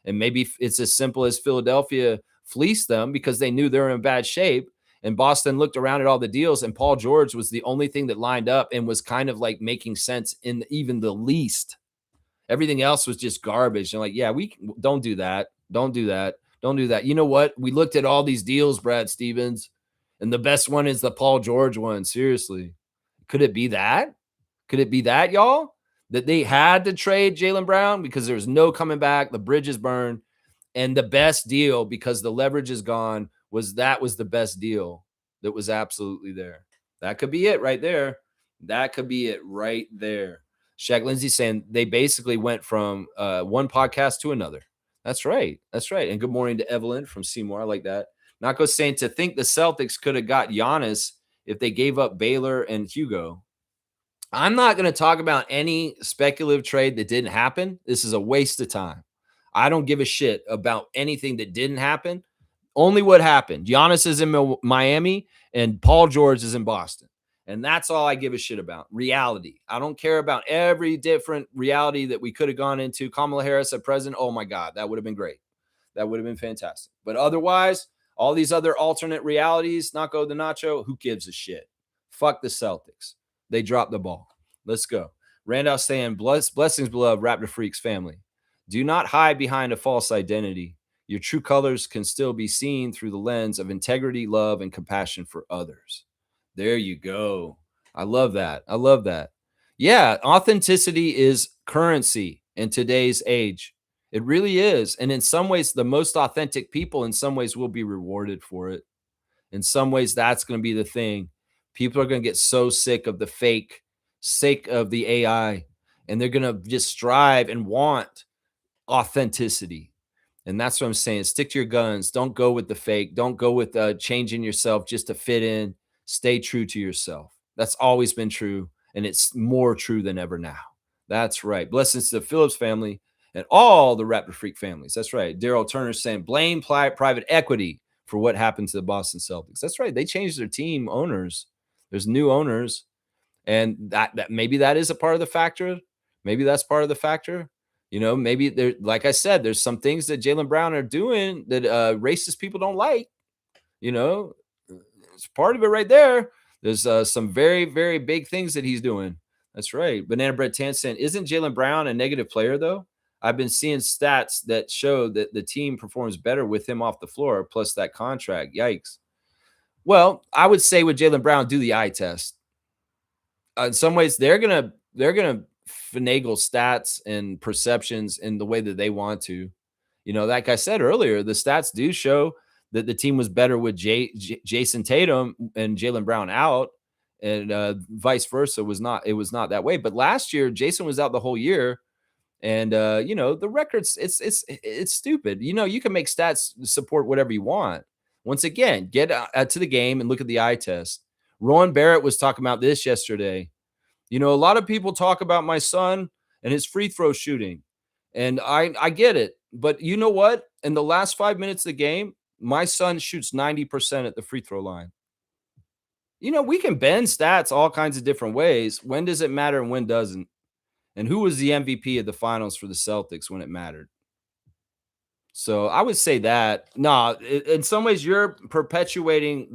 And maybe it's as simple as Philadelphia fleeced them because they knew they were in bad shape. And Boston looked around at all the deals, and Paul George was the only thing that lined up and was kind of like making sense in even the least. Everything else was just garbage. And like, yeah, we don't do that. Don't do that. Don't do that. You know what? We looked at all these deals, Brad Stevens, and the best one is the Paul George one. Seriously. Could it be that? Could it be that, y'all? That they had to trade Jaylen Brown because there was no coming back. The bridge is burned. And the best deal, because the leverage is gone, was the best deal that was absolutely there. That could be it right there. That could be it right there. Shaq Lindsay saying they basically went from one podcast to another. That's right. That's right. And good morning to Evelyn from Seymour. I like that. Nako saying to think the Celtics could have got Giannis if they gave up Baylor and Hugo. I'm not going to talk about any speculative trade that didn't happen. This is a waste of time. I don't give a shit about anything that didn't happen. Only what happened. Giannis is in Miami and Paul George is in Boston. And that's all I give a shit about. Reality. I don't care about every different reality that we could have gone into. Kamala Harris at president. Oh my God, that would have been great. That would have been fantastic. But otherwise, all these other alternate realities, Nacho the Nacho, who gives a shit? Fuck the Celtics. They dropped the ball. Let's go. Randolph saying, blessings, beloved Raptor Freaks family. Do not hide behind a false identity. Your true colors can still be seen through the lens of integrity, love, and compassion for others. There you go. I love that. I love that. Yeah, authenticity is currency in today's age. It really is. And in some ways, the most authentic people in some ways will be rewarded for it. In some ways, that's going to be the thing. People are going to get so sick of the fake, sick of the AI, and they're going to just strive and want authenticity. And that's what I'm saying. Stick to your guns. Don't go with the fake. Don't go with changing yourself just to fit in. Stay true to yourself. That's always been true, and it's more true than ever now. That's right. Blessings to the Phillips family and all the Raptor Freak families. That's right. Daryl Turner saying, blame private equity for what happened to the Boston Celtics. That's right. They changed their team owners. There's new owners, and that maybe that is a part of the factor. Maybe that's part of the factor. You know, maybe there, like I said, there's some things that Jaylen Brown are doing that racist people don't like. You know, It's part of it right there. There's some very, very big things that he's doing. That's right. Banana Bread Tansen. Isn't Jaylen Brown a negative player, though? I've been seeing stats that show that the team performs better with him off the floor, plus that contract. Yikes. Well, I would say with Jaylen Brown, do the eye test. In some ways, they're gonna finagle stats and perceptions in the way that they want to. Like I said earlier, the stats do show that the team was better with Jason Tatum and Jaylen Brown out, and vice versa was not. It was not that way. But last year, Jason was out the whole year, and the records. It's stupid. You can make stats support whatever you want. Once again, get to the game and look at the eye test. Rowan Barrett was talking about this yesterday. A lot of people talk about my son and his free throw shooting, and I get it. But you know what? In the last 5 minutes of the game, my son shoots 90% at the free throw line. We can bend stats all kinds of different ways. When does it matter and when doesn't? And who was the MVP of the finals for the Celtics when it mattered? So I would say that no, in some ways you're perpetuating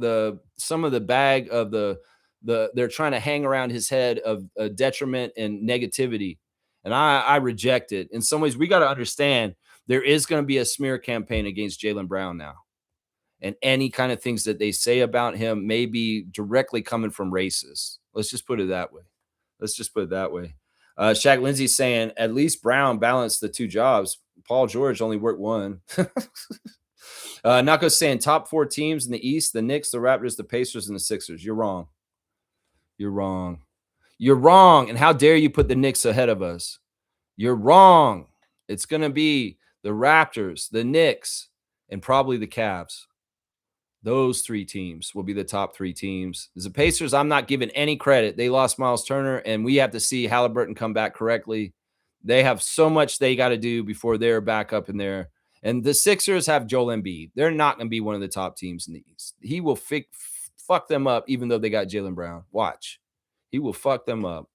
some of the bag of the they're trying to hang around his head of detriment and negativity, and I reject it. In some ways, we got to understand there is going to be a smear campaign against Jaylen Brown now, and any kind of things that they say about him may be directly coming from racists. Let's just put it that way. Shaq Lindsay saying at least Brown balanced the two jobs. Paul George only worked one. Nako saying top four teams in the East: the Knicks, the Raptors, the Pacers, and the Sixers. You're wrong. You're wrong. You're wrong. And how dare you put the Knicks ahead of us? You're wrong. It's going to be the Raptors, the Knicks, and probably the Cavs. Those three teams will be the top three teams. The Pacers, I'm not giving any credit. They lost Miles Turner, and we have to see Halliburton come back correctly. They have so much they got to do before they're back up in there. And the Sixers have Joel Embiid. They're not going to be one of the top teams in the East. He will fuck them up, even though they got Jaylen Brown. Watch. He will fuck them up.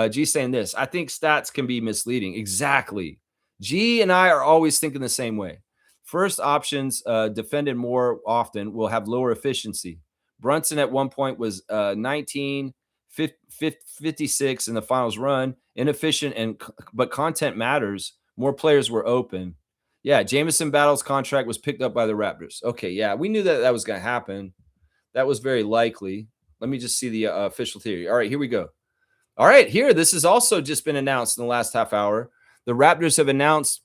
G saying this. I think stats can be misleading. Exactly. G and I are always thinking the same way. First options defended more often will have lower efficiency. Brunson at one point was 19, 56 in the finals run. Inefficient, but content matters. More players were open. Yeah, Jamison Battle's contract was picked up by the Raptors. Okay, yeah, we knew that was going to happen. That was very likely. Let me just see the official theory. All right, here we go. All right, here. This has also just been announced in the last half hour. The Raptors have announced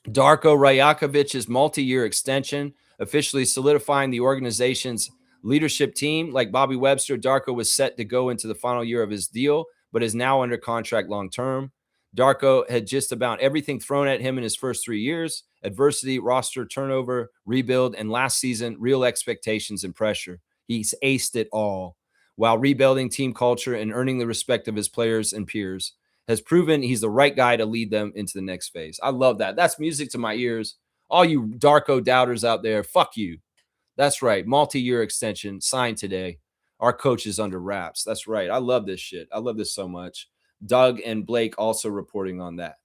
Darko Rajakovic's multi-year extension, officially solidifying the organization's leadership team. Like Bobby Webster, Darko was set to go into the final year of his deal, but is now under contract long-term. Darko had just about everything thrown at him in his first 3 years: adversity, roster turnover, rebuild, and last season, real expectations and pressure. He's aced it all while rebuilding team culture and earning the respect of his players and peers. Has proven he's the right guy to lead them into the next phase. I love that. That's music to my ears. All you Darko doubters out there, fuck you. That's right. Multi-year extension signed today. Our coach is under wraps. That's right. I love this shit. I love this so much. Doug and Blake also reporting on that.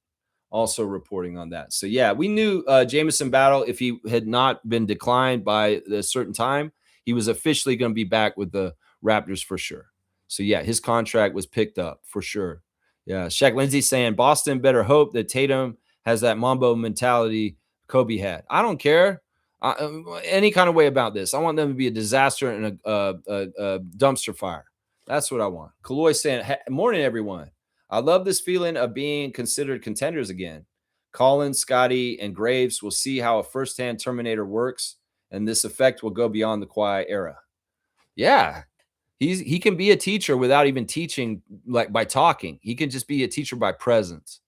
So, yeah, we knew Jamison Battle, if he had not been declined by a certain time, he was officially going to be back with the Raptors for sure. So, yeah, his contract was picked up for sure. Yeah, Shaq Lindsay saying Boston better hope that Tatum has that Mambo mentality Kobe had. I don't care any kind of way about this. I want them to be a disaster and a dumpster fire. That's what I want. Kaloy saying, morning, everyone. I love this feeling of being considered contenders again. Collins, Scotty, and Graves will see how a first-hand Terminator works, and this effect will go beyond the Kawhi era. Yeah. He can be a teacher without even teaching, like by talking. He can just be a teacher by presence.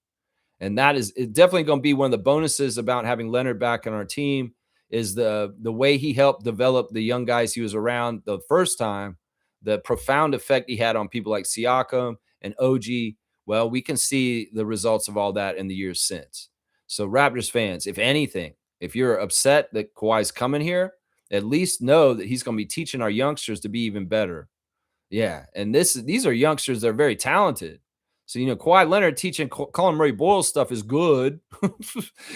And that is definitely going to be one of the bonuses about having Leonard back on our team is the way he helped develop the young guys he was around the first time, the profound effect he had on people like Siakam and OG. Well, we can see the results of all that in the years since. So Raptors fans, if anything, if you're upset that Kawhi's coming here, at least know that he's going to be teaching our youngsters to be even better. Yeah, and these are youngsters that are very talented. So, Kawhi Leonard teaching Colin Murray-Boyles stuff is good.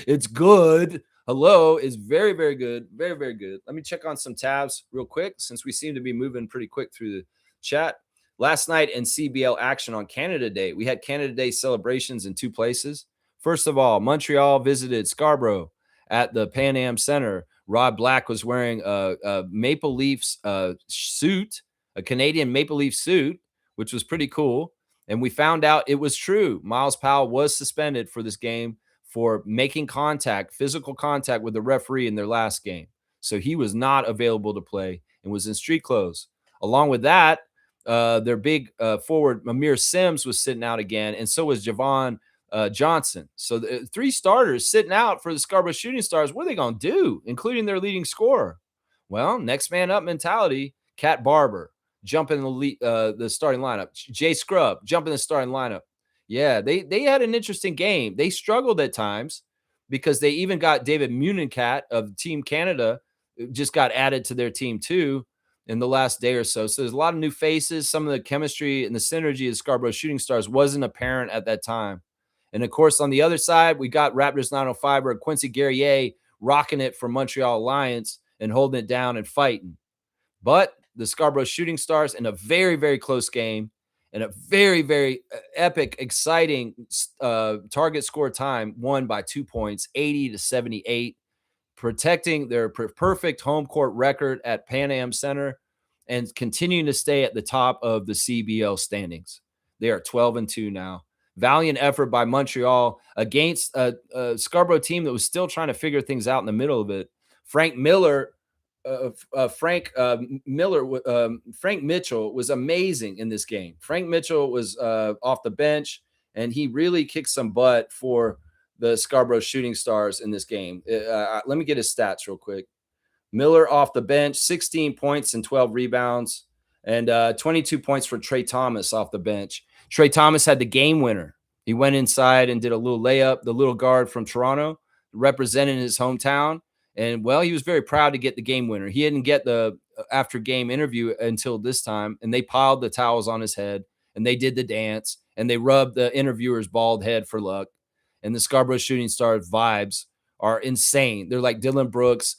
It's good. Hello is very, very good. Very, very good. Let me check on some tabs real quick since we seem to be moving pretty quick through the chat. Last night in CBL action on Canada Day, we had Canada Day celebrations in two places. First of all, Montreal visited Scarborough at the Pan Am Center. Rod Black was wearing a Maple Leafs suit, a Canadian Maple Leaf suit, which was pretty cool. And we found out it was true. Miles Powell was suspended for this game for making contact, physical contact with the referee in their last game. So he was not available to play and was in street clothes. Along with that, their big forward, Amir Sims, was sitting out again, and so was Javon Johnson. So the three starters sitting out for the Scarborough Shooting Stars. What are they going to do, including their leading scorer? Well, next man up mentality. Cat Barber jump in the starting lineup. Jay Scrub jump in the starting lineup. Yeah, they had an interesting game. They struggled at times because they even got David Munencat of Team Canada just got added to their team too in the last day or so. So there's a lot of new faces. Some of the chemistry and the synergy of Scarborough Shooting Stars wasn't apparent at that time. And of course, on the other side, we got Raptors 905 or Quincy Guerrier rocking it for Montreal Alliance and holding it down and fighting. But the Scarborough Shooting Stars in a very, very close game and a very, very epic, exciting target score time won by 2 points, 80-78, protecting their perfect home court record at Pan Am Center and continuing to stay at the top of the CBL standings. They are 12-2 now. Valiant effort by Montreal against a Scarborough team that was still trying to figure things out in the middle of it. Frank Mitchell was amazing in this game. Frank Mitchell was off the bench, and he really kicked some butt for the Scarborough Shooting Stars in this game. Let me get his stats real quick. Miller off the bench, 16 points and 12 rebounds, and 22 points for Trey Thomas off the bench. Trey Thomas had the game winner. He went inside and did a little layup, the little guard from Toronto, representing his hometown. And, well, he was very proud to get the game winner. He didn't get the after-game interview until this time, and they piled the towels on his head, and they did the dance, and they rubbed the interviewer's bald head for luck. And the Scarborough Shooting Stars vibes are insane. They're like Dylan Brooks,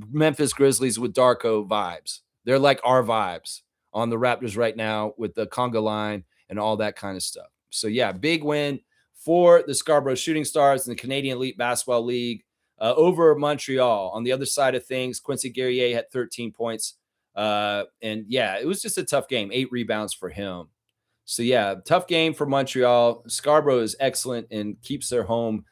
Memphis Grizzlies with Darko vibes. They're like our vibes on the Raptors right now with the conga line and all that kind of stuff. So, yeah, big win for the Scarborough Shooting Stars in the Canadian Elite Basketball League over Montreal. On the other side of things, Quincy Guerrier had 13 points. And, yeah, it was just a tough game, 8 rebounds for him. So, yeah, tough game for Montreal. Scarborough is excellent and keeps their home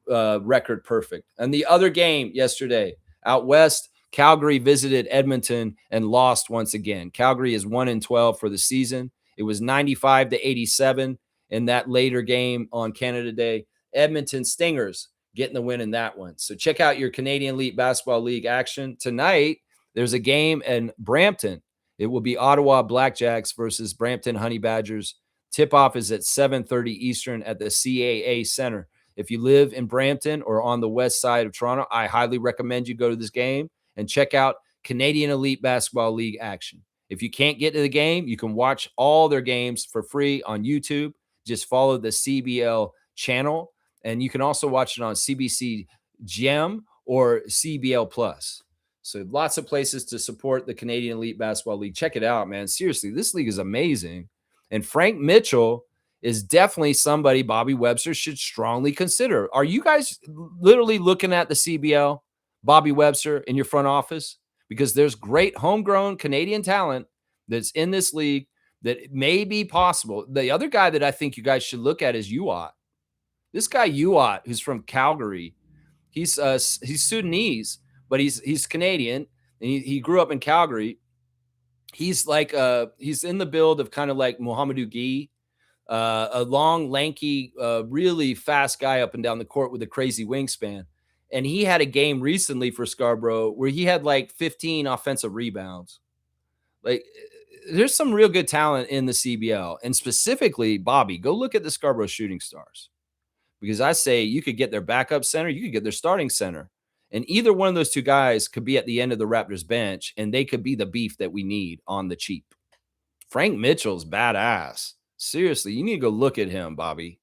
record perfect. And the other game yesterday, out west, Calgary visited Edmonton and lost once again. Calgary is 1-12 for the season. It was 95-87 in that later game on Canada Day. Edmonton Stingers getting the win in that one. So check out your Canadian Elite Basketball League action. Tonight, there's a game in Brampton. It will be Ottawa Blackjacks versus Brampton Honey Badgers. Tip-off is at 7:30 Eastern at the CAA Center. If you live in Brampton or on the west side of Toronto, I highly recommend you go to this game and check out Canadian Elite Basketball League action. If you can't get to the game, you can watch all their games for free on YouTube. Just follow the CBL channel, and you can also watch it on CBC Gem or CBL Plus. So lots of places to support the Canadian Elite Basketball League. Check it out, man. Seriously, this league is amazing. And Frank Mitchell is definitely somebody Bobby Webster should strongly consider. Are you guys literally looking at the CBL, Bobby Webster, in your front office? Because there's great homegrown Canadian talent that's in this league that may be possible. The other guy that I think you guys should look at is Uat. This guy Uat, who's from Calgary, he's Sudanese, but he's Canadian, and he grew up in Calgary. He's like he's in the build of kind of like Mohamedou Gueye, a long, lanky, really fast guy up and down the court with a crazy wingspan. And he had a game recently for Scarborough where he had like 15 offensive rebounds. Like, there's some real good talent in the CBL. And specifically, Bobby, go look at the Scarborough Shooting Stars. Because I say you could get their backup center, you could get their starting center. And either one of those two guys could be at the end of the Raptors bench, and they could be the beef that we need on the cheap. Frank Mitchell's badass. Seriously, you need to go look at him, Bobby.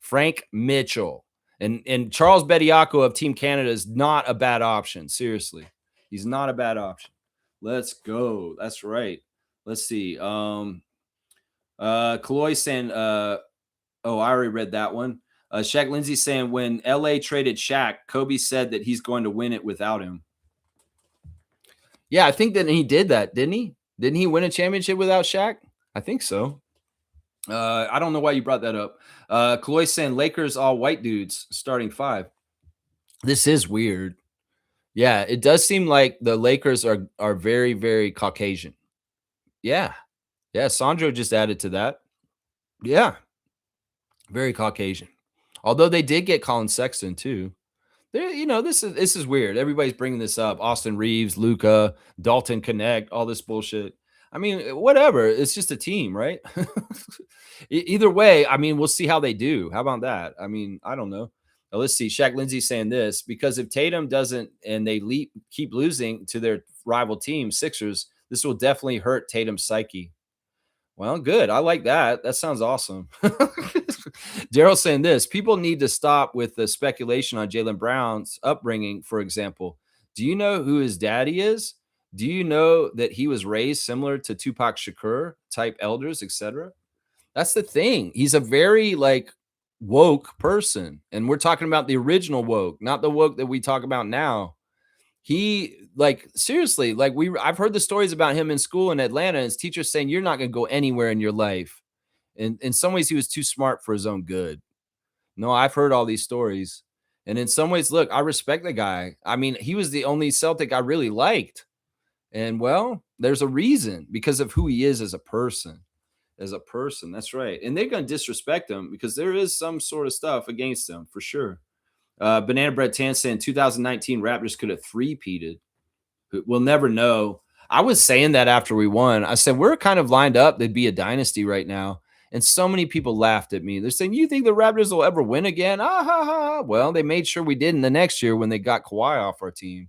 Frank Mitchell. And Charles Bediako of Team Canada is not a bad option. Seriously, he's not a bad option. Let's go. That's right. Let's see. Kaloy saying, oh, I already read that one. Shaq Lindsay saying when LA traded Shaq, Kobe said that he's going to win it without him. Yeah, I think that he did that, didn't he? Didn't he win a championship without Shaq? I think so. I don't know why you brought that up. Kaloy saying Lakers all white dudes starting 5. This is weird. Yeah, it does seem like the Lakers are very, very Caucasian. Yeah. Yeah, Sandro just added to that. Yeah. Very Caucasian. Although they did get Colin Sexton too. This is weird. Everybody's bringing this up. Austin Reeves, Luca, Dalton Connect, all this bullshit. I mean, whatever. It's just a team, right? Either way, I mean, we'll see how they do. How about that? I mean, I don't know. Now, let's see. Shaq Lindsay saying this because if Tatum doesn't and they keep losing to their rival team, Sixers, this will definitely hurt Tatum's psyche. Well, good. I like that. That sounds awesome. Daryl saying this people need to stop with the speculation on Jaylen Brown's upbringing, for example. Do you know who his daddy is? Do you know that he was raised similar to Tupac Shakur type elders, etc.? That's the thing. He's a very woke person. And we're talking about the original woke, not the woke that we talk about now. He seriously, I've heard the stories about him in school in Atlanta and his teachers saying you're not going to go anywhere in your life. And in some ways he was too smart for his own good. No, I've heard all these stories. And in some ways, look, I respect the guy. I mean, he was the only Celtic I really liked. And well, there's a reason because of who he is as a person. As a person, that's right. And they're going to disrespect him because there is some sort of stuff against him for sure. Banana Bread Tan saying 2019 Raptors could have three-peated. We'll never know. I was saying that after we won. I said, we're kind of lined up. They'd be a dynasty right now. And so many people laughed at me. They're saying, you think the Raptors will ever win again? Ah, ha, ha. Well, they made sure we did in the next year when they got Kawhi off our team.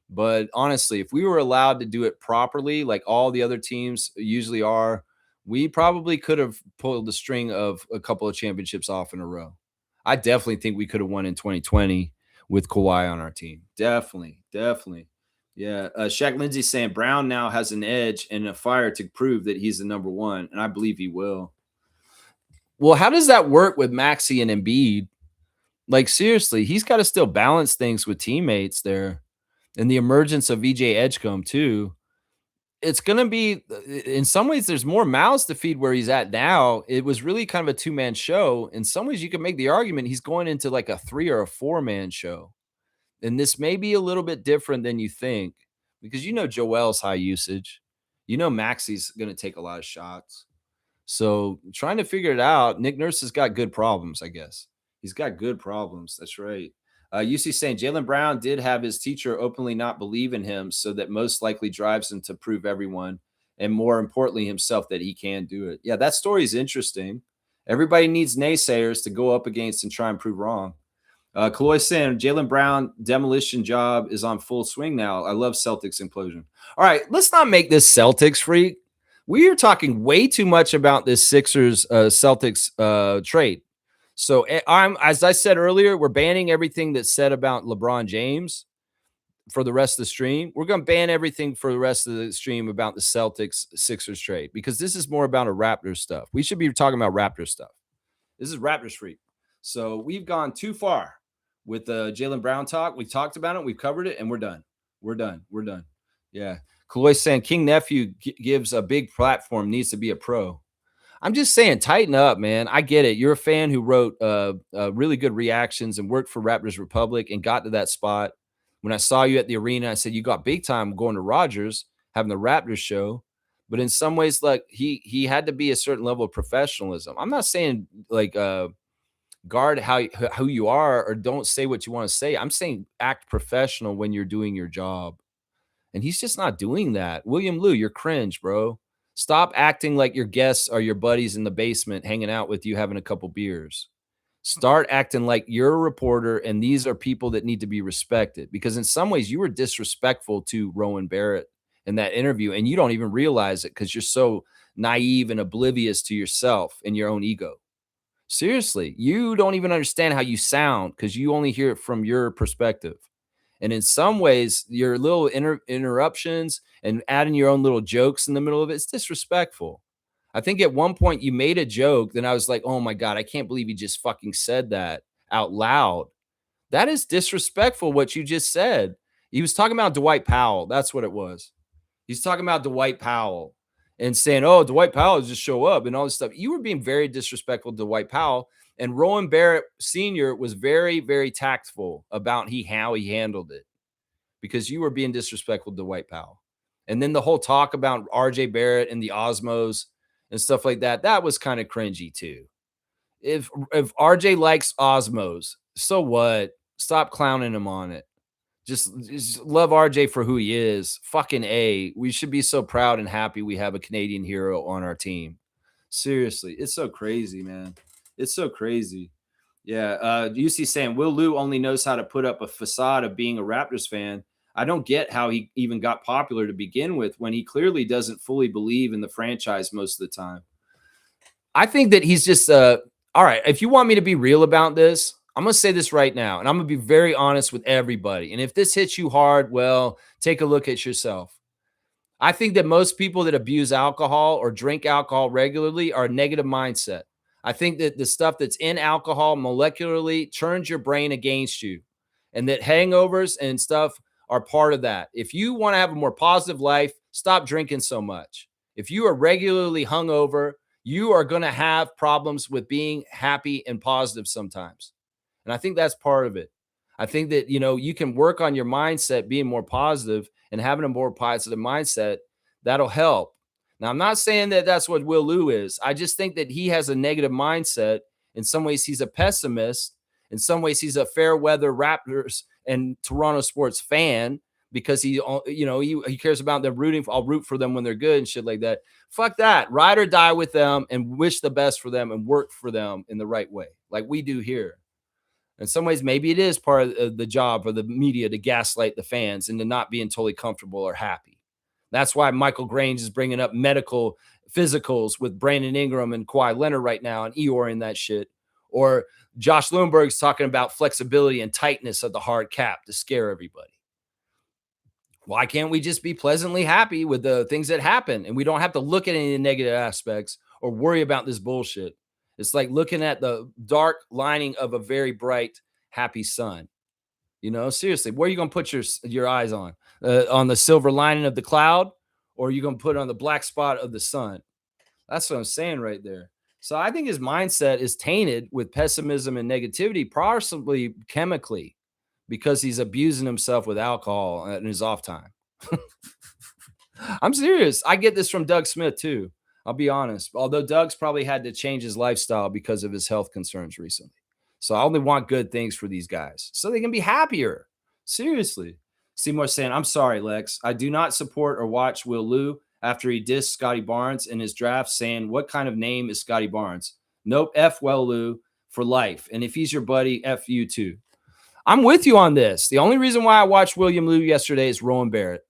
But honestly, if we were allowed to do it properly, like all the other teams usually are, we probably could have pulled the string of a couple of championships off in a row. I definitely think we could have won in 2020 with Kawhi on our team. Definitely. Yeah. Shaq Lindsay saying Brown now has an edge and a fire to prove that he's the number one, and I believe he will. Well, how does that work with Maxey and Embiid? Like, seriously, he's got to still balance things with teammates there. And the emergence of VJ Edgecombe, too. It's going to be, in some ways, there's more mouths to feed where he's at now. It was really kind of a two-man show. In some ways, you can make the argument he's going into like a 3 or a 4-man show. And this may be a little bit different than you think because Joel's high usage. Maxey's going to take a lot of shots. So trying to figure it out, Nick Nurse has got good problems, I guess. He's got good problems. That's right. UC saying Jaylen Brown did have his teacher openly not believe in him, so that most likely drives him to prove everyone, and more importantly, himself, that he can do it. Yeah, that story is interesting. Everybody needs naysayers to go up against and try and prove wrong. Kaloy saying Jaylen Brown demolition job is on full swing now. I love Celtics implosion. All right, let's not make this Celtics freak. We are talking way too much about this Sixers Celtics trade. So as I said earlier, we're banning everything that's said about LeBron James for the rest of the stream. We're going to ban everything for the rest of the stream about the Celtics Sixers trade because this is more about a Raptors stuff. We should be talking about Raptors stuff. This is Raptors freak. So we've gone too far with the Jaylen Brown talk. We talked about it. We've covered it, and we're done. We're done. Yeah. Kaloy saying King Nephew gives a big platform, needs to be a pro. I'm just saying, tighten up, man. I get it. You're a fan who wrote really good reactions and worked for Raptors Republic and got to that spot. When I saw you at the arena, I said, you got big time going to Rogers, having the Raptors show. But in some ways, he had to be a certain level of professionalism. I'm not saying guard who you are or don't say what you want to say. I'm saying act professional when you're doing your job. And he's just not doing that. William Liu, you're cringe, bro. Stop acting like your guests are your buddies in the basement hanging out with you, having a couple beers. Start acting like you're a reporter and these are people that need to be respected. Because in some ways, you were disrespectful to Rowan Barrett in that interview, and you don't even realize it because you're so naive and oblivious to yourself and your own ego. Seriously, you don't even understand how you sound because you only hear it from your perspective. And in some ways, your little interruptions and adding your own little jokes in the middle of it's disrespectful. I think at one point you made a joke, then I was like, oh my God, I can't believe you just fucking said that out loud. That is disrespectful what you just said. He was talking about Dwight Powell. That's what it was. He's talking about Dwight Powell and saying, "Oh, Dwight Powell just show up and all this stuff." You were being very disrespectful to Dwight Powell, and Rowan Barrett Sr. was very, very tactful about how he handled it because you were being disrespectful to Dwight Powell. And then the whole talk about RJ Barrett and the Osmos and stuff like that, that was kind of cringy too. If RJ likes Osmos, so what? Stop clowning him on it. Just love RJ for who he is. Fucking A. We should be so proud and happy we have a Canadian hero on our team. Seriously, it's so crazy, man. It's so crazy. Yeah. UC saying Will Lou only knows how to put up a facade of being a Raptors fan. I don't get how he even got popular to begin with when he clearly doesn't fully believe in the franchise most of the time. I think that he's just all right. If you want me to be real about this, I'm going to say this right now, and I'm going to be very honest with everybody. And if this hits you hard, well, take a look at yourself. I think that most people that abuse alcohol or drink alcohol regularly are a negative mindset. I think that the stuff that's in alcohol molecularly turns your brain against you, and that hangovers and stuff are part of that. If you want to have a more positive life, stop drinking so much. If you are regularly hungover, you are going to have problems with being happy and positive sometimes. And I think that's part of it. I think that, you can work on your mindset being more positive and having a more positive mindset. That'll help. Now, I'm not saying that that's what Will Lou is. I just think that he has a negative mindset. In some ways, he's a pessimist. In some ways, he's a fair weather Raptors and Toronto sports fan because he cares about them rooting. I'll root for them when they're good and shit like that. Fuck that. Ride or die with them and wish the best for them and work for them in the right way, like we do here. In some ways, maybe it is part of the job of the media to gaslight the fans into not being totally comfortable or happy. That's why Michael Grange is bringing up medical physicals with Brandon Ingram and Kawhi Leonard right now and Eeyore and that shit. Or Josh Lundberg's talking about flexibility and tightness of the hard cap to scare everybody. Why can't we just be pleasantly happy with the things that happen and we don't have to look at any negative aspects or worry about this bullshit? It's like looking at the dark lining of a very bright, happy sun. Seriously, where are you going to put your eyes on? On the silver lining of the cloud, or are you going to put it on the black spot of the sun? That's what I'm saying right there. So I think his mindset is tainted with pessimism and negativity, possibly chemically, because he's abusing himself with alcohol in his off time. I'm serious. I get this from Doug Smith too. I'll be honest. Although Doug's probably had to change his lifestyle because of his health concerns recently. So I only want good things for these guys so they can be happier. Seriously. Seymour saying, I'm sorry, Lex. I do not support or watch Will Lou after he dissed Scotty Barnes in his draft saying, what kind of name is Scotty Barnes? Nope. F Will Lou for life. And if he's your buddy, F you too. I'm with you on this. The only reason why I watched William Lou yesterday is Rowan Barrett.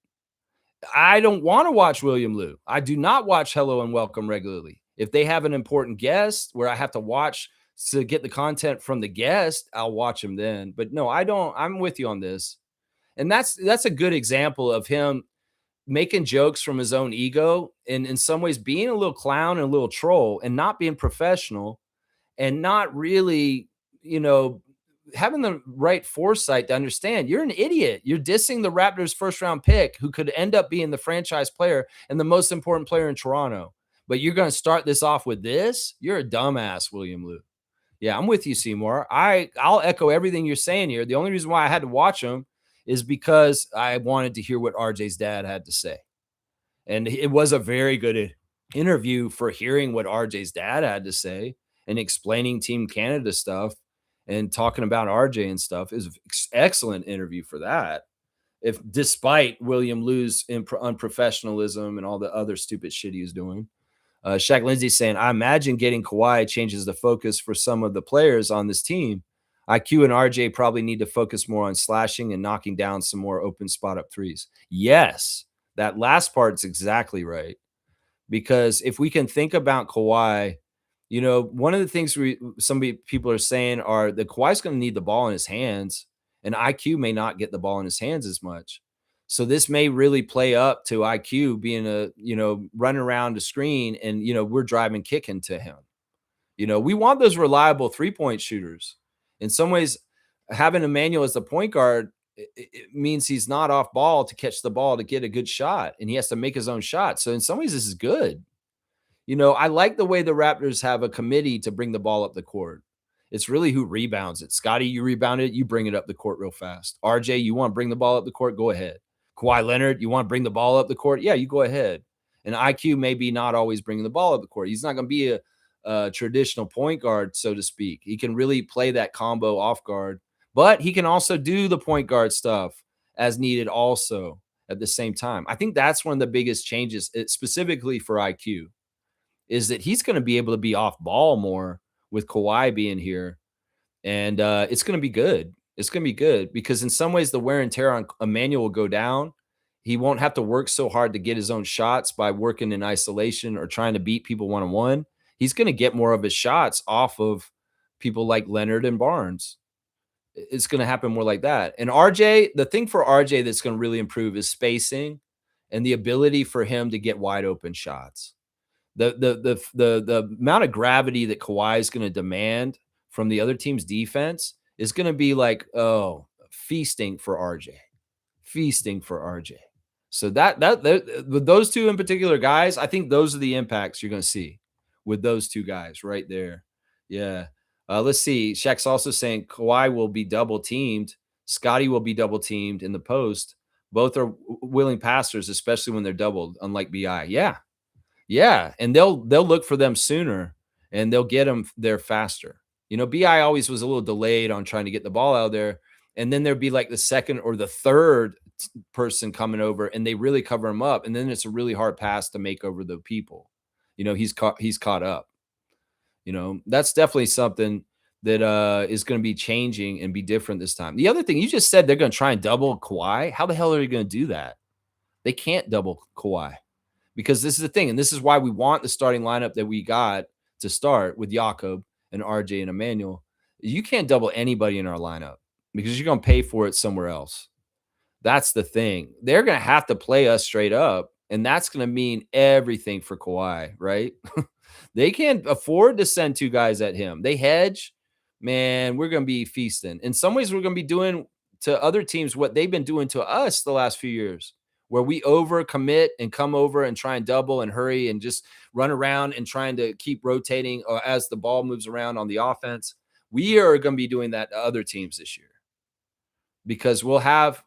I don't want to watch William Lou. I do not watch Hello and Welcome regularly. If they have an important guest where I have to watch to get the content from the guest, I'll watch him then. But no, I don't. I'm with you on this. And that's a good example of him making jokes from his own ego and in some ways being a little clown and a little troll and not being professional and not really, having the right foresight to understand you're an idiot. You're dissing the Raptors first round pick who could end up being the franchise player and the most important player in Toronto. But you're going to start this off with this? You're a dumbass, William Lou. Yeah, I'm with you, Seymour. I'll echo everything you're saying here. The only reason why I had to watch him is because I wanted to hear what RJ's dad had to say. And it was a very good interview for hearing what RJ's dad had to say and explaining Team Canada stuff and talking about RJ and stuff. Is excellent interview for that. If despite William Lou's unprofessionalism and all the other stupid shit he was doing. Shaq Lindsay saying, I imagine getting Kawhi changes the focus for some of the players on this team. IQ and RJ probably need to focus more on slashing and knocking down some more open spot up threes. Yes, that last part's exactly right. Because if we can think about Kawhi, One of the things people are saying are that Kawhi's going to need the ball in his hands, and IQ may not get the ball in his hands as much. So this may really play up to IQ being running around the screen, and we're driving, kicking to him. We want those reliable 3-point shooters. In some ways, having Emmanuel as the point guard, it means he's not off ball to catch the ball to get a good shot, and he has to make his own shot. So in some ways, this is good. I like the way the Raptors have a committee to bring the ball up the court. It's really who rebounds it. Scotty, you rebound it, you bring it up the court real fast. RJ, you want to bring the ball up the court? Go ahead. Kawhi Leonard, you want to bring the ball up the court? Yeah, you go ahead. And IQ maybe not always bringing the ball up the court. He's not going to be a traditional point guard, so to speak. He can really play that combo off guard, but he can also do the point guard stuff as needed also at the same time. I think that's one of the biggest changes, specifically for IQ, is that he's going to be able to be off ball more with Kawhi being here. And it's going to be good. It's going to be good because in some ways the wear and tear on Emmanuel will go down. He won't have to work so hard to get his own shots by working in isolation or trying to beat people one-on-one. He's going to get more of his shots off of people like Leonard and Barnes. It's going to happen more like that. And RJ, the thing for RJ that's going to really improve is spacing and the ability for him to get wide open shots. The amount of gravity that Kawhi is going to demand from the other team's defense is going to be like, feasting for RJ. So that with those two in particular guys, I think those are the impacts you're going to see with those two guys right there. Yeah. Let's see. Shaq's also saying Kawhi will be double teamed. Scotty will be double teamed in the post. Both are willing passers, especially when they're doubled, unlike BI. Yeah. Yeah. And they'll look for them sooner and they'll get them there faster. BI always was a little delayed on trying to get the ball out there. And then there'd be like the second or the third person coming over and they really cover him up. And then it's a really hard pass to make over the people. He's caught up. That's definitely something that is going to be changing and be different this time. The other thing you just said, they're going to try and double Kawhi. How the hell are you going to do that? They can't double Kawhi because this is the thing. And this is why we want the starting lineup that we got to start with Jakob and RJ and Emmanuel. You can't double anybody in our lineup because you're going to pay for it somewhere else. That's the thing. They're going to have to play us straight up. And that's going to mean everything for Kawhi, right? They can't afford to send two guys at him. They hedge. Man, we're going to be feasting. In some ways, we're going to be doing to other teams what they've been doing to us the last few years, where we overcommit and come over and try and double and hurry and just run around and trying to keep rotating as the ball moves around on the offense. We are going to be doing that to other teams this year because we'll have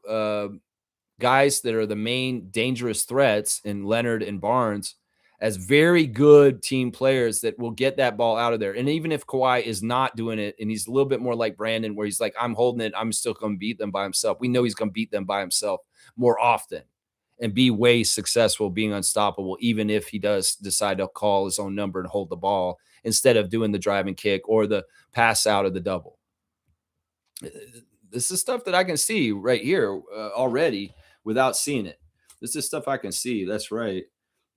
guys that are the main dangerous threats in Leonard and Barnes as very good team players that will get that ball out of there. And even if Kawhi is not doing it and he's a little bit more like Brandon, where he's like, I'm holding it, I'm still going to beat them by himself. We know he's going to beat them by himself more often and be way successful being unstoppable, even if he does decide to call his own number and hold the ball instead of doing the drive and kick or the pass out of the double. This is stuff that I can see right here already without seeing it. This is stuff I can see. That's right.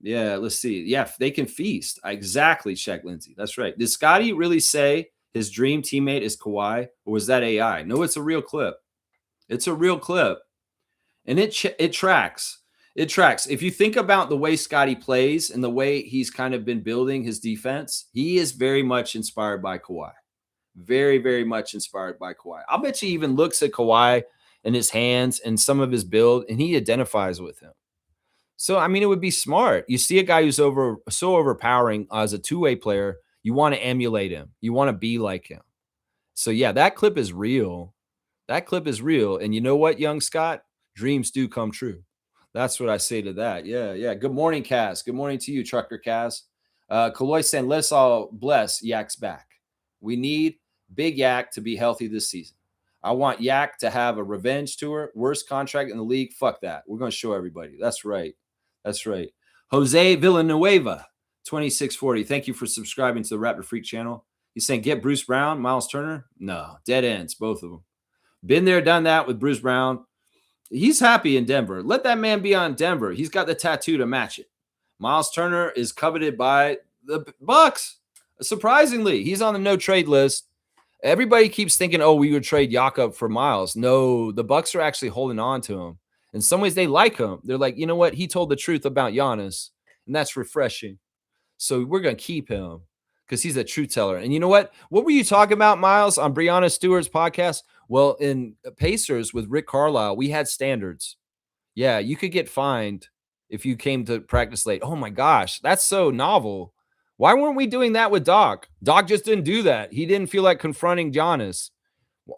Yeah, let's see. Yeah, they can feast. Exactly, Shaq Lindsay. That's right. Did Scotty really say his dream teammate is Kawhi, or was that AI? No, it's a real clip. It's a real clip. And it tracks. It tracks. If you think about the way Scotty plays and the way he's kind of been building his defense, he is very much inspired by Kawhi. Very, very much inspired by Kawhi. I'll bet you even looks at Kawhi and his hands and some of his build, and he identifies with him. So, I mean, it would be smart. You see a guy who's so overpowering as a two-way player, you want to emulate him. You want to be like him. So, yeah, that clip is real. That clip is real. And you know what, young Scott? Dreams do come true. That's what I say to that. Yeah, yeah. Good morning, Kaz. Good morning to you, Trucker Kaz. Kaloy saying, let's all bless Yak's back. We need Big Yak to be healthy this season. I want Yak to have a revenge tour. Worst contract in the league. Fuck that. We're going to show everybody. That's right. That's right. Jose Villanueva, 2640. Thank you for subscribing to the Raptor Freak channel. He's saying, get Bruce Brown, Miles Turner. No, dead ends, both of them. Been there, done that with Bruce Brown. He's happy in Denver. Let that man be on Denver. He's got the tattoo to match it. Miles Turner is coveted by the Bucks. Surprisingly, he's on the no trade list. Everybody keeps thinking, oh, we would trade Jakob for Miles. No, the Bucks are actually holding on to him. In some ways, they like him. They're like, you know what? He told the truth about Giannis, and that's refreshing. So we're going to keep him because he's a truth teller. And you know what? What were you talking about, Miles, on Breonna Stewart's podcast? Well, in Pacers with Rick Carlisle, we had standards. Yeah, you could get fined if you came to practice late. Oh my gosh, that's so novel. Why weren't we doing that with Doc? Doc just didn't do that. He didn't feel like confronting Giannis.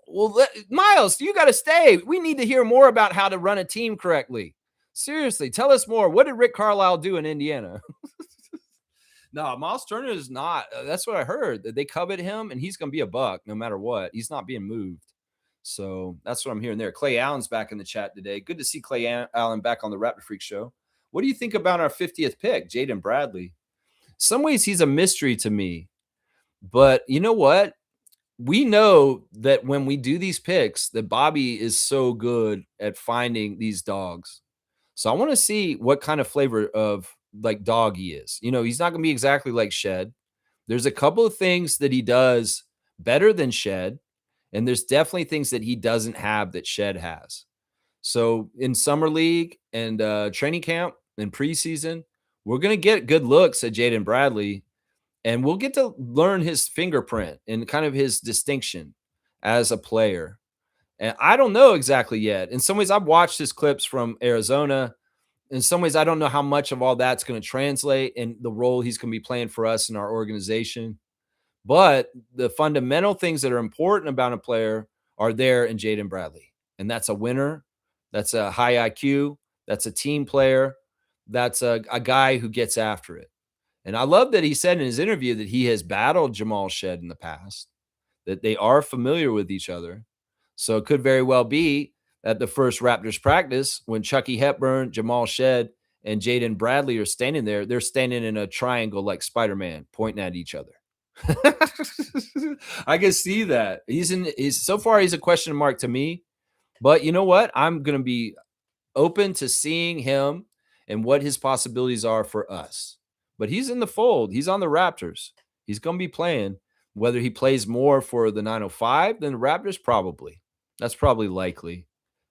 Well, Miles, you got to stay. We need to hear more about how to run a team correctly. Seriously, tell us more. What did Rick Carlisle do in Indiana? No, Miles Turner is not. That's what I heard. They covet him, and he's going to be a Buck no matter what. He's not being moved. So that's what I'm hearing there. Clay Allen's back in the chat today. Good to see Clay Allen back on the Raptor Freak Show. What do you think about our 50th pick, Jaden Bradley? Some ways he's a mystery to me. But you know what? We know that when we do these picks, that Bobby is so good at finding these dogs. So I want to see what kind of flavor of like dog he is. You know, he's not going to be exactly like Shed. There's a couple of things that he does better than Shed, and there's definitely things that he doesn't have that Shed has. So in summer league and training camp and preseason, we're going to get good looks at Jaden Bradley, and we'll get to learn his fingerprint and kind of his distinction as a player. And I don't know exactly yet. In some ways, I've watched his clips from Arizona. In some ways, I don't know how much of all that's going to translate in the role he's going to be playing for us in our organization. But the fundamental things that are important about a player are there in Jaden Bradley. And that's a winner. That's a high IQ. That's a team player. That's a guy who gets after it. And I love that he said in his interview that he has battled Jamal Shed in the past, that they are familiar with each other. So it could very well be at the first Raptors practice when Chucky Hepburn, Jamal Shed, and Jaden Bradley are standing there. They're standing in a triangle like Spider-Man, pointing at each other. I can see that. He's so far he's a question mark to me. But you know what? I'm going to be open to seeing him and what his possibilities are for us. But he's in the fold. He's on the Raptors. He's going to be playing. Whether he plays more for the 905 than the Raptors, probably. That's probably likely.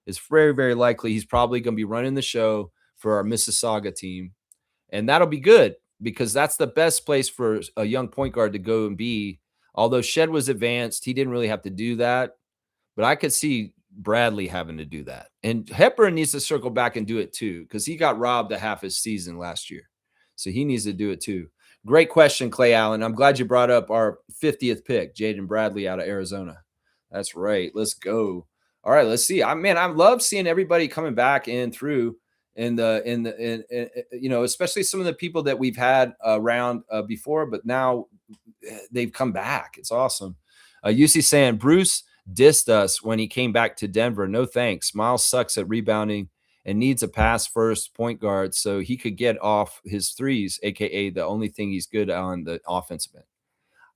It's very, very likely he's probably going to be running the show for our Mississauga team. And that'll be good because that's the best place for a young point guard to go and be. Although Shed was advanced, he didn't really have to do that. But I could see Bradley having to do that. And Hepburn needs to circle back and do it too because he got robbed of half his season last year. So he needs to do it too. Great question, Clay Allen. I'm glad you brought up our 50th pick, Jaden Bradley out of Arizona. That's right. Let's go. All right, let's see. I love seeing everybody coming back in through in you know, especially some of the people that we've had around before, but now they've come back. It's awesome. UC saying Bruce dissed us when he came back to Denver. No thanks. Miles sucks at rebounding and needs a pass first point guard so he could get off his threes, aka the only thing he's good on the offensive end.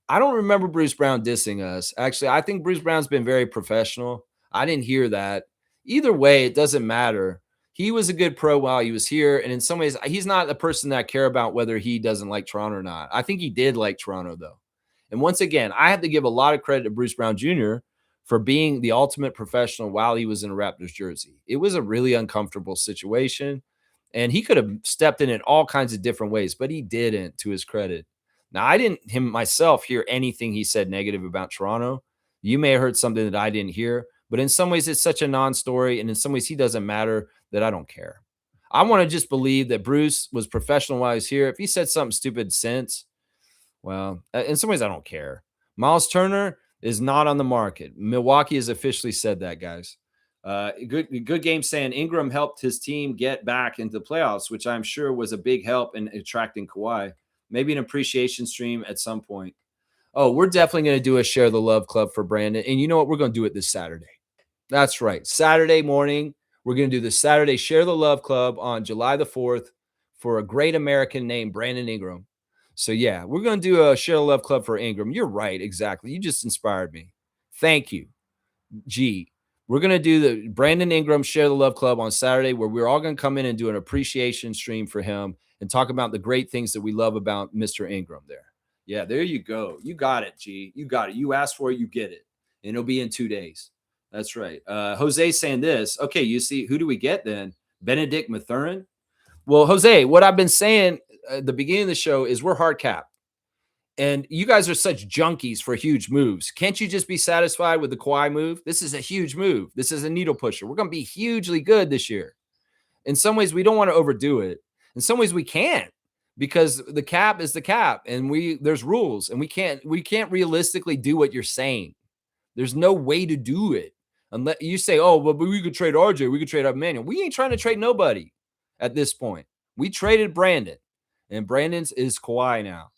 I don't remember Bruce Brown dissing us. Actually, I think Bruce Brown's been very professional. I didn't hear that. Either way, it doesn't matter. He was a good pro while he was here. And in some ways, he's not a person that I care about whether he doesn't like Toronto or not. I think he did like Toronto, though. And once again, I have to give a lot of credit to Bruce Brown Jr. for being the ultimate professional while he was in a Raptors jersey. It was a really uncomfortable situation. And he could have stepped in all kinds of different ways, but he didn't, to his credit. Now, I didn't myself hear anything he said negative about Toronto. You may have heard something that I didn't hear, but in some ways it's such a non-story, and in some ways he doesn't matter that I don't care. I want to just believe that Bruce was professional while he was here. If he said something stupid since, well, in some ways I don't care. Miles Turner is not on the market. Milwaukee has officially said that, guys. Good game saying Ingram helped his team get back into the playoffs, which I'm sure was a big help in attracting Kawhi. Maybe an appreciation stream at some point. Oh, we're definitely going to do a Share the Love Club for Brandon. And you know what? We're going to do it this Saturday. That's right. Saturday morning, we're going to do the Saturday Share the Love Club on July the 4th for a great American named Brandon Ingram. So, yeah, we're going to do a Share the Love Club for Ingram. You're right. Exactly. You just inspired me. Thank you. G. We're going to do the Brandon Ingram Share the Love Club on Saturday where we're all going to come in and do an appreciation stream for him and talk about the great things that we love about Mr. Ingram there. Yeah, there you go. You got it, G. You got it. You asked for it, you get it. And it'll be in 2 days. That's right. Jose saying this. Okay, you see, who do we get then? Benedict Mathurin? Well, Jose, what I've been saying at the beginning of the show is we're hard capped. And you guys are such junkies for huge moves. Can't you just be satisfied with the Kawhi move? This is a huge move. This is a needle pusher. We're going to be hugely good this year. In some ways, we don't want to overdo it. In some ways, we can't because the cap is the cap, and there's rules, and we can't realistically do what you're saying. There's no way to do it unless you say, "Oh, well, we could trade RJ, we could trade Emmanuel." We ain't trying to trade nobody at this point. We traded Brandon, and Brandon's is Kawhi now.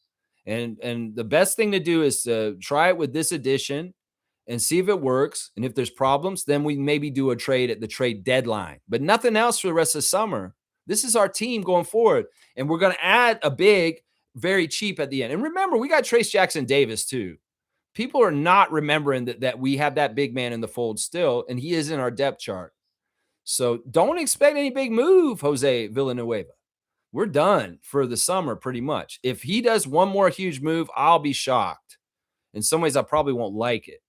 And the best thing to do is to try it with this addition and see if it works. And if there's problems, then we maybe do a trade at the trade deadline, but nothing else for the rest of the summer. This is our team going forward. And we're going to add a big, very cheap at the end. And remember, we got Trace Jackson Davis too. People are not remembering that we have that big man in the fold still, and he is in our depth chart. So don't expect any big move, Jose Villanueva. We're done for the summer pretty much. If he does one more huge move, I'll be shocked. In some ways, I probably won't like it.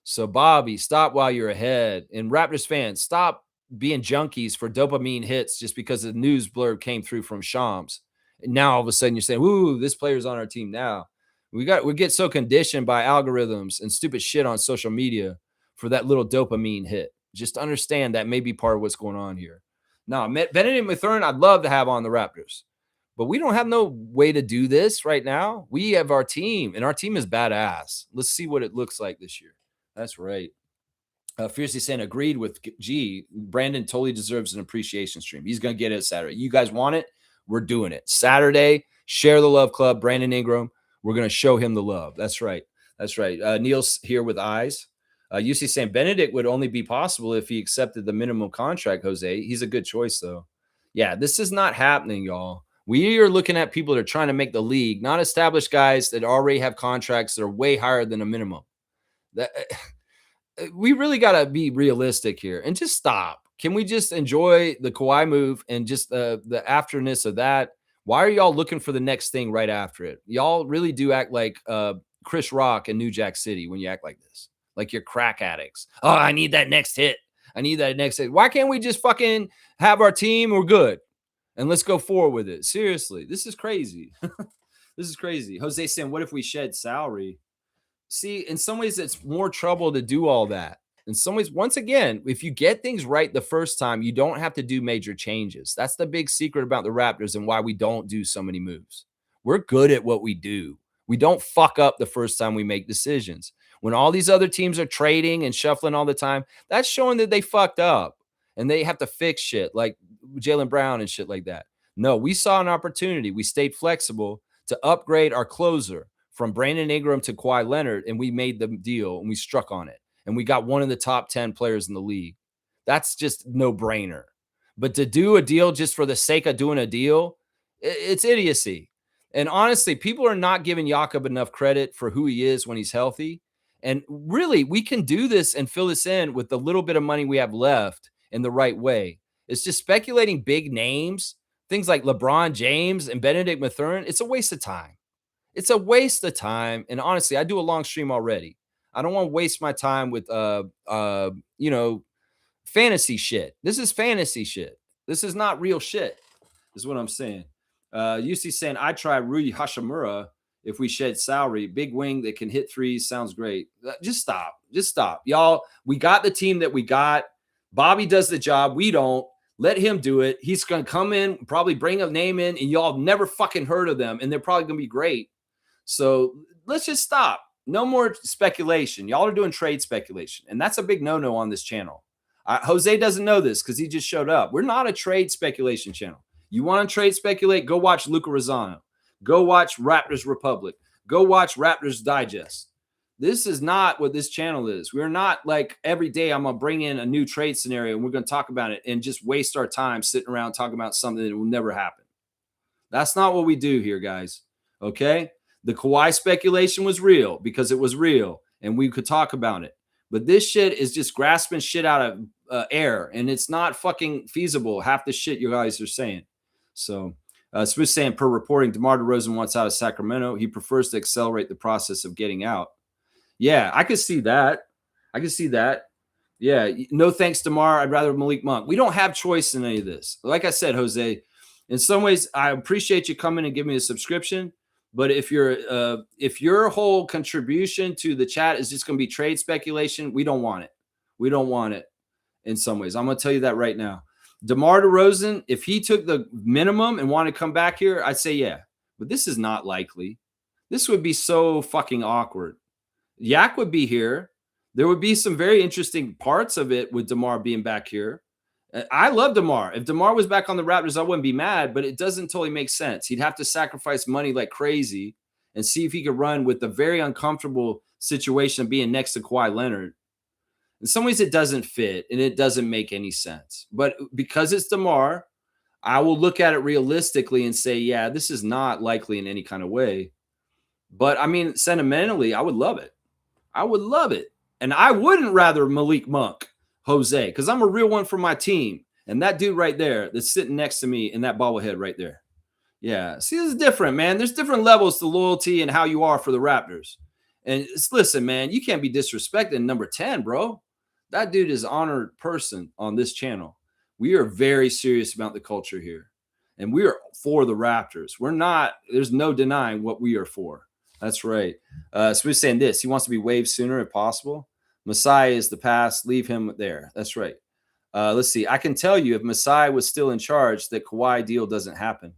So, Bobby, stop while you're ahead. And Raptors fans, stop being junkies for dopamine hits just because the news blurb came through from Shams. And now all of a sudden you're saying, "Ooh, this player's on our team now." We get so conditioned by algorithms and stupid shit on social media for that little dopamine hit. Just understand that may be part of what's going on here. Now, Benedict Mathurin, I'd love to have on the Raptors, but we don't have no way to do this right now. We have our team, and our team is badass. Let's see what it looks like this year. That's right. Fiercely saying, agreed with G. Brandon totally deserves an appreciation stream. He's going to get it Saturday. You guys want it? We're doing it. Saturday, share the love club. Brandon Ingram. We're going to show him the love. That's right. That's right. Neil's here with eyes. UC saying Benedict would only be possible if he accepted the minimum contract, Jose. He's a good choice, though. Yeah, this is not happening, y'all. We are looking at people that are trying to make the league, not established guys that already have contracts that are way higher than a minimum. That we really got to be realistic here and just stop. Can we just enjoy the Kawhi move and just the afterness of that? Why are y'all looking for the next thing right after it? Y'all really do act like Chris Rock in New Jack City when you act like this, like you're crack addicts. Oh, I need that next hit. I need that next hit. Why can't we just fucking have our team? We're good. And let's go forward with it. Seriously, this is crazy. This is crazy. Jose saying, what if we shed salary? See, in some ways, it's more trouble to do all that. In some ways, once again, if you get things right the first time, you don't have to do major changes. That's the big secret about the Raptors and why we don't do so many moves. We're good at what we do. We don't fuck up the first time we make decisions. When all these other teams are trading and shuffling all the time, that's showing that they fucked up and they have to fix shit like Jaylen Brown and shit like that. No, we saw an opportunity. We stayed flexible to upgrade our closer from Brandon Ingram to Kawhi Leonard, and we made the deal and we struck on it. And we got one of the top 10 players in the league. That's just no brainer. But to do a deal just for the sake of doing a deal, it's idiocy. And honestly, people are not giving Jakob enough credit for who he is when he's healthy. And really, we can do this and fill this in with the little bit of money we have left in the right way. It's just speculating big names, things like LeBron James and Benedict Mathurin. It's a waste of time. It's a waste of time. And honestly, I do a long stream already. I don't want to waste my time with, fantasy shit. This is fantasy shit. This is not real shit, is what I'm saying. UC saying, I try Rui Hashimura if we shed salary. Big wing that can hit threes. Sounds great. Just stop. Just stop. Y'all, we got the team that we got. Bobby does the job. We don't. Let him do it. He's going to come in, probably bring a name in, and y'all never fucking heard of them, and they're probably going to be great. So let's just stop. No more speculation. Y'all are doing trade speculation, and that's a big no-no on this channel. Jose doesn't know this because he just showed up. We're not a trade speculation channel. You want to trade speculate? Go watch Luca Rosano. Go watch Raptors Republic. Go watch Raptors Digest. This is not what this channel is. We're not like every day I'm going to bring in a new trade scenario and we're going to talk about it and just waste our time sitting around talking about something that will never happen. That's not what we do here, guys. Okay? The Kawhi speculation was real because it was real and we could talk about it. But this shit is just grasping shit out of air and it's not fucking feasible, half the shit you guys are saying. So Smith saying, per reporting, DeMar DeRozan wants out of Sacramento. He prefers to accelerate the process of getting out. Yeah, I could see that. I could see that. Yeah, no thanks, DeMar. I'd rather Malik Monk. We don't have choice in any of this. Like I said, Jose, in some ways, I appreciate you coming and giving me a subscription. But if your whole contribution to the chat is just going to be trade speculation, we don't want it. We don't want it. In some ways, I'm going to tell you that right now. DeMar DeRozan, if he took the minimum and wanted to come back here, I'd say yeah. But this is not likely. This would be so fucking awkward. Yak would be here. There would be some very interesting parts of it with DeMar being back here. I love DeMar. If DeMar was back on the Raptors, I wouldn't be mad, but it doesn't totally make sense. He'd have to sacrifice money like crazy and see if he could run with the very uncomfortable situation of being next to Kawhi Leonard. In some ways, it doesn't fit and it doesn't make any sense. But because it's DeMar, I will look at it realistically and say, yeah, this is not likely in any kind of way. But I mean, sentimentally, I would love it. I would love it. And I wouldn't rather Malik Monk, Jose, because I'm a real one for my team. And that dude right there that's sitting next to me in that bobblehead right there. Yeah. See, this is different, man. There's different levels to loyalty and how you are for the Raptors. And listen, man, you can't be disrespecting number 10, bro. That dude is an honored person on this channel. We are very serious about the culture here. And we are for the Raptors. We're not, there's no denying what we are for. That's right. Smooth saying this. He wants to be waived sooner if possible. Masai is the past. Leave him there. That's right. Let's see. I can tell you if Masai was still in charge, that Kawhi deal doesn't happen.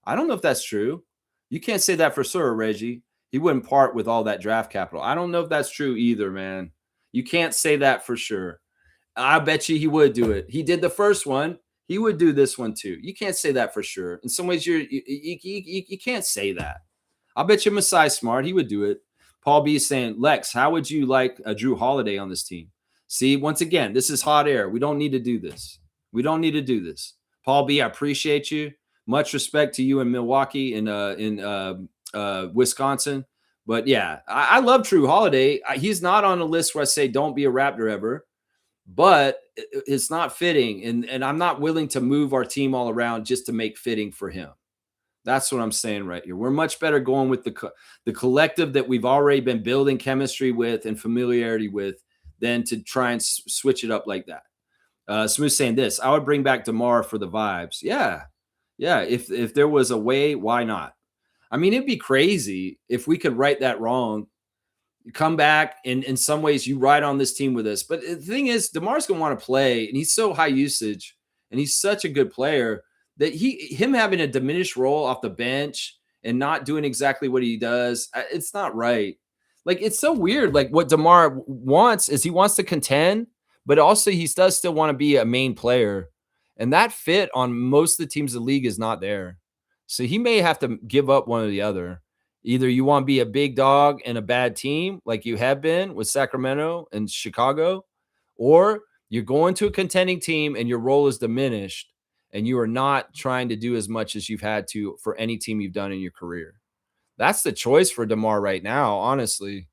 I don't know if that's true. You can't say that for sure, Reggie. He wouldn't part with all that draft capital. I don't know if that's true either, man. You can't say that for sure. I bet you he would do it. He did the first one. He would do this one too. You can't say that for sure. In some ways, you can't say that. I'll bet you Masai smart. He would do it. Paul B is saying, Lex, how would you like a Drew Holiday on this team? See, once again, this is hot air. We don't need to do this. We don't need to do this. Paul B, I appreciate you. Much respect to you in Milwaukee in Wisconsin. But yeah, I love Drew Holiday. He's not on a list where I say don't be a Raptor ever, but it's not fitting. And I'm not willing to move our team all around just to make fitting for him. That's what I'm saying right here. We're much better going with the collective that we've already been building chemistry with and familiarity with than to try and switch it up like that. Smooth saying this. I would bring back DeMar for the vibes. Yeah. Yeah. If there was a way, why not? I mean, it'd be crazy if we could right that wrong, come back, and in some ways you ride on this team with us. But the thing is, DeMar's going to want to play, and he's so high usage, and he's such a good player that him having a diminished role off the bench and not doing exactly what he does, it's not right. Like, it's so weird. Like, what DeMar wants is he wants to contend, but also he does still want to be a main player. And that fit on most of the teams in the league is not there. So he may have to give up one or the other. Either you want to be a big dog and a bad team like you have been with Sacramento and Chicago, or you're going to a contending team and your role is diminished and you are not trying to do as much as you've had to for any team you've done in your career. That's the choice for DeMar right now, honestly.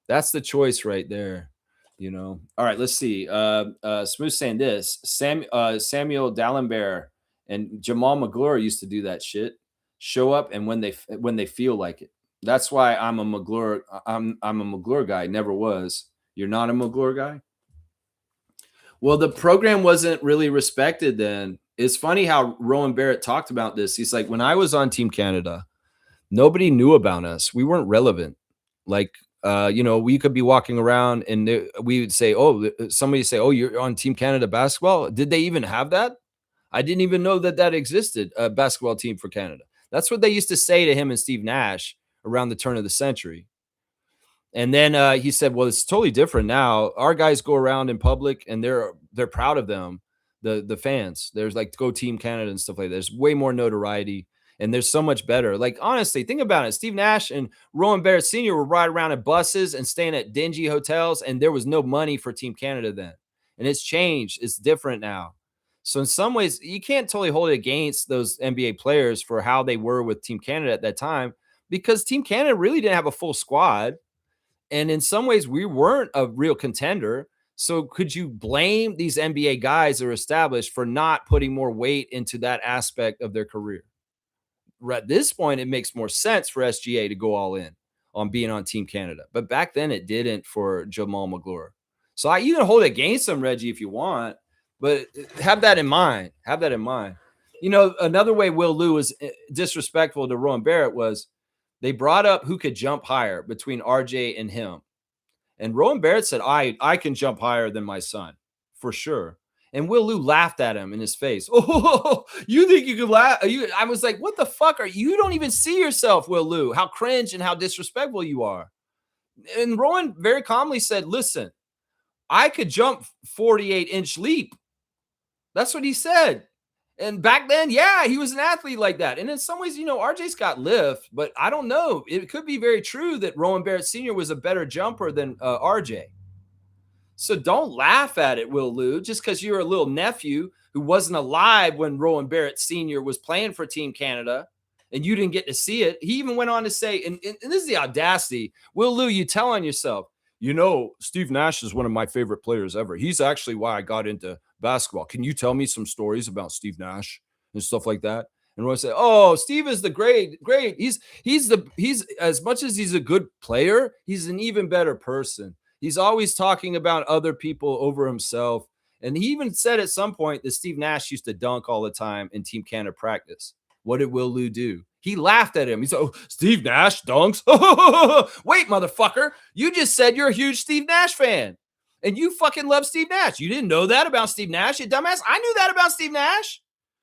That's the choice right there. You know. All right, let's see. Smooth saying this. Samuel Dallenberg and Jamal McGlure used to do that shit. Show up and when they feel like it. That's why I'm a McGlure. I'm a McGlure guy. Never was. You're not a McGlure guy? Well, the program wasn't really respected then. It's funny how Rowan Barrett talked about this. He's like, when I was on Team Canada, nobody knew about us. We weren't relevant. Like, we could be walking around and we would say, somebody say, oh, you're on Team Canada basketball. Did they even have that? I didn't even know that existed, a basketball team for Canada. That's what they used to say to him and Steve Nash around the turn of the century. And then he said, well, it's totally different now. Our guys go around in public and they're proud of them, the fans. There's like Go Team Canada and stuff like that. There's way more notoriety and there's so much better. Like, honestly, think about it. Steve Nash and Rowan Barrett Sr. were riding around in buses and staying at dingy hotels, and there was no money for Team Canada then. And it's changed. It's different now. So in some ways, you can't totally hold it against those NBA players for how they were with Team Canada at that time, because Team Canada really didn't have a full squad. And in some ways, we weren't a real contender. So could you blame these NBA guys that are established for not putting more weight into that aspect of their career? at this point, it makes more sense for SGA to go all in on being on Team Canada. But back then, it didn't for Jamal McGlure. So you can hold it against him, Reggie, if you want, but have that in mind. Have that in mind. You know, another way Will Lou was disrespectful to Rowan Barrett was they brought up who could jump higher between RJ and him. And Rowan Barrett said, I can jump higher than my son, for sure. And Will Lou laughed at him in his face. Oh, you think you could laugh? I was like, what the fuck are you? You don't even see yourself, Will Lou. How cringe and how disrespectful you are. And Rowan very calmly said, listen, I could jump 48-inch leap. That's what he said. And back then, yeah, he was an athlete like that. And in some ways, you know, RJ's got lift, but I don't know. It could be very true that Rowan Barrett Sr. was a better jumper than RJ. So don't laugh at it, Will Lou, just because you're a little nephew who wasn't alive when Rowan Barrett Sr. was playing for Team Canada and you didn't get to see it. He even went on to say, and this is the audacity, Will Lou, you tell on yourself, you know, Steve Nash is one of my favorite players ever. He's actually why I got into basketball. Can you tell me some stories about Steve Nash and stuff like that? And Roy said, "Oh, Steve is the great. He's as much as he's a good player, he's an even better person. He's always talking about other people over himself." And he even said at some point that Steve Nash used to dunk all the time in Team Canada practice. What did Will Lou do? He laughed at him. He said, "Oh, Steve Nash dunks." Wait, motherfucker. You just said you're a huge Steve Nash fan. And you fucking love Steve Nash. You didn't know that about Steve Nash, you dumbass? I knew that about Steve Nash,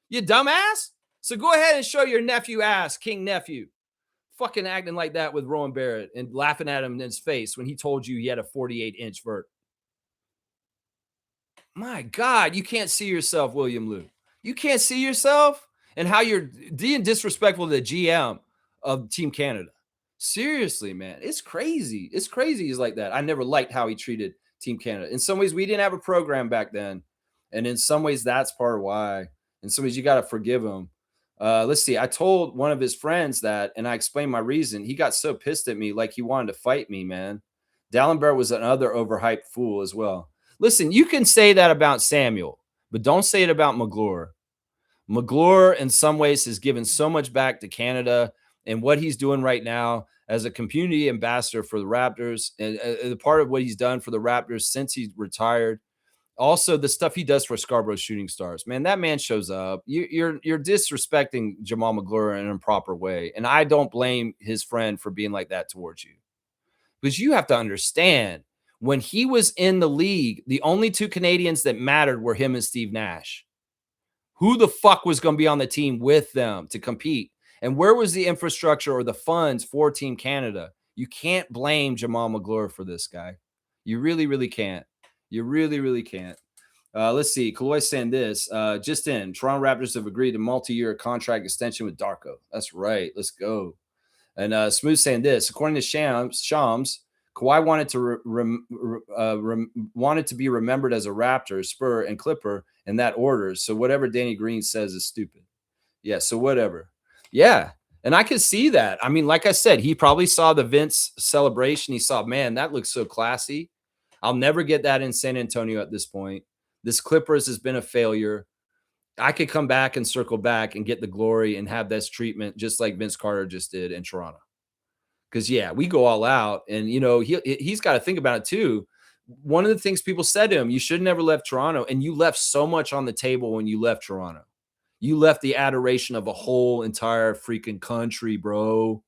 you dumbass. So go ahead and show your nephew ass, King Nephew. Fucking acting like that with Rowan Barrett and laughing at him in his face when he told you he had a 48-inch vert. My God, you can't see yourself, William Lou. You can't see yourself and how you're being disrespectful to the GM of Team Canada. Seriously, man. It's crazy. It's crazy he's like that. I never liked how he treated Team Canada. In some ways, we didn't have a program back then. And in some ways, that's part of why. In some ways, you got to forgive him. Let's see. I told one of his friends that, and I explained my reason. He got so pissed at me like he wanted to fight me, man. Dallenberg was another overhyped fool as well. Listen, you can say that about Samuel, but don't say it about McGlure. McGlure, in some ways, has given so much back to Canada and what he's doing right now as a community ambassador for the Raptors, and the part of what he's done for the Raptors since he retired. Also, the stuff he does for Scarborough Shooting Stars, man, that man shows up. You're disrespecting Jamal McGlure in an improper way, and I don't blame his friend for being like that towards you, because you have to understand when he was in the league, the only two Canadians that mattered were him and Steve Nash. Who the fuck was going to be on the team with them to compete? And where was the infrastructure or the funds for Team Canada? You can't blame Jamal McGlure for this guy. You really, really can't. You really, really can't. Let's see. Kaloy saying this. Just in, Toronto Raptors have agreed to multi-year contract extension with Darko. That's right. Let's go. And Smooth saying this. According to Shams, Kawhi wanted to be remembered as a Raptor, Spur, and Clipper in that order. So whatever Danny Green says is stupid. Yeah, so whatever. Yeah, and I could see that. I mean, like I said, he probably saw the Vince celebration. He saw, man, that looks so classy. I'll never get that in San Antonio at this point. This Clippers has been a failure. I could come back and circle back and get the glory and have this treatment just like Vince Carter just did in Toronto. Because, yeah, we go all out. And, you know, he's got to think about it, too. One of the things people said to him, you should never left Toronto. And you left so much on the table when you left Toronto. You left the adoration of a whole entire freaking country, bro.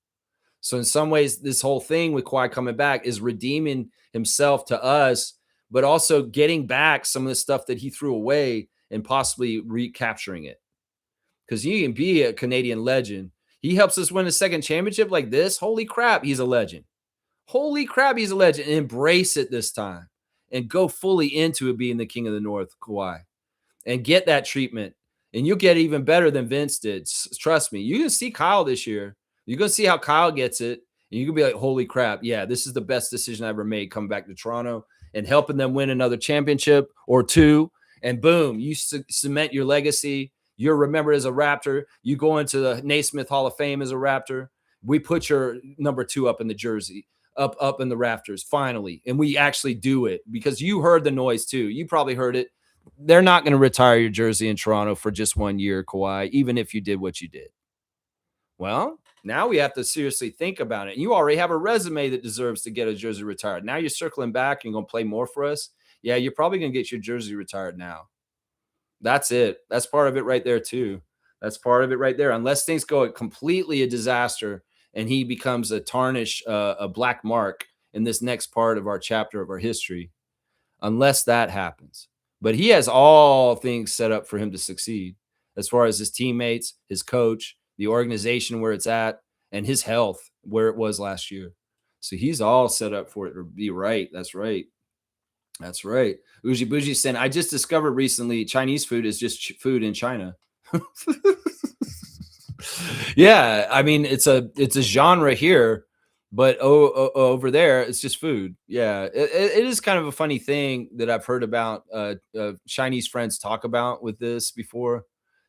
So in some ways, this whole thing with Kawhi coming back is redeeming himself to us, but also getting back some of the stuff that he threw away and possibly recapturing it. Because you can be a Canadian legend. He helps us win a second championship like this. Holy crap, he's a legend. Holy crap, he's a legend. And embrace it this time. And go fully into it being the king of the North, Kawhi. And get that treatment. And you'll get even better than Vince did. Trust me. You're going to see Kyle this year. You're going to see how Kyle gets it. And you're going to be like, holy crap. Yeah, this is the best decision I ever made coming back to Toronto and helping them win another championship or two. And boom, you cement your legacy. You're remembered as a Raptor. You go into the Naismith Hall of Fame as a Raptor. We put your number 2 up in the jersey, up in the rafters, finally. And we actually do it because you heard the noise too. You probably heard it. They're not going to retire your jersey in Toronto for just 1 year, Kawhi, even if you did what you did. Well, now we have to seriously think about it. You already have a resume that deserves to get a jersey retired. Now you're circling back and going to play more for us. Yeah, you're probably going to get your jersey retired now. That's it. That's part of it right there, too. That's part of it right there. Unless things go completely a disaster and he becomes a tarnish, a black mark in this next part of our chapter of our history, unless that happens. But he has all things set up for him to succeed as far as his teammates, his coach, the organization where it's at, and his health where it was last year. So he's all set up for it to be right. That's right. That's right. Uji Bougie saying, I just discovered recently Chinese food is just food in China. Yeah, I mean it's a genre here, but over there it's just food. Yeah, it is kind of a funny thing that I've heard about Chinese friends talk about with this before.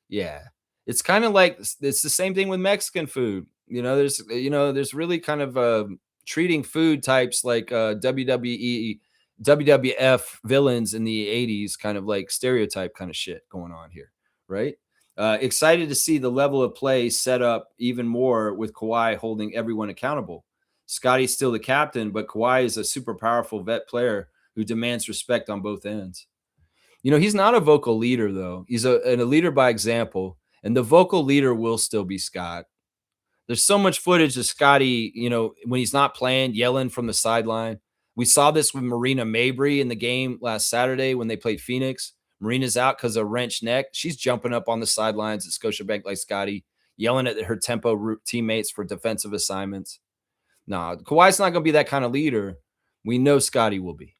Yeah, it's kind of like it's the same thing with Mexican food. There's really kind of treating food types like WWE, WWF villains in the '80s, kind of like stereotype kind of shit going on here, right? Excited to see the level of play set up even more with Kawhi holding everyone accountable. Scotty's still the captain, but Kawhi is a super powerful vet player who demands respect on both ends. He's not a vocal leader, though. He's a leader by example, and the vocal leader will still be Scott. There's so much footage of Scotty, when he's not playing, yelling from the sideline. We saw this with Marina Mabrey in the game last Saturday when they played Phoenix. Marina's out because of wrenched neck. She's jumping up on the sidelines at Scotiabank like Scotty, yelling at her tempo teammates for defensive assignments. Nah, Kawhi's not going to be that kind of leader. We know Scotty will be,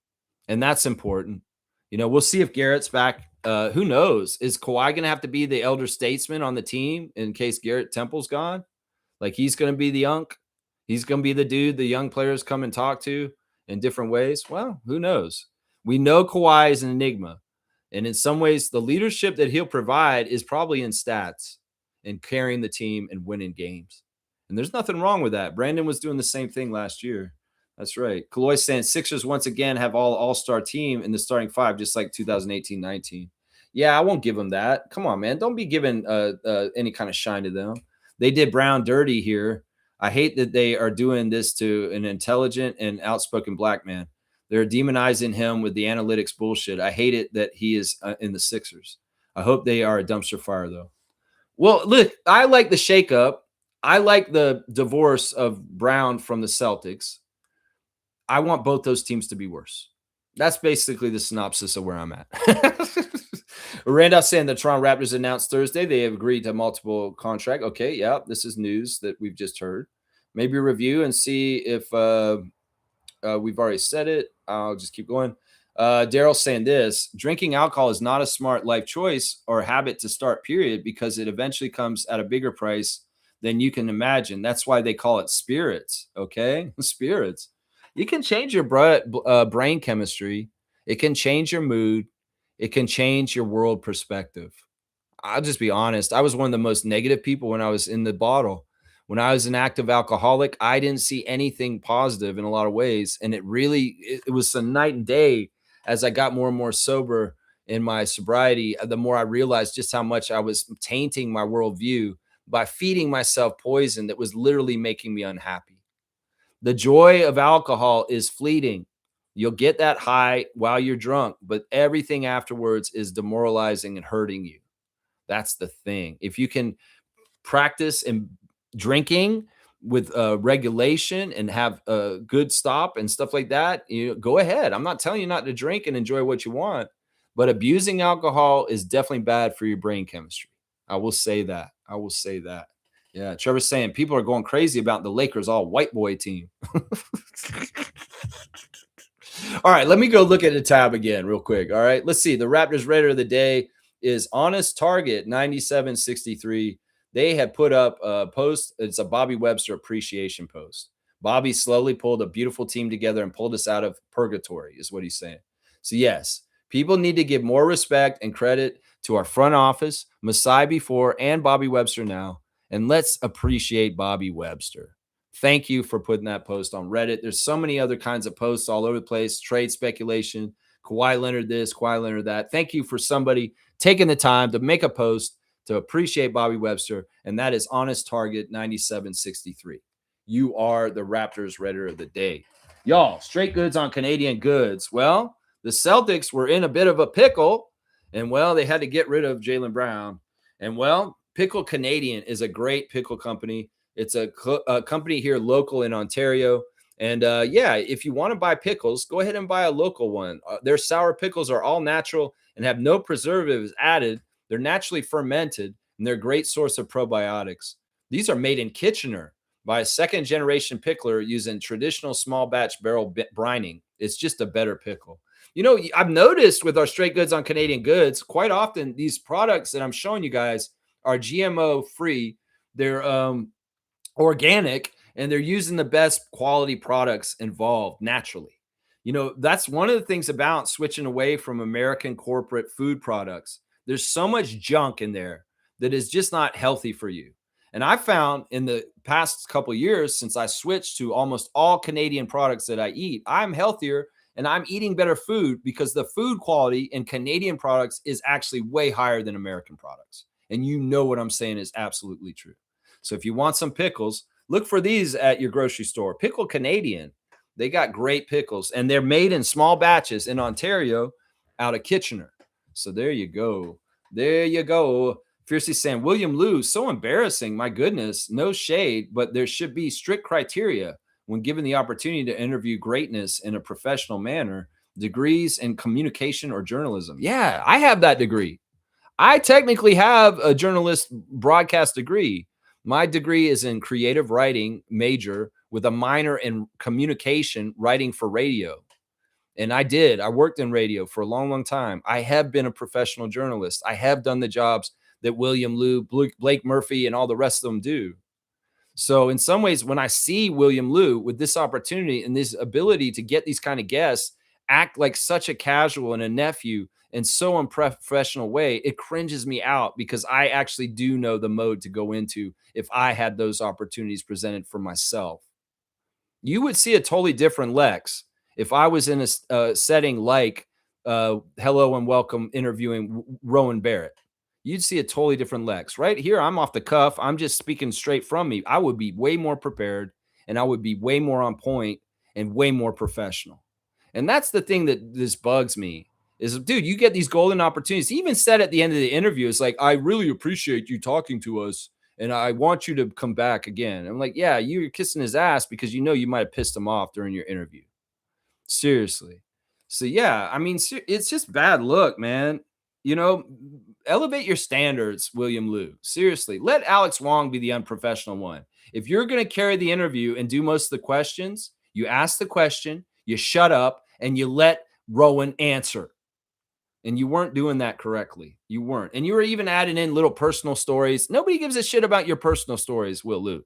and that's important. We'll see if Garrett's back. Who knows? Is Kawhi going to have to be the elder statesman on the team in case Garrett Temple's gone? Like he's going to be the unk. He's going to be the dude the young players come and talk to in different ways. Well, who knows? We know Kawhi is an enigma. And in some ways, the leadership that he'll provide is probably in stats and carrying the team and winning games. And there's nothing wrong with that. Brandon was doing the same thing last year. That's right. Kaloy saying Sixers once again have all-star team in the starting five, just like 2018-19. Yeah, I won't give them that. Come on, man. Don't be giving any kind of shine to them. They did Brown dirty here. I hate that they are doing this to an intelligent and outspoken black man. They're demonizing him with the analytics bullshit. I hate it that he is in the Sixers. I hope they are a dumpster fire, though. Well, look, I like the shakeup. I like the divorce of Brown from the Celtics. I want both those teams to be worse. That's basically the synopsis of where I'm at. Randolph saying the Toronto Raptors announced Thursday they have agreed to multiple contract. Okay, yeah, this is news that we've just heard. Maybe review and see if we've already said it. I'll just keep going. Daryl saying this: drinking alcohol is not a smart life choice or habit to start, period, because it eventually comes at a bigger price than you can imagine. That's why they call it spirits. Okay, spirits. You can change your brain chemistry. It can change your mood. It can change your world perspective. I'll just be honest. I was one of the most negative people when I was in the bottle. When I was an active alcoholic, I didn't see anything positive in a lot of ways. And it was a night and day as I got more and more sober in my sobriety. The more I realized just how much I was tainting my worldview by feeding myself poison that was literally making me unhappy. The joy of alcohol is fleeting. You'll get that high while you're drunk, but everything afterwards is demoralizing and hurting you. That's the thing. If you can practice in drinking with regulation and have a good stop and stuff like that, go ahead. I'm not telling you not to drink and enjoy what you want, but abusing alcohol is definitely bad for your brain chemistry. I will say that. Yeah, Trevor's saying people are going crazy about the Lakers all white boy team. All right, let me go look at the tab again real quick. All right, let's see. The Raptors Raider of the day is Honest Target 9763. They had put up a post. It's a Bobby Webster appreciation post. Bobby slowly pulled a beautiful team together and pulled us out of purgatory, is what he's saying. So, yes, people need to give more respect and credit to our front office, Masai before and Bobby Webster now. And let's appreciate Bobby Webster. Thank you for putting that post on Reddit. There's so many other kinds of posts all over the place. Trade speculation, Kawhi Leonard this, Kawhi Leonard that. Thank you for somebody taking the time to make a post to appreciate Bobby Webster, and that is Honest Target 9763. You are the Raptors Redder of the day. Y'all, straight goods on Canadian goods. Well, the Celtics were in a bit of a pickle, and well, they had to get rid of Jaylen Brown. And well, Pickle Canadian is a great pickle company. It's a company here local in Ontario. And yeah, if you want to buy pickles, go ahead and buy a local one. Their sour pickles are all natural and have no preservatives added. They're naturally fermented, and they're a great source of probiotics. These are made in Kitchener by a second-generation pickler using traditional small batch barrel brining. It's just a better pickle. You know, I've noticed with our straight goods on Canadian goods, quite often these products that I'm showing you guys are GMO free. They're organic, and they're using the best quality products involved naturally. You know, that's one of the things about switching away from American corporate food products. There's so much junk in there that is just not healthy for you. And I found in the past couple of years, since I switched to almost all Canadian products that I eat, I'm healthier and I'm eating better food because the food quality in Canadian products is actually way higher than American products. And you know what I'm saying is absolutely true. So if you want some pickles, look for these at your grocery store. Pickle Canadian. They got great pickles, and they're made in small batches in Ontario out of Kitchener. So there you go. There you go. Fiercely saying, William Liu, so embarrassing. My goodness, no shade, but there should be strict criteria when given the opportunity to interview greatness in a professional manner. Degrees in communication or journalism. Yeah, I have that degree. I technically have a journalist broadcast degree. My degree is in creative writing major with a minor in communication writing for radio. And I worked in radio for a long, long time. I have been a professional journalist. I have done the jobs that William Liu, Blake Murphy, and all the rest of them do. So in some ways, when I see William Liu with this opportunity and this ability to get these kind of guests, act like such a casual and a nephew in so unprofessional way, it cringes me out because I actually do know the mode to go into if I had those opportunities presented for myself. You would see a totally different Lex if I was in a setting like Hello and Welcome interviewing Rowan Barrett. You'd see a totally different Lex. Right here, I'm off the cuff. I'm just speaking straight from me. I would be way more prepared, and I would be way more on point and way more professional. And that's the thing that this bugs me is, dude, you get these golden opportunities. He even said at the end of the interview, it's like, I really appreciate you talking to us, and I want you to come back again. I'm like, yeah, you're kissing his ass because you know you might have pissed him off during your interview. Seriously. So, yeah, I mean, it's just bad luck, man. You know, elevate your standards, William Liu. Seriously, let Alex Wong be the unprofessional one. If you're going to carry the interview and do most of the questions, you ask the question, you shut up, and you let Rowan answer. And you weren't doing that correctly. You weren't. And you were even adding in little personal stories. Nobody gives a shit about your personal stories, Will Liu.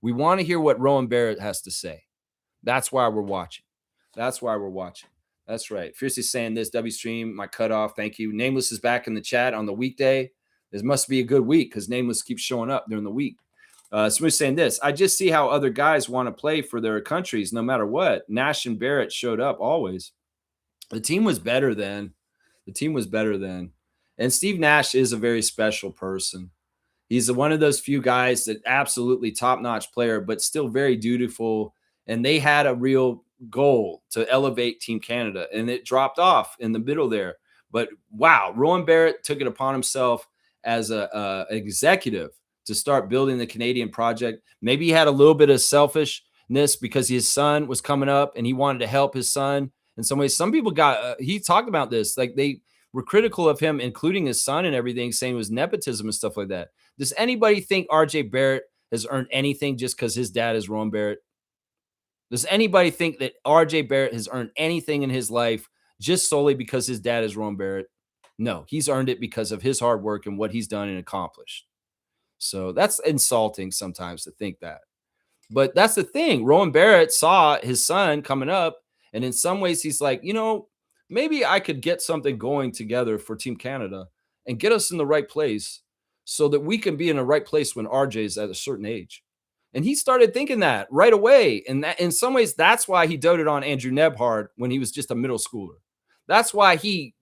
We want to hear what Rowan Barrett has to say. That's why we're watching. That's why we're watching. That's right. Fiercely saying this, W Stream, my cutoff. Thank you. Nameless is back in the chat on the weekday. This must be a good week because Nameless keeps showing up during the week. Smooth saying this. I just see how other guys want to play for their countries no matter what. Nash and Barrett showed up always. The team was better then. The team was better then. And Steve Nash is a very special person. He's one of those few guys that absolutely top-notch player, but still very dutiful. And they had a real goal to elevate Team Canada, and it dropped off in the middle there. But wow, Rowan Barrett took it upon himself as a executive to start building the Canadian project. Maybe he had a little bit of selfishness because his son was coming up and he wanted to help his son in some ways. Some people got, he talked about this, like they were critical of him, including his son and everything, saying it was nepotism and stuff like that. Does anybody think RJ Barrett has earned anything just because his dad is Rowan Barrett? Does anybody think that RJ Barrett has earned anything in his life just solely because his dad is Rowan Barrett? No, he's earned it because of his hard work and what he's done and accomplished. So that's insulting sometimes to think that. But that's the thing. Rowan Barrett saw his son coming up, and in some ways he's like, you know, maybe I could get something going together for Team Canada and get us in the right place so that we can be in the right place when RJ is at a certain age. And he started thinking that right away. And that, in some ways, that's why he doted on Andrew Nebhard when he was just a middle schooler. That's why he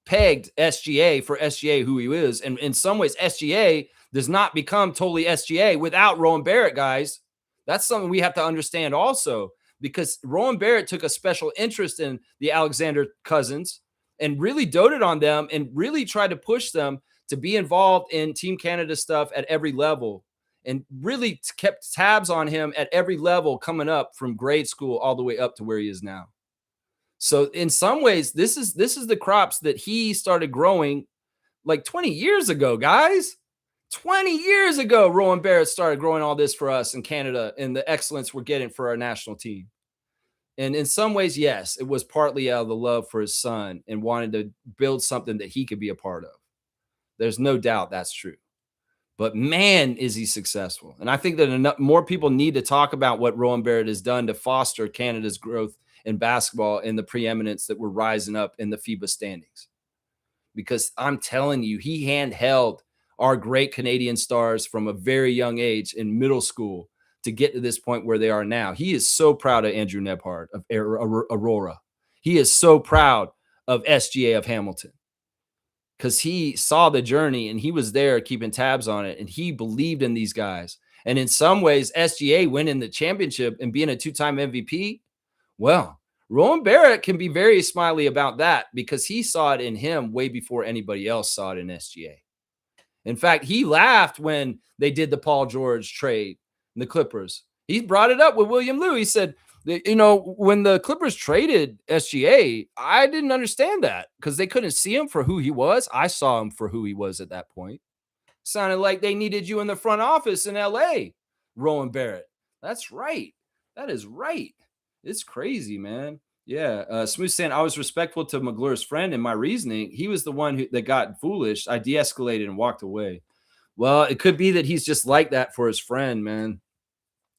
pegged SGA for SGA who he is. And in some ways, SGA does not become totally SGA without Rowan Barrett, guys. That's something we have to understand also, because Rowan Barrett took a special interest in the Alexander cousins and really doted on them and really tried to push them to be involved in Team Canada stuff at every level, and really kept tabs on him at every level coming up from grade school all the way up to where he is now. So in some ways, this is the crops that he started growing like 20 years ago, guys. 20 years ago, Rowan Barrett started growing all this for us in Canada and the excellence we're getting for our national team. And in some ways, yes, it was partly out of the love for his son and wanted to build something that he could be a part of. There's no doubt that's true. But man, is he successful. And I think that more people need to talk about what Rowan Barrett has done to foster Canada's growth in basketball and the preeminence that we're rising up in the FIBA standings. Because I'm telling you, he handheld our great Canadian stars from a very young age in middle school to get to this point where they are now. He is so proud of Andrew Nebhard of Aurora. He is so proud of SGA of Hamilton, because he saw the journey and he was there keeping tabs on it, and he believed in these guys. And in some ways, SGA winning the championship and being a two-time MVP, well, Rowan Barrett can be very smiley about that because he saw it in him way before anybody else saw it in SGA. In fact, he laughed when they did the Paul George trade in the Clippers. He brought it up with William Liu. He said, when the Clippers traded SGA, I didn't understand that because they couldn't see him for who he was. I saw him for who he was at that point. Sounded like they needed you in the front office in LA, Rowan Barrett. That's right. That is right. It's crazy, man. Yeah. Smooth saying, I was respectful to McGlure's friend in my reasoning. He was the one that got foolish. I de-escalated and walked away. Well, it could be that he's just like that for his friend, man.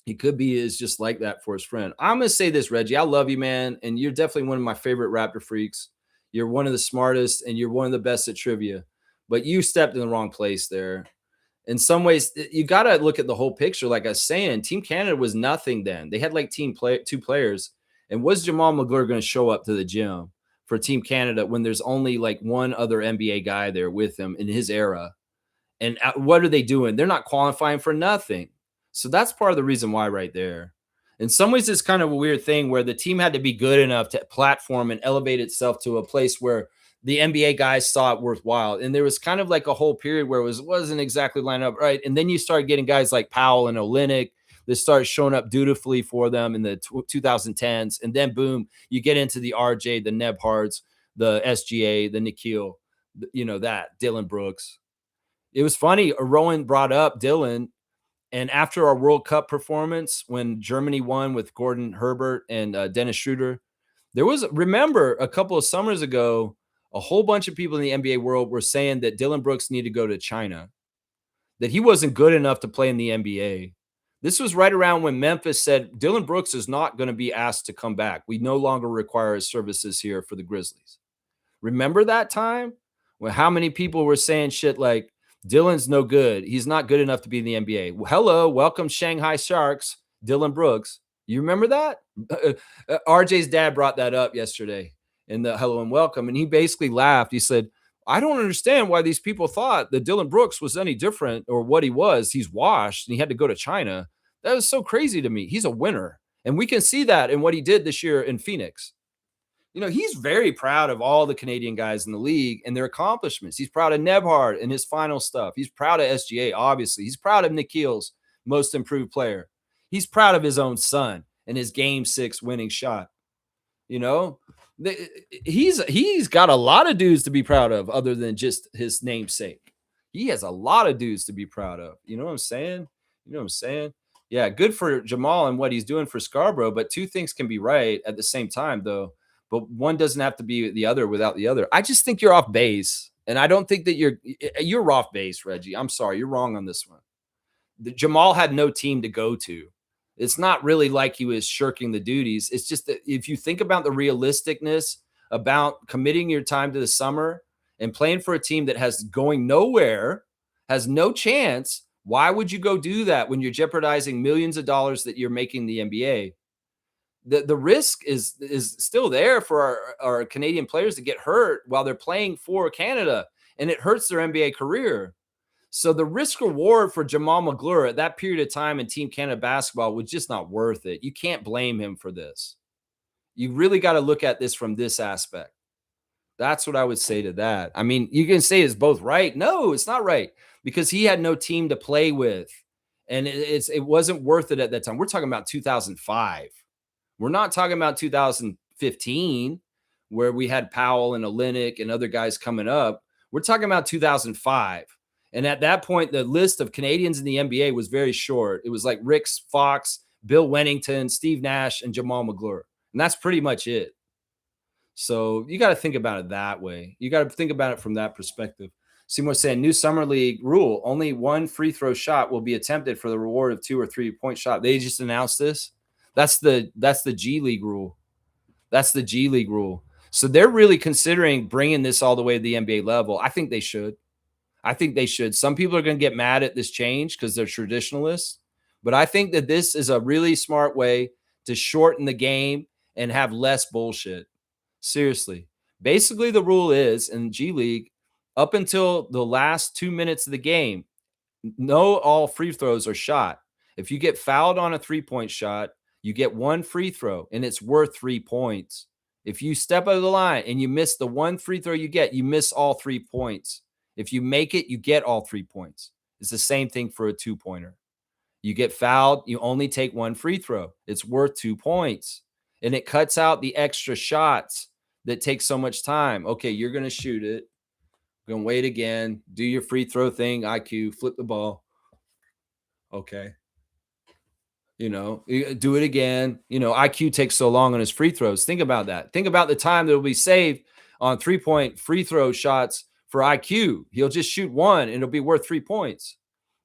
He could be is just like that for his friend. I'm going to say this, Reggie. I love you, man. And you're definitely one of my favorite Raptor freaks. You're one of the smartest and you're one of the best at trivia. But you stepped in the wrong place there. In some ways, you got to look at the whole picture. Like I was saying, Team Canada was nothing then. They had like two players. And was Jamal McGlure going to show up to the gym for Team Canada when there's only like one other NBA guy there with him in his era? And what are they doing? They're not qualifying for nothing. So that's part of the reason why right there. In some ways, it's kind of a weird thing where the team had to be good enough to platform and elevate itself to a place where the NBA guys saw it worthwhile. And there was kind of like a whole period where it wasn't exactly lined up right. And then you started getting guys like Powell and Olynyk that started showing up dutifully for them in the 2010s. And then, boom, you get into the RJ, the Nebhards, the SGA, the Nikhil, Dylan Brooks. It was funny. Rowan brought up Dylan. And after our World Cup performance, when Germany won with Gordon Herbert and Dennis Schroeder, remember a couple of summers ago, a whole bunch of people in the NBA world were saying that Dylan Brooks needed to go to China, that he wasn't good enough to play in the NBA. This was right around when Memphis said, Dylan Brooks is not going to be asked to come back. We no longer require his services here for the Grizzlies. Remember that time? When how many people were saying shit like, Dylan's no good. He's not good enough to be in the NBA. Well, hello, welcome Shanghai Sharks, Dylan Brooks. You remember that? RJ's dad brought that up yesterday in the hello and welcome. And he basically laughed. He said, I don't understand why these people thought that Dylan Brooks was any different or what he was. He's washed and he had to go to China. That was so crazy to me. He's a winner. And we can see that in what he did this year in Phoenix. He's very proud of all the Canadian guys in the league and their accomplishments. He's proud of Nebhard and his final stuff. He's proud of SGA, obviously. He's proud of Nikhil's most improved player. He's proud of his own son and his game 6 winning shot. He's got a lot of dudes to be proud of other than just his namesake. He has a lot of dudes to be proud of. You know what I'm saying? Yeah, good for Jamal and what he's doing for Scarborough, but two things can be right at the same time, though. But one doesn't have to be the other without the other. I just think you're off base. And I don't think that you're off base, Reggie. I'm sorry. You're wrong on this one. Jamal had no team to go to. It's not really like he was shirking the duties. It's just that if you think about the realisticness about committing your time to the summer and playing for a team that has going nowhere, has no chance, why would you go do that when you're jeopardizing millions of dollars that you're making the NBA? the risk is still there for our Canadian players to get hurt while they're playing for Canada, and it hurts their NBA career. So the risk reward for Jamal McGlure at that period of time in Team Canada basketball was just not worth it. You can't blame him for this. You really got to look at this from this aspect. That's what I would say to that. I mean, you can say it's both right. No, it's not right because he had no team to play with, and it wasn't worth it at that time. We're talking about 2005. We're not talking about 2015 where we had Powell and Olynyk and other guys coming up. We're talking about 2005. And at that point, the list of Canadians in the NBA was very short. It was like Rick Fox, Bill Wennington, Steve Nash, and Jamal McGlure. And that's pretty much it. So you got to think about it that way. You got to think about it from that perspective. Seymour saying, new summer league rule: only one free throw shot will be attempted for the reward of 2 or 3 point shot. They just announced this. That's the G League rule. That's the G League rule. So they're really considering bringing this all the way to the NBA level. I think they should. Some people are going to get mad at this change because they're traditionalists, but I think that this is a really smart way to shorten the game and have less bullshit. Seriously. Basically, the rule is in G League, up until the last 2 minutes of the game, all free throws are shot. If you get fouled on a 3-point shot, you get 1 free throw, and it's worth 3 points. If you step out of the line and you miss the 1 free throw you miss all 3 points. If you make it, you get all 3 points. It's the same thing for a 2-pointer. You get fouled, you only take 1 free throw. It's worth 2 points. And it cuts out the extra shots that take so much time. Okay, you're going to shoot it. Going to wait again. Do your free throw thing, IQ, flip the ball. Okay. Do it again. IQ takes so long on his free throws. Think about that. Think about the time that will be saved on 3-point free throw shots for IQ. He'll just shoot 1 and it'll be worth 3 points.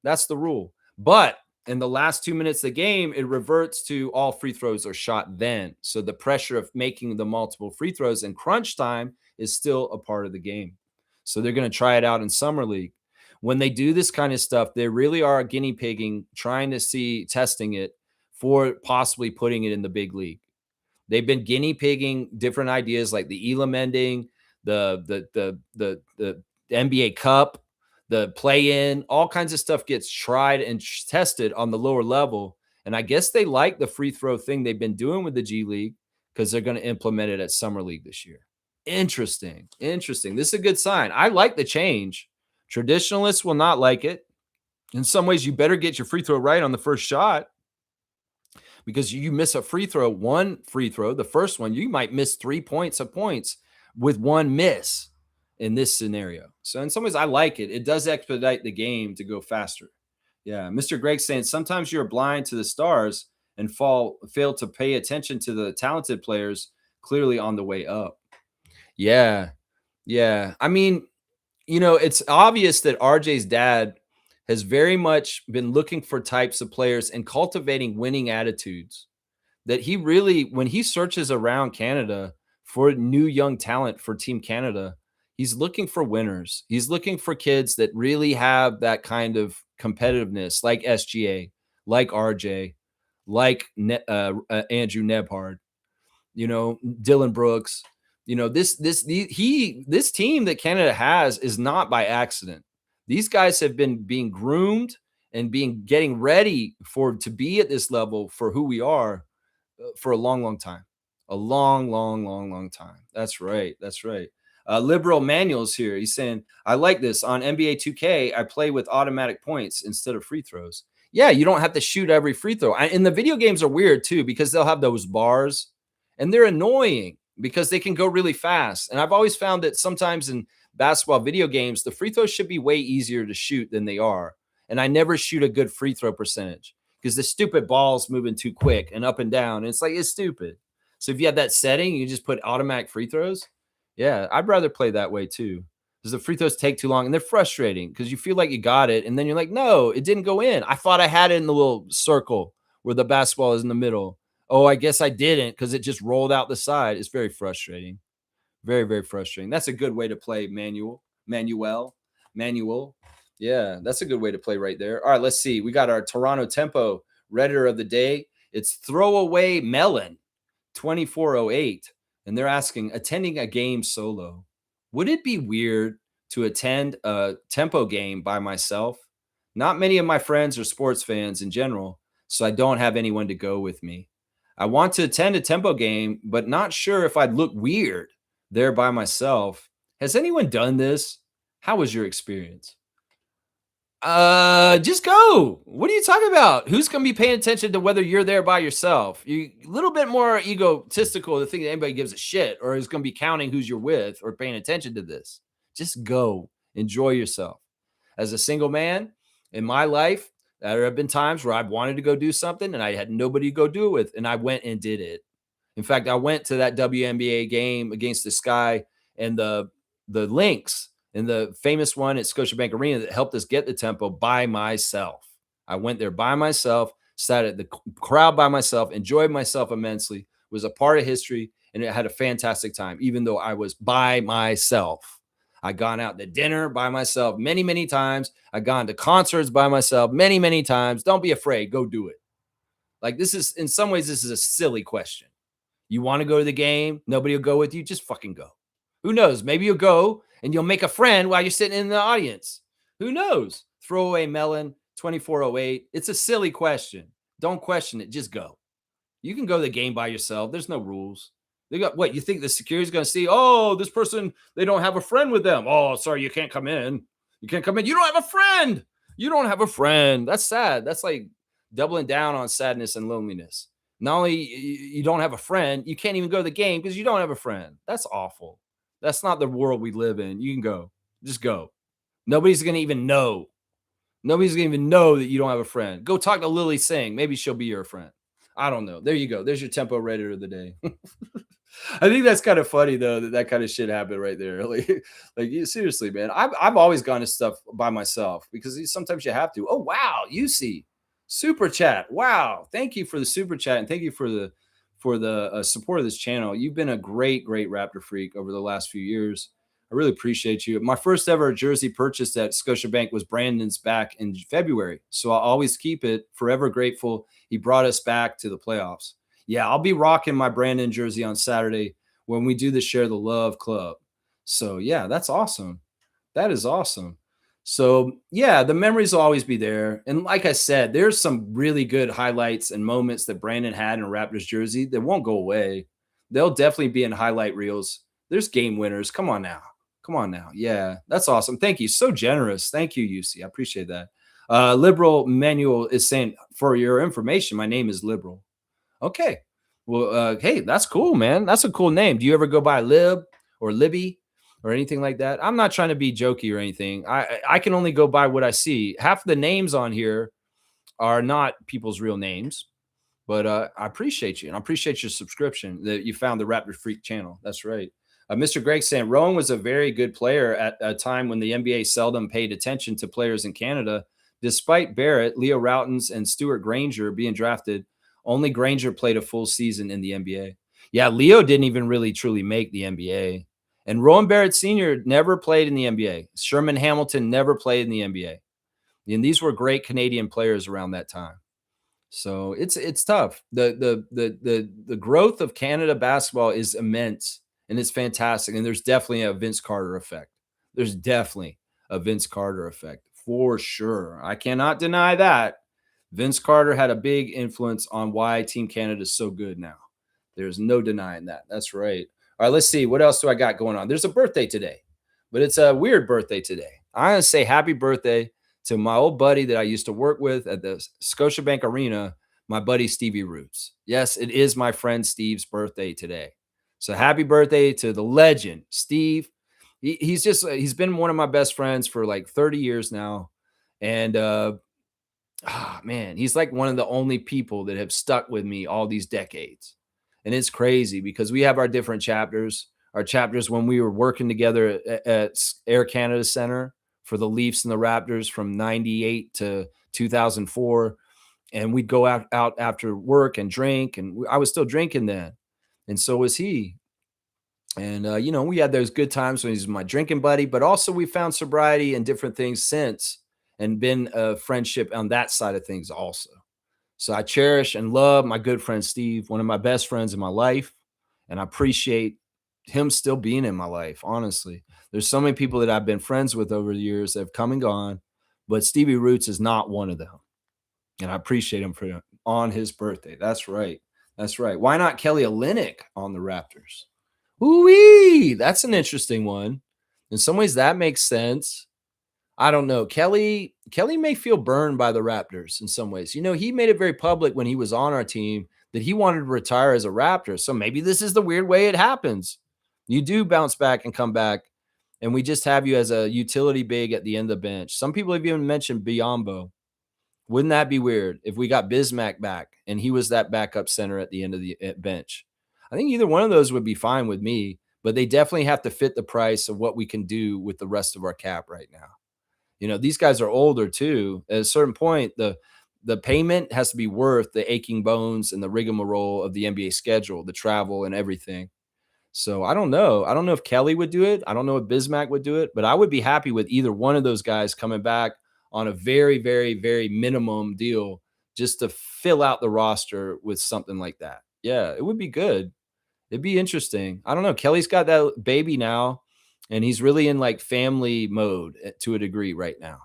That's the rule. But in the last 2 minutes of the game, it reverts to all free throws are shot then. So the pressure of making the multiple free throws in crunch time is still a part of the game. So they're going to try it out in Summer League. When they do this kind of stuff, they really are guinea pigging, testing it for possibly putting it in the big league. They've been guinea pigging different ideas like the Elam ending, the NBA Cup, the play-in, all kinds of stuff gets tried and tested on the lower level. And I guess they like the free throw thing they've been doing with the G League because they're going to implement it at Summer League this year. Interesting. This is a good sign. I like the change. Traditionalists will not like it. In some ways, you better get your free throw right on the first shot because you miss a free throw, 1 free throw, the first one, you might miss 3 points with 1 miss in this scenario. So in some ways, I like it. It does expedite the game to go faster. Yeah. Mr. Greg saying sometimes you're blind to the stars and fail to pay attention to the talented players clearly on the way up. Yeah. I mean, it's obvious that RJ's dad has very much been looking for types of players and cultivating winning attitudes that he really, when he searches around Canada for new young talent for Team Canada, he's looking for winners. He's looking for kids that really have that kind of competitiveness, like SGA, like RJ, like Andrew Nebhard, Dylan Brooks. This team that Canada has is not by accident. These guys have been being groomed and getting ready to be at this level for who we are for a long time. A long time. That's right. Liberal Manual's here. He's saying, I like this. On NBA 2K, I play with automatic points instead of free throws. Yeah, you don't have to shoot every free throw. And the video games are weird too because they'll have those bars and they're annoying because they can go really fast. And I've always found that sometimes in basketball video games, the free throws should be way easier to shoot than they are. And I never shoot a good free throw percentage because the stupid ball's moving too quick and up and down. And it's stupid. So if you have that setting, you just put automatic free throws. Yeah, I'd rather play that way too because the free throws take too long and they're frustrating because you feel like you got it. And then you're like, no, it didn't go in. I thought I had it in the little circle where the basketball is in the middle. Oh, I guess I didn't because it just rolled out the side. It's very frustrating. Very, very frustrating. That's a good way to play Manual. Yeah, that's a good way to play right there. All right, let's see. We got our Toronto Tempo Redditor of the day. It's Throwaway Melon. 2408, and they're asking, attending a game solo. Would it be weird to attend a tempo game by myself? Not many of my friends are sports fans in general, so I don't have anyone to go with me. I want to attend a tempo game, but not sure if I'd look weird there by myself. Has anyone done this? How was your experience? Just go. What are you talking about? Who's going to be paying attention to whether you're there by yourself? You a little bit more egotistical to think that anybody gives a shit or is going to be counting who's you're with or paying attention to this. Just go. Enjoy yourself. As a single man in my life, there have been times where I've wanted to go do something and I had nobody to go do it with, and I went and did it. In fact, I went to that WNBA game against the Sky and the Lynx and the famous one at Scotiabank Arena that helped us get the tempo by myself. I went there by myself, sat at the crowd by myself, enjoyed myself immensely, was a part of history, and it had a fantastic time, even though I was by myself. I've gone out to dinner by myself many, many times. I've gone to concerts by myself many, many times. Don't be afraid. Go do it. Like, this is, in some ways, this is a silly question. You want to go to the game? Nobody will go with you. Just fucking go. Who knows? Maybe you'll go and you'll make a friend while you're sitting in the audience. Who knows? Throwaway melon, 2408. It's a silly question. Don't question it. Just go. You can go to the game by yourself. There's no rules. They got what? You think the security's going to see? Oh, this person, they don't have a friend with them. Oh, sorry, you can't come in. You can't come in. You don't have a friend. You don't have a friend. That's sad. That's like doubling down on sadness and loneliness. Not only you don't have a friend, you can't even go to the game because you don't have a friend. That's awful. That's not the world we live in. You can go. Just go. Nobody's going to even know. Nobody's going to even know that you don't have a friend. Go talk to Lily Singh. Maybe she'll be your friend. I don't know. There you go. There's your tempo Redditor of the day. I think that's kind of funny though that kind of shit happened right there. Like seriously, man. I've always gone to stuff by myself because sometimes you have to. Oh wow, you see, super chat. Wow, thank you for the super chat and thank you for the support of this channel. You've been a great Raptor freak over the last few years. I really appreciate you. My first ever jersey purchase at Scotiabank was Brandon's back in February, so I'll always keep it. Forever grateful. He brought us back to the playoffs. Yeah, I'll be rocking my Brandon jersey on Saturday when we do the Share the Love Club. So, yeah, that's awesome. That is awesome. So, yeah, the memories will always be there. And like I said, there's some really good highlights and moments that Brandon had in a Raptors jersey that won't go away. They'll definitely be in highlight reels. There's game winners. Come on now. Come on now. Yeah, that's awesome. Thank you. So generous. Thank you, UC. I appreciate that. Liberal Manual is saying, for your information, my name is Liberal. Okay. Well, hey, that's cool, man. That's a cool name. Do you ever go by Lib or Libby or anything like that? I'm not trying to be jokey or anything. I can only go by what I see. Half of the names on here are not people's real names, but I appreciate you and I appreciate your subscription that you found the Raptor Freak channel. That's right. Mr. Greg saying Rowan was a very good player at a time when the NBA seldom paid attention to players in Canada. Despite Barrett, Leo Routens, and Stuart Granger being drafted, only Granger played a full season in the NBA. Yeah, Leo didn't even really truly make the NBA. And Rowan Barrett Sr. never played in the NBA. Sherman Hamilton never played in the NBA. And these were great Canadian players around that time. So it's tough. The growth of Canada basketball is immense and it's fantastic. And there's definitely a Vince Carter effect. There's definitely a Vince Carter effect for sure. I cannot deny that. Vince Carter had a big influence on why Team Canada is so good now. There's no denying that. That's right. All right, let's see. What else do I got going on? There's a birthday today, but it's a weird birthday today. I'm going to say happy birthday to my old buddy that I used to work with at the Scotiabank Arena, my buddy Stevie Roots. Yes, it is my friend Steve's birthday today. So happy birthday to the legend, Steve. He's been one of my best friends for like 30 years now. And man, he's like one of the only people that have stuck with me all these decades. And it's crazy because we have our different chapters, our chapters when we were working together at Air Canada Center for the Leafs and the Raptors from 98 to 2004. And we'd go out after work and drink. And I was still drinking then. And so was he. And, we had those good times when he was my drinking buddy, but also we found sobriety and different things since and been a friendship on that side of things also. So I cherish and love my good friend Steve, one of my best friends in my life, and I appreciate him still being in my life, honestly. There's so many people that I've been friends with over the years that have come and gone, but Stevie Roots is not one of them. And I appreciate him for on his birthday. That's right. That's right. Why not Kelly Olynyk on the Raptors? Ooh-wee! That's an interesting one. In some ways, that makes sense. I don't know. Kelly may feel burned by the Raptors in some ways. He made it very public when he was on our team that he wanted to retire as a Raptor. So maybe this is the weird way it happens. You do bounce back and come back, and we just have you as a utility big at the end of the bench. Some people have even mentioned Biyombo. Wouldn't that be weird if we got Bismack back and he was that backup center at the end of the bench? I think either one of those would be fine with me, but they definitely have to fit the price of what we can do with the rest of our cap right now. These guys are older too. At a certain point, the payment has to be worth the aching bones and the rigmarole of the NBA schedule, the travel and everything. So I don't know. I don't know if Kelly would do it. I don't know if Bismack would do it, but I would be happy with either one of those guys coming back on a very, very, very minimum deal just to fill out the roster with something like that. Yeah, it would be good. It'd be interesting. I don't know. Kelly's got that baby now, and he's really in like family mode to a degree right now.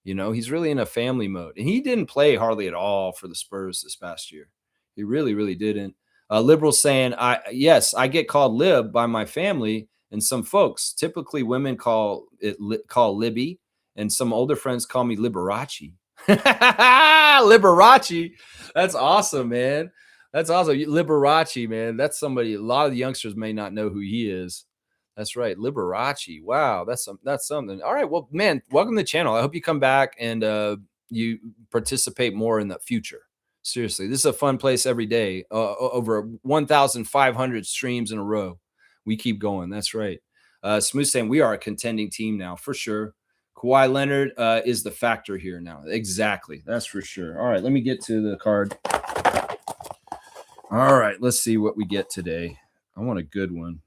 He's really in a family mode, and he didn't play hardly at all for the Spurs this past year. He really, really didn't. Liberal saying, yes, I get called Lib by my family and some folks. Typically, women call Libby, and some older friends call me Liberace. Liberace, that's awesome, man. That's awesome. Liberace, man. That's somebody. A lot of the youngsters may not know who he is. That's right, Liberace. Wow, that's something. All right, well, man, welcome to the channel. I hope you come back and you participate more in the future. Seriously, this is a fun place every day. Over 1,500 streams in a row. We keep going. That's right. Smooth saying we are a contending team now for sure. Kawhi Leonard is the factor here now. Exactly. That's for sure. All right, let me get to the card. All right, let's see what we get today. I want a good one.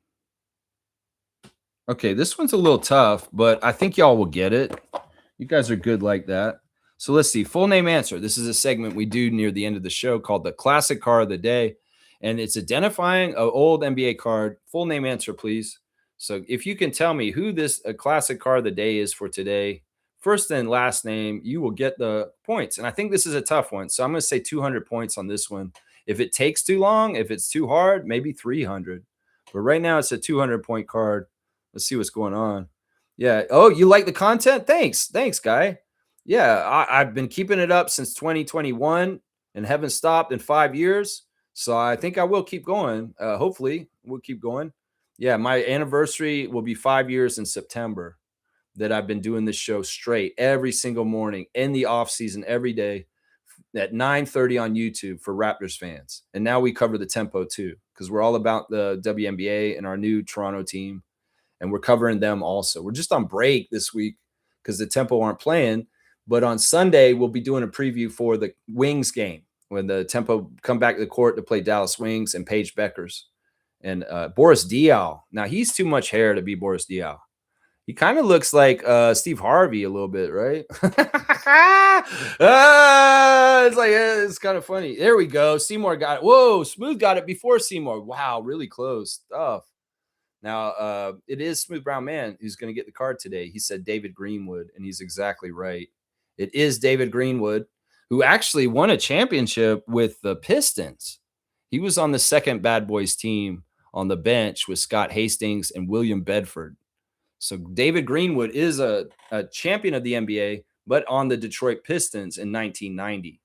Okay, this one's a little tough, but I think y'all will get it. You guys are good like that. So let's see. Full name answer. This is a segment we do near the end of the show called the Classic Card of the Day. And it's identifying an old NBA card. Full name answer, please. So if you can tell me who this Classic Card of the Day is for today, first and last name, you will get the points. And I think this is a tough one. So I'm going to say 200 points on this one. If it takes too long, if it's too hard, maybe 300. But right now it's a 200-point card. Let's see what's going on. Yeah. Oh, you like the content? Thanks. Thanks, guy. Yeah, I've been keeping it up since 2021 and haven't stopped in 5 years. So I think I will keep going. Hopefully, we'll keep going. Yeah, my anniversary will be 5 years in September that I've been doing this show straight every single morning in the off season every day at 9:30 on YouTube for Raptors fans. And now we cover the tempo too because we're all about the WNBA and our new Toronto team. And we're covering them also. We're just on break this week because the Tempo aren't playing. But on Sunday, we'll be doing a preview for the Wings game when the Tempo come back to the court to play Dallas Wings and Paige Beckers. And Boris Diaw. Now, he's too much hair to be Boris Diaw. He kind of looks like Steve Harvey a little bit, right? It's kind of funny. There we go. Seymour got it. Whoa, Smooth got it before Seymour. Wow, really close stuff. Now, it is Smooth Brown Man who's going to get the card today. He said David Greenwood, and he's exactly right. It is David Greenwood, who actually won a championship with the Pistons. He was on the second Bad Boys team on the bench with Scott Hastings and William Bedford. So David Greenwood is a champion of the NBA, but on the Detroit Pistons in 1990.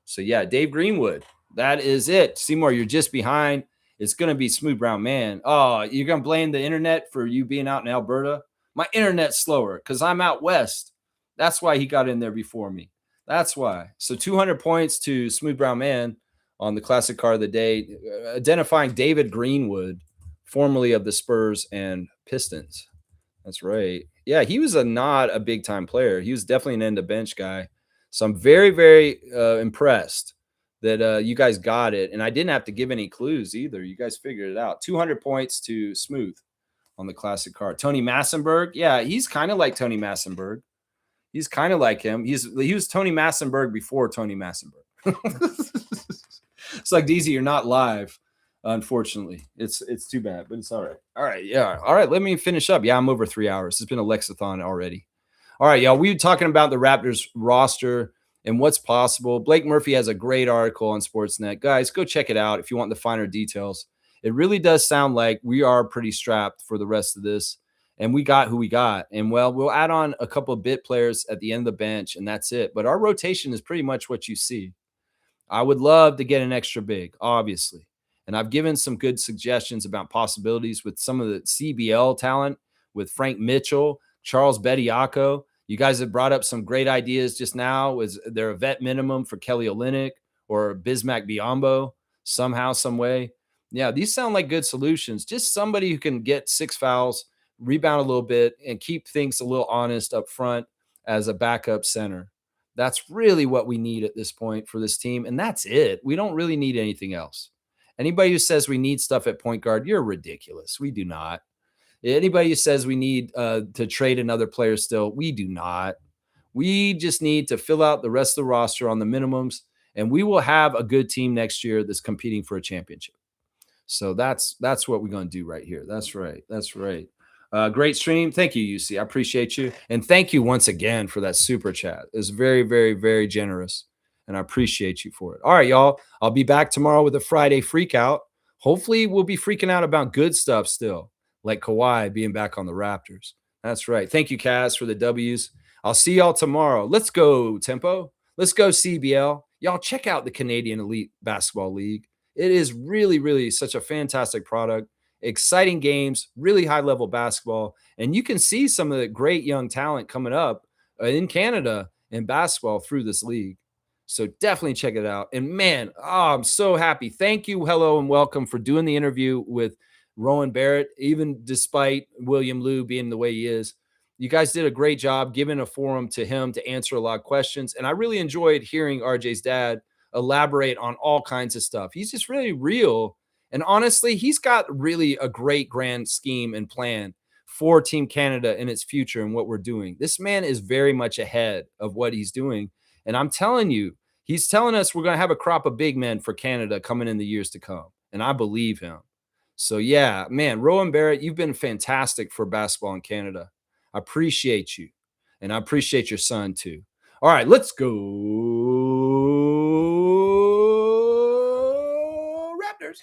So, yeah, Dave Greenwood, that is it. Seymour, you're just behind. It's going to be Smooth Brown Man. Oh, you're going to blame the internet for you being out in Alberta? My internet's slower because I'm out west. That's why he got in there before me. That's why. So 200 points to Smooth Brown Man on the Classic Card of the Day, identifying David Greenwood, formerly of the Spurs and Pistons. That's right. Yeah, he was not a big-time player. He was definitely an end-of-bench guy. So I'm very, very impressed that you guys got it. And I didn't have to give any clues either. You guys figured it out. 200 points to Smooth on the Classic Card. Tony Massenberg. Yeah, he's kind of like Tony Massenberg. He's kind of like him. He was Tony Massenberg before Tony Massenberg. It's like, DZ, you're not live. Unfortunately, it's too bad, but it's all right. All right, yeah. All right, let me finish up. Yeah, I'm over 3 hours. It's been a Lexathon already. All right, y'all. We were talking about the Raptors roster and what's possible. Blake Murphy has a great article on Sportsnet. Guys, go check it out if you want the finer details. It really does sound like we are pretty strapped for the rest of this, and we got who we got. And well, we'll add on a couple of bit players at the end of the bench, and that's it. But our rotation is pretty much what you see. I would love to get an extra big, obviously. And I've given some good suggestions about possibilities with some of the CBL talent, with Frank Mitchell, Charles Bediako. You guys have brought up some great ideas just now. Is there a vet minimum for Kelly Olynyk or Bismack Biyombo somehow, some way? Yeah, these sound like good solutions. Just somebody who can get 6 fouls, rebound a little bit, and keep things a little honest up front as a backup center. That's really what we need at this point for this team. And that's it. We don't really need anything else. Anybody who says we need stuff at point guard, you're ridiculous. We do not. Anybody who says we need to trade another player still, we do not. We just need to fill out the rest of the roster on the minimums, and we will have a good team next year that's competing for a championship. So that's what we're going to do right here. That's right. That's right. Great stream. Thank you, UC. I appreciate you. And thank you once again for that super chat. It's very, very, very generous. And I appreciate you for it. All right, y'all. I'll be back tomorrow with a Friday freak out. Hopefully, we'll be freaking out about good stuff still, like Kawhi being back on the Raptors. That's right. Thank you, Kaz, for the W's. I'll see y'all tomorrow. Let's go, Tempo. Let's go, CBL. Y'all check out the Canadian Elite Basketball League. It is really, really such a fantastic product. Exciting games, really high level basketball. And you can see some of the great young talent coming up in Canada in basketball through this league. So definitely check it out. And man, I'm so happy. Thank you, hello, and welcome for doing the interview with Rowan Barrett, even despite William Liu being the way he is. You guys did a great job giving a forum to him to answer a lot of questions. And I really enjoyed hearing RJ's dad elaborate on all kinds of stuff. He's just really real. And honestly, he's got really a great grand scheme and plan for Team Canada and its future and what we're doing. This man is very much ahead of what he's doing. And I'm telling you, he's telling us we're going to have a crop of big men for Canada coming in the years to come. And I believe him. So yeah, man, Rowan Barrett, you've been fantastic for basketball in Canada. I appreciate you. And I appreciate your son too. All right, let's go Raptors.